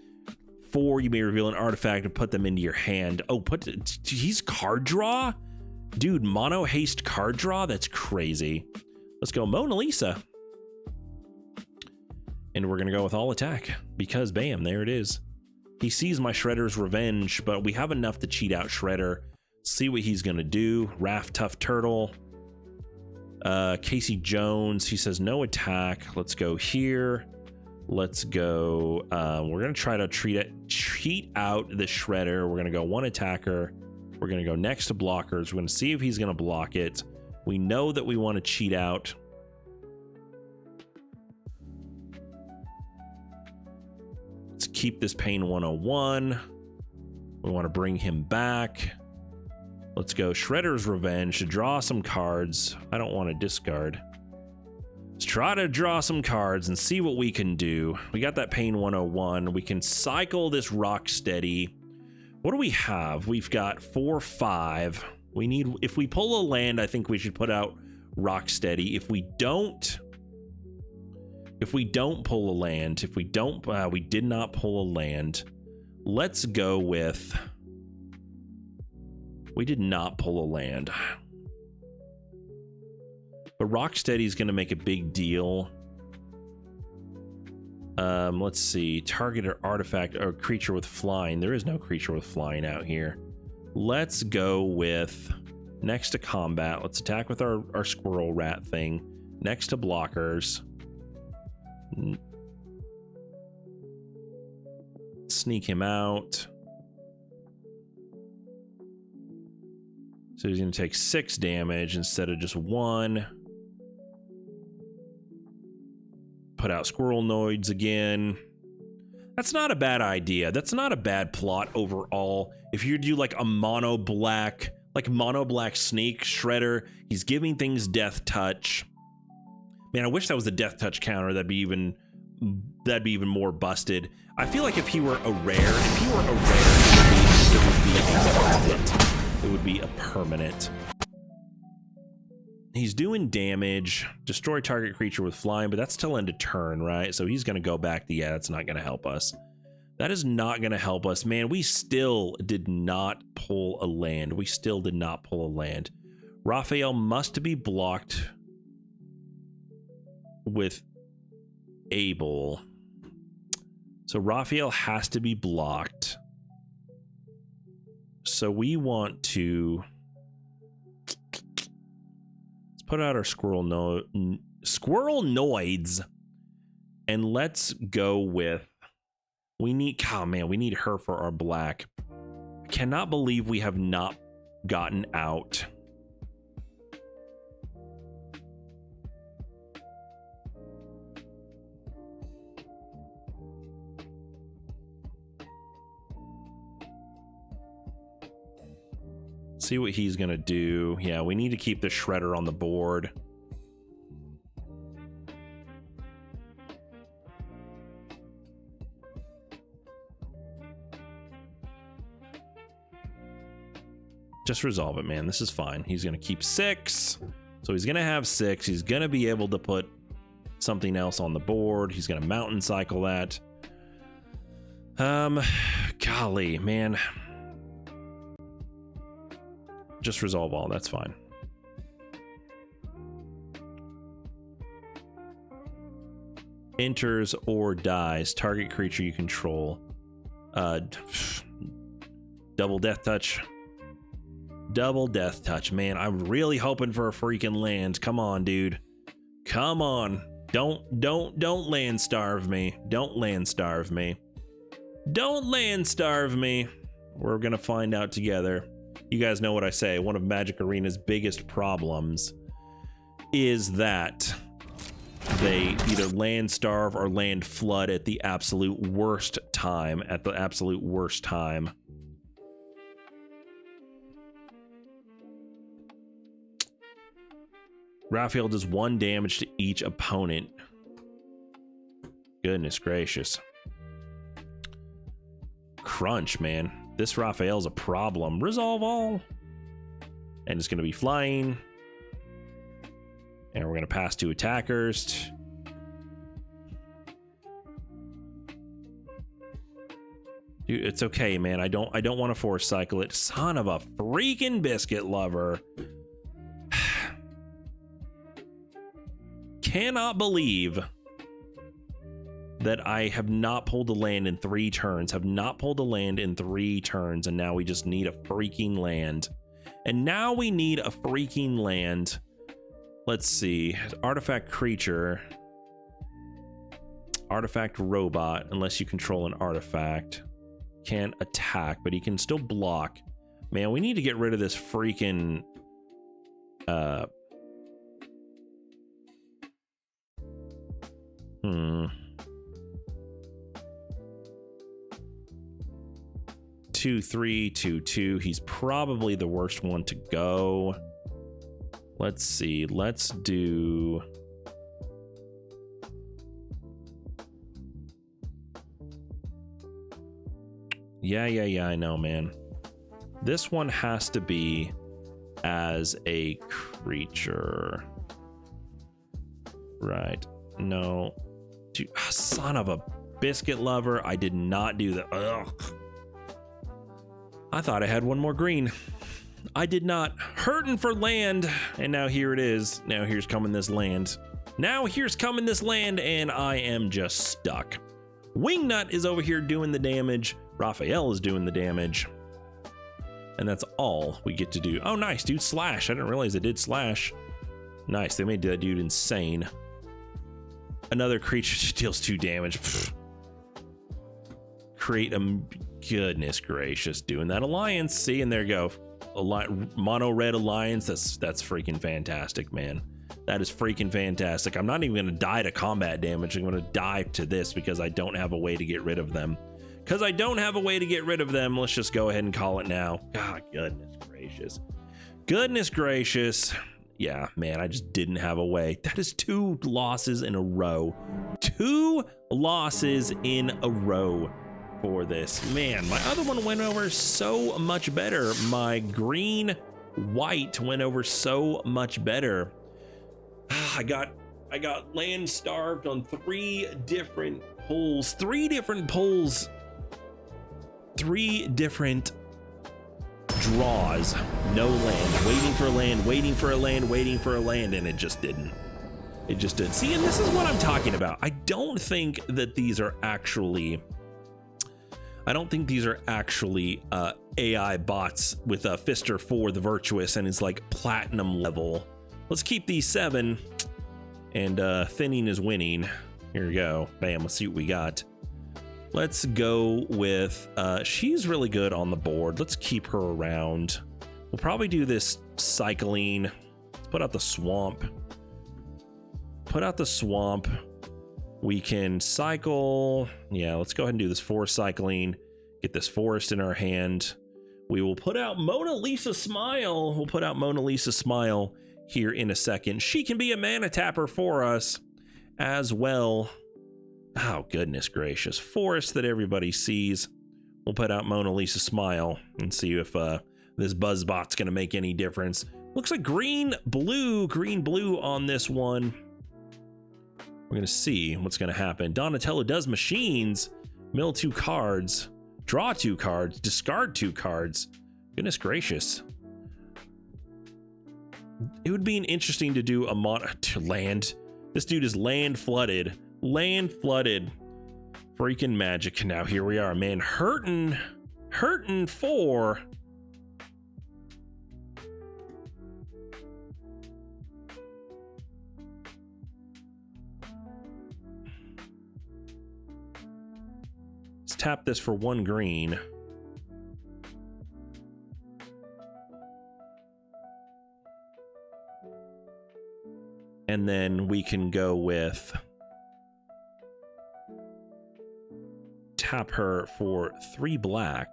4, you may reveal an artifact and put them into your hand. Oh, he's card draw? Dude, mono haste card draw? That's crazy. Let's go Mona Lisa. And we're going to go with all attack because bam, there it is. He sees my Shredder's Revenge, but we have enough to cheat out Shredder. See what he's going to do. Raph Tough Turtle. Casey Jones, he says no attack. Let's go here. Let's go. We're going to try to cheat out the Shredder. We're going to go 1 attacker. We're going to go next to blockers. We're going to see if he's going to block it. We know that we want to cheat out. Let's keep this Pain 101. We want to bring him back. Let's go Shredder's Revenge to draw some cards. I don't want to discard. Let's try to draw some cards and see what we can do. We got that Pain 101. We can cycle this Rocksteady. What do we have? We've got 4/5. We need, if we pull a land, I think we should put out Rocksteady. If we don't pull a land, we did not pull a land. Let's go with, we did not pull a land. But Rocksteady is going to make a big deal. Let's see. Target or artifact or creature with flying. There is no creature with flying out here. Let's go with next to combat. Let's attack with our squirrel rat thing. Next to blockers. Sneak him out. So he's going to take 6 damage instead of just 1. Put out Squirrel Noids again. That's not a bad idea. That's not a bad plot overall. If you do like a mono black sneak Shredder, he's giving things death touch. Man, I wish that was a death touch counter. That'd be even more busted. I feel like if he were a rare, it would be a permanent. He's doing damage. Destroy target creature with flying, but that's till end of turn, right? So he's gonna go back to, yeah, that's not gonna help us. That is not gonna help us, man. We still did not pull a land. We still did not pull a land. Raphael must be blocked with Abel. So Raphael has to be blocked. So we want to put out our squirrel noids, and let's go with, we need, oh man, we need her for our black. I cannot believe we have not gotten out. See what he's gonna do. Yeah, we need to keep the shredder on the board. Just resolve it, man. This is fine. He's gonna keep 6, so he's gonna have 6. He's gonna be able to put something else on the board. He's gonna mountain cycle that. Golly, man. Just resolve all, that's fine. Enters or dies. Target creature you control. Double death touch. Double death touch, man. I'm really hoping for a freaking land. Come on, dude. Come on. Don't land starve me. Don't land starve me. Don't land starve me. We're gonna find out together. You guys know what I say. One of Magic Arena's biggest problems is that they either land starve or land flood at the absolute worst time. Raphael does 1 damage to each opponent. Goodness gracious. Crunch, man. This Raphael's a problem. Resolve all. And it's going to be flying. And we're going to pass 2 attackers. Dude, it's okay, man. I don't want to force cycle it. Son of a freaking biscuit lover. Cannot believe that I have not pulled a land in 3 turns. And now we just need a freaking land. Let's see. Artifact creature. Artifact robot, unless you control an artifact. Can't attack, but he can still block. Man, we need to get rid of this freaking... 2-3, 2-2. He's probably the worst one to go. Let's see. Let's do... Yeah, I know, man. This one has to be as a creature. Right. No. Dude, son of a biscuit lover. I did not do that. Ugh. I thought I had one more green. I did not. Hurting for land. And now here it is. Now here's coming this land. And I am just stuck. Wingnut is over here doing the damage. Raphael is doing the damage. And that's all we get to do. Oh, nice, dude. Slash. I didn't realize it did slash. Nice. They made that dude insane. Another creature deals 2 damage. Pfft. Create a... Goodness gracious. Doing that alliance. See, and there you go. Mono red alliance. That's freaking fantastic, man. That is freaking fantastic. I'm not even going to die to combat damage. I'm going to die to this because I don't have a way to get rid of them. Let's just go ahead and call it now. God, goodness gracious. Yeah, man, I just didn't have a way. That is 2 losses in a row. 2 losses in a row for this. Man, my other one went over so much better. My green white went over so much better. I got land starved on 3 different pulls. 3 different pulls. 3 different draws. No land. Waiting for land, waiting for a land, waiting for a land, and it just didn't. It just did. See, and this is what I'm talking about. I don't think that these are actually AI bots with a Fister 4 the Virtuous and is like platinum level. Let's keep these 7, and thinning is winning. Here we go. Bam, let's see what we got. Let's go with, she's really good on the board. Let's keep her around. We'll probably do this cycling. Let's put out the swamp. Put out the swamp. We can cycle. Yeah, let's go ahead and do this forest cycling. Get this forest in our hand. We will put out Mona Lisa Smile. We'll put out Mona Lisa Smile here in a second. She can be a mana tapper for us as well. Oh, goodness gracious. Forest that everybody sees. We'll put out Mona Lisa Smile and see if this Buzzbot's going to make any difference. Looks like green, blue on this one. We're going to see what's going to happen. Donatello does machines. Mill 2 cards. Draw 2 cards. Discard 2 cards. Goodness gracious. It would be interesting to do a land. This dude is land flooded. Land flooded. Freaking magic. Now here we are, man. Hurting 4. Let's tap this for 1 green. And then we can go with tap her for 3 black.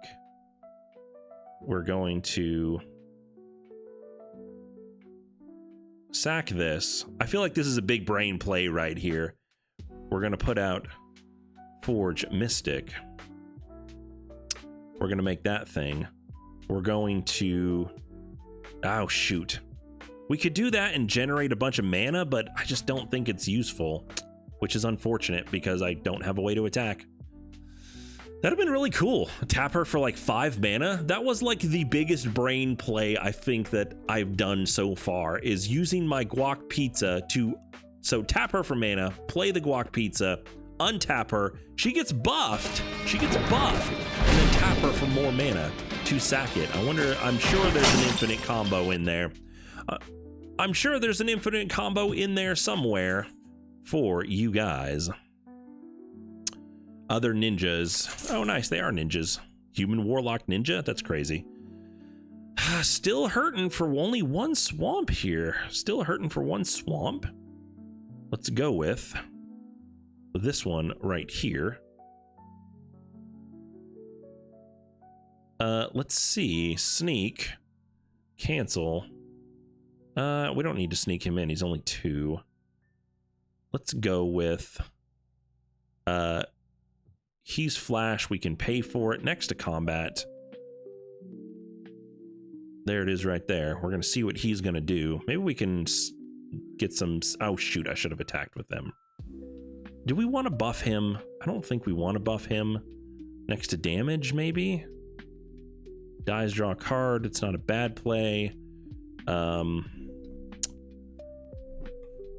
We're going to sack this. I feel like this is a big brain play right here. We're going to put out Forge Mystic. We're going to make that thing. We're going to... Oh, shoot. We could do that and generate a bunch of mana, but I just don't think it's useful, which is unfortunate because I don't have a way to attack. That'd have been really cool. Tap her for like 5 mana. That was like the biggest brain play I think that I've done so far, is using my guac pizza to... So tap her for mana, play the guac pizza, untap her. She gets buffed. She gets buffed. And then tap her for more mana to sack it. I wonder, I'm sure there's an infinite combo in there. I'm sure there's an infinite combo in there somewhere for you guys. Other ninjas. Oh, nice. They are ninjas. Human Warlock Ninja? That's crazy. Still hurting for only 1 swamp here. Still hurting for 1 swamp. Let's go with this one right here. Let's see. Sneak. Cancel. We don't need to sneak him in. He's only 2. Let's go with... He's flash. We can pay for it next to combat. There it is right there. We're going to see what he's going to do. Maybe we can get some... Oh, shoot. I should have attacked with them. Do we want to buff him? I don't think we want to buff him. Next to damage, maybe? Dies, draw a card. It's not a bad play.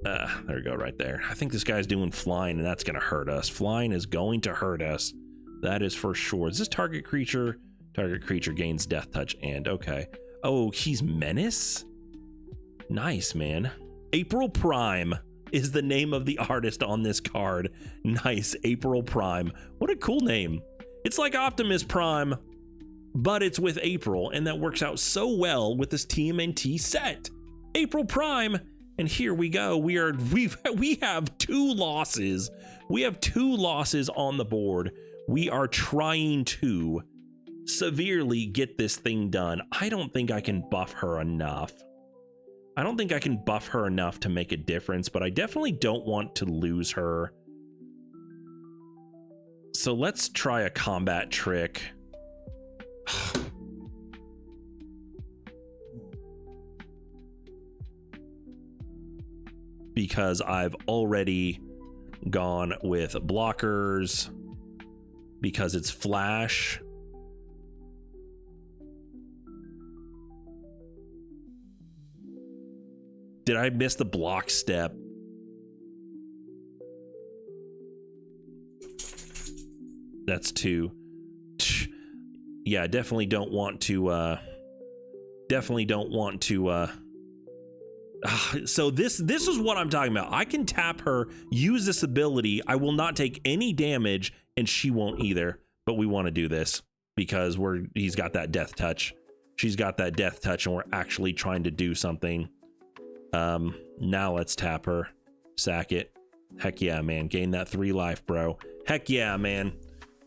There we go, right there. I think this guy's doing flying, and that's going to hurt us. Flying is going to hurt us. That is for sure. Is this target creature? Target creature gains death touch and okay. Oh, he's Menace? Nice, man. April Prime is the name of the artist on this card. Nice, April Prime. What a cool name. It's like Optimus Prime, but it's with April, and that works out so well with this TMNT set. April Prime. And here we go. We have 2 losses. We have 2 losses on the board. We are trying to severely get this thing done. I don't think I can buff her enough. I don't think I can buff her enough to make a difference, but I definitely don't want to lose her. So let's try a combat trick. Because I've already gone with blockers, because it's flash. Did I miss the block step? That's 2. Yeah, definitely don't want to so this is what I'm talking about. I can tap her, use this ability, I will not take any damage, and she won't either. But we want to do this because he's got that death touch. She's got that death touch, and we're actually trying to do something. Now let's tap her. Sack it. Heck yeah, man. Gain that 3 life, bro. Heck yeah, man.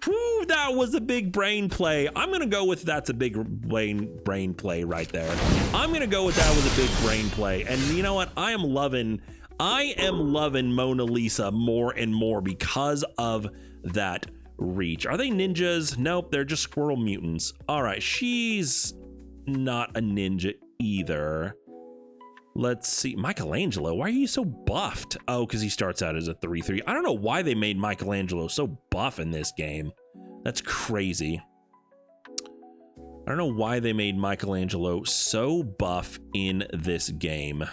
Whew, that was a big brain play. I'm gonna go with that's a big brain play right there. I'm gonna go with that was a big brain play. And you know what? I am loving Mona Lisa more and more because of that reach. Are they ninjas? Nope, they're just squirrel mutants. All right, she's not a ninja either. Let's see. Michelangelo, why are you so buffed? Oh, because he starts out as a 3/3. I don't know why they made Michelangelo so buff in this game. That's crazy. I don't know why they made Michelangelo so buff in this game.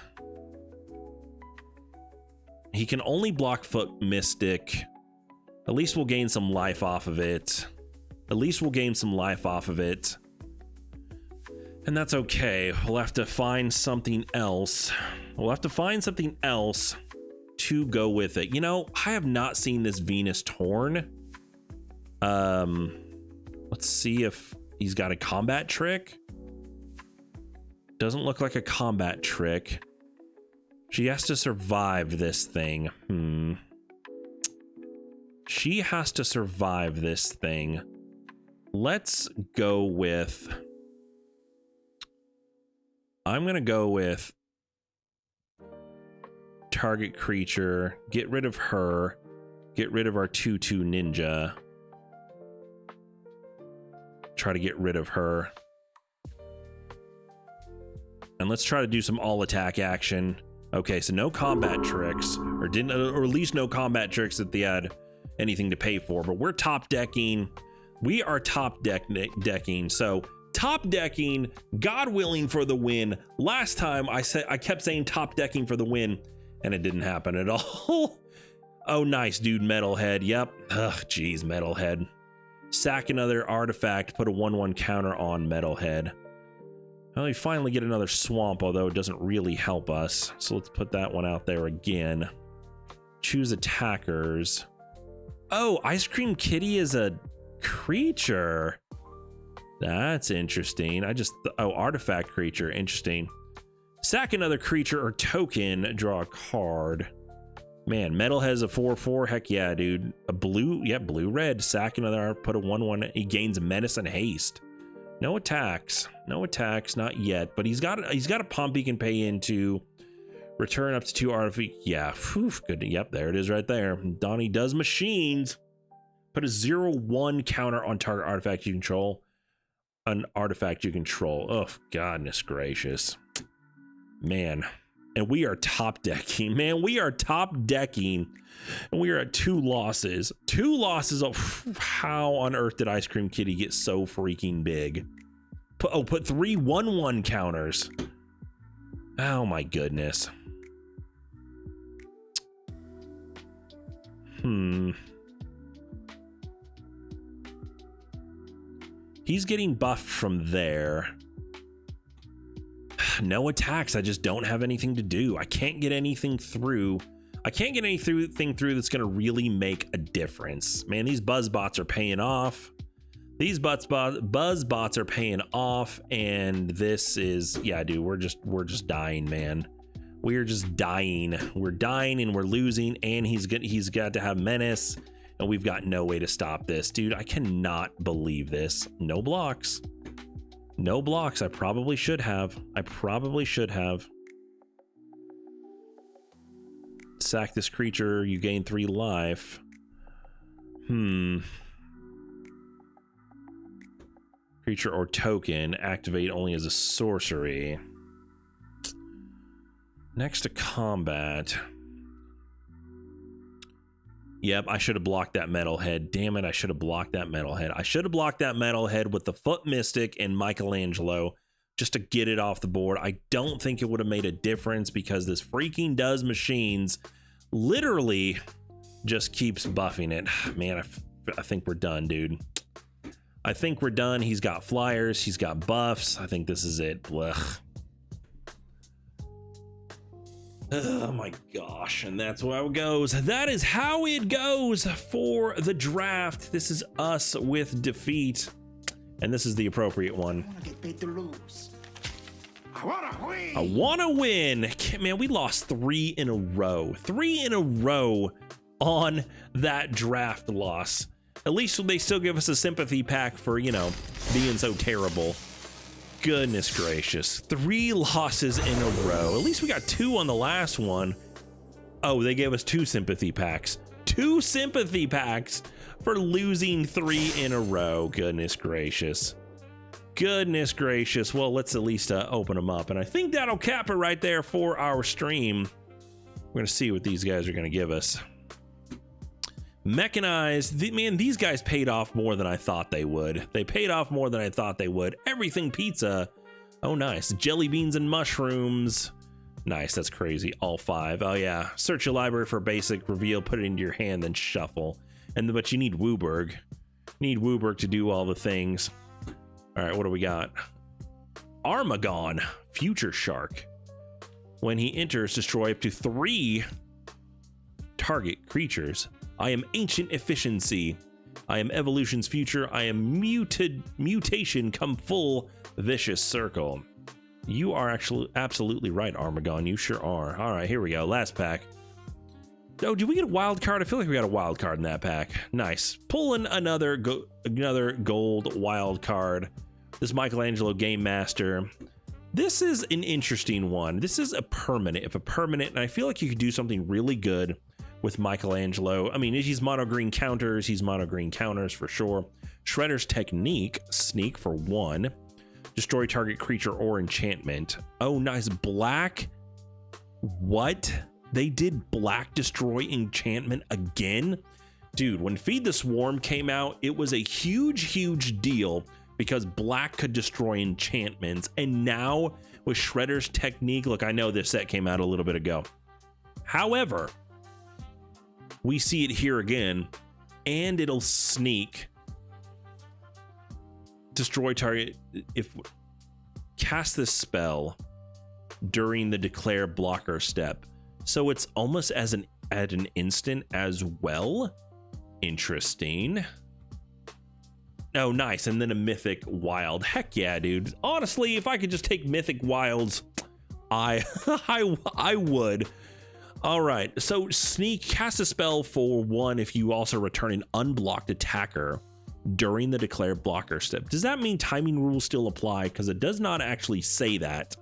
He can only block foot mystic. At least we'll gain some life off of it. At least we'll gain some life off of it. And that's okay. We'll have to find something else. We'll have to find something else to go with it. You know, I have not seen this Venus Torn. Let's see if he's got a combat trick. Doesn't look like a combat trick. She has to survive this thing. She has to survive this thing. Let's go with... I'm going to go with target creature, get rid of her, get rid of our 2/2 ninja. Try to get rid of her. And let's try to do some all attack action. Okay, so no combat tricks, or at least no combat tricks that they had anything to pay for, but we're top decking. We are top decking. So top decking, God willing, for the win. Last time I kept saying top decking for the win, and it didn't happen at all. Oh, nice, dude. Metalhead. Yep. Ugh, geez, Metalhead. Sack another artifact, put a 1/1 counter on Metalhead. Well, we finally get another swamp, although it doesn't really help us. So let's put that one out there again. Choose attackers. Oh, Ice Cream Kitty is a creature. That's interesting. Oh, artifact creature. Interesting. Sack another creature or token, draw a card. Man, Metal has a 4/4. Heck yeah, dude. A blue, yeah, blue-red. Sack another, put a 1/1. He gains menace and haste. No attacks. No attacks, not yet. But he's got a pump he can pay into. Return up to 2 artifacts. Yeah, whew, good. Yep, there it is right there. Donnie does machines. Put a 0/1 counter on target artifact you control. An artifact you control. Oh, goodness gracious. Man. And we are top decking. Man, we are top decking. And we are at 2 losses. 2 losses. Of how on earth did Ice Cream Kitty get so freaking big? Put 3 1/1 counters. Oh my goodness. He's getting buffed from there. No attacks. I just don't have anything to do. I can't get anything through. I can't get anything through that's going to really make a difference. Man, these buzz bots are paying off. These buzz bots are paying off, and this is, yeah, dude, we're just dying, man. We're just dying. We're dying and we're losing, and he's got to have menace, and we've got no way to stop this, dude. I cannot believe this. No blocks. No blocks. I probably should have. Sack this creature, you gain 3 life. Creature or token, activate only as a sorcery. Next to combat. Yep, I should have blocked that metalhead. Damn it, I should have blocked that metalhead. I should have blocked that metalhead with the Foot Mystic and Michelangelo just to get it off the board. I don't think it would have made a difference because this freaking Does Machines literally just keeps buffing it. Man, I think we're done, dude. I think we're done. He's got flyers. He's got buffs. I think this is it. Blech. Oh my gosh, and that's how it goes. That is how it goes for the draft. This is us with defeat, and this is the appropriate one. I want to get paid to lose. I want to win. I want to win. Man, we lost 3 in a row. 3 in a row on that draft loss. At least they still give us a sympathy pack for, you know, being so terrible. Goodness gracious. 3 losses in a row. At least we got 2 on the last one. Oh, they gave us 2 sympathy packs. 2 sympathy packs for losing 3 in a row. Goodness gracious. Goodness gracious. Well, let's at least open them up. And I think that'll cap it right there for our stream. We're going to see what these guys are going to give us. Mechanized, man, these guys paid off more than I thought they would. They paid off more than I thought they would. Everything pizza. Oh, nice. Jelly beans and mushrooms. Nice, that's crazy. All 5. Oh, yeah. Search your library for basic, reveal, put it into your hand, then shuffle. But you need Wooburg. You need Wooburg to do all the things. All right, what do we got? Armagon, Future Shark. When he enters, destroy up to 3 target creatures. I am Ancient Efficiency. I am Evolution's Future. I am Mutation come full Vicious Circle. You are actually absolutely right, Armagon. You sure are. All right, here we go. Last pack. Oh, did we get a wild card? I feel like we got a wild card in that pack. Nice. Pulling another gold wild card. This Michelangelo Game Master. This is an interesting one. This is a permanent. If a permanent, and I feel like you could do something really good with Michelangelo. I mean, he's mono green counters. He's mono green counters for sure. Shredder's Technique, sneak for 1. Destroy target creature or enchantment. Oh, nice. Black. What? They did black destroy enchantment again? Dude, when Feed the Swarm came out, it was a huge deal because black could destroy enchantments. And now with Shredder's Technique, look, I know this set came out a little bit ago. However, we see it here again, and it'll sneak. Destroy target. If cast this spell during the declare blocker step, so it's almost as at an instant as well. Interesting. Oh, nice. And then a Mythic Wild. Heck yeah, dude. Honestly, if I could just take Mythic Wilds, I would. All right, so sneak, cast a spell for 1 if you also return an unblocked attacker during the declare blocker step. Does that mean timing rules still apply? Because it does not actually say that,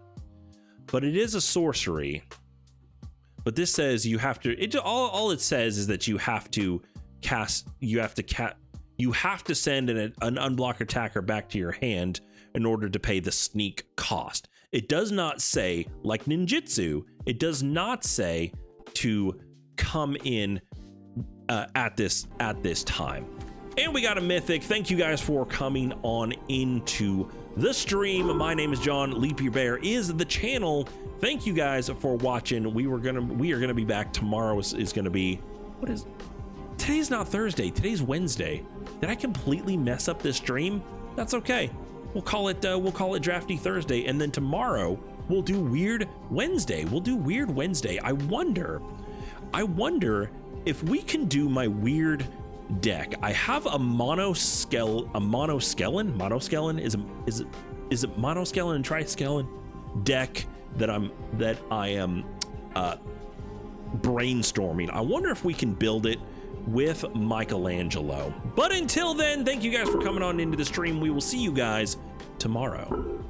but it is a sorcery. But this says you have to, all it says is that you have to send an unblocked attacker back to your hand in order to pay the sneak cost. It does not say, like ninjutsu, it does not say to come in at this time. And we got a mythic. Thank you guys for coming on into the stream. My name is John. Leap Your Bear is the channel. Thank you guys for watching. We are gonna be back tomorrow. Is gonna be today's not Thursday, today's Wednesday. Did I completely mess up this stream? That's okay. We'll call it Drafty Thursday, and then tomorrow we'll do Weird Wednesday. I wonder if we can do my weird deck. I have a monoskeleton. Is it monoskeleton and triskeleton deck that I am brainstorming. I wonder if we can build it with Michelangelo. But until then, thank you guys for coming on into the stream. We will see you guys tomorrow.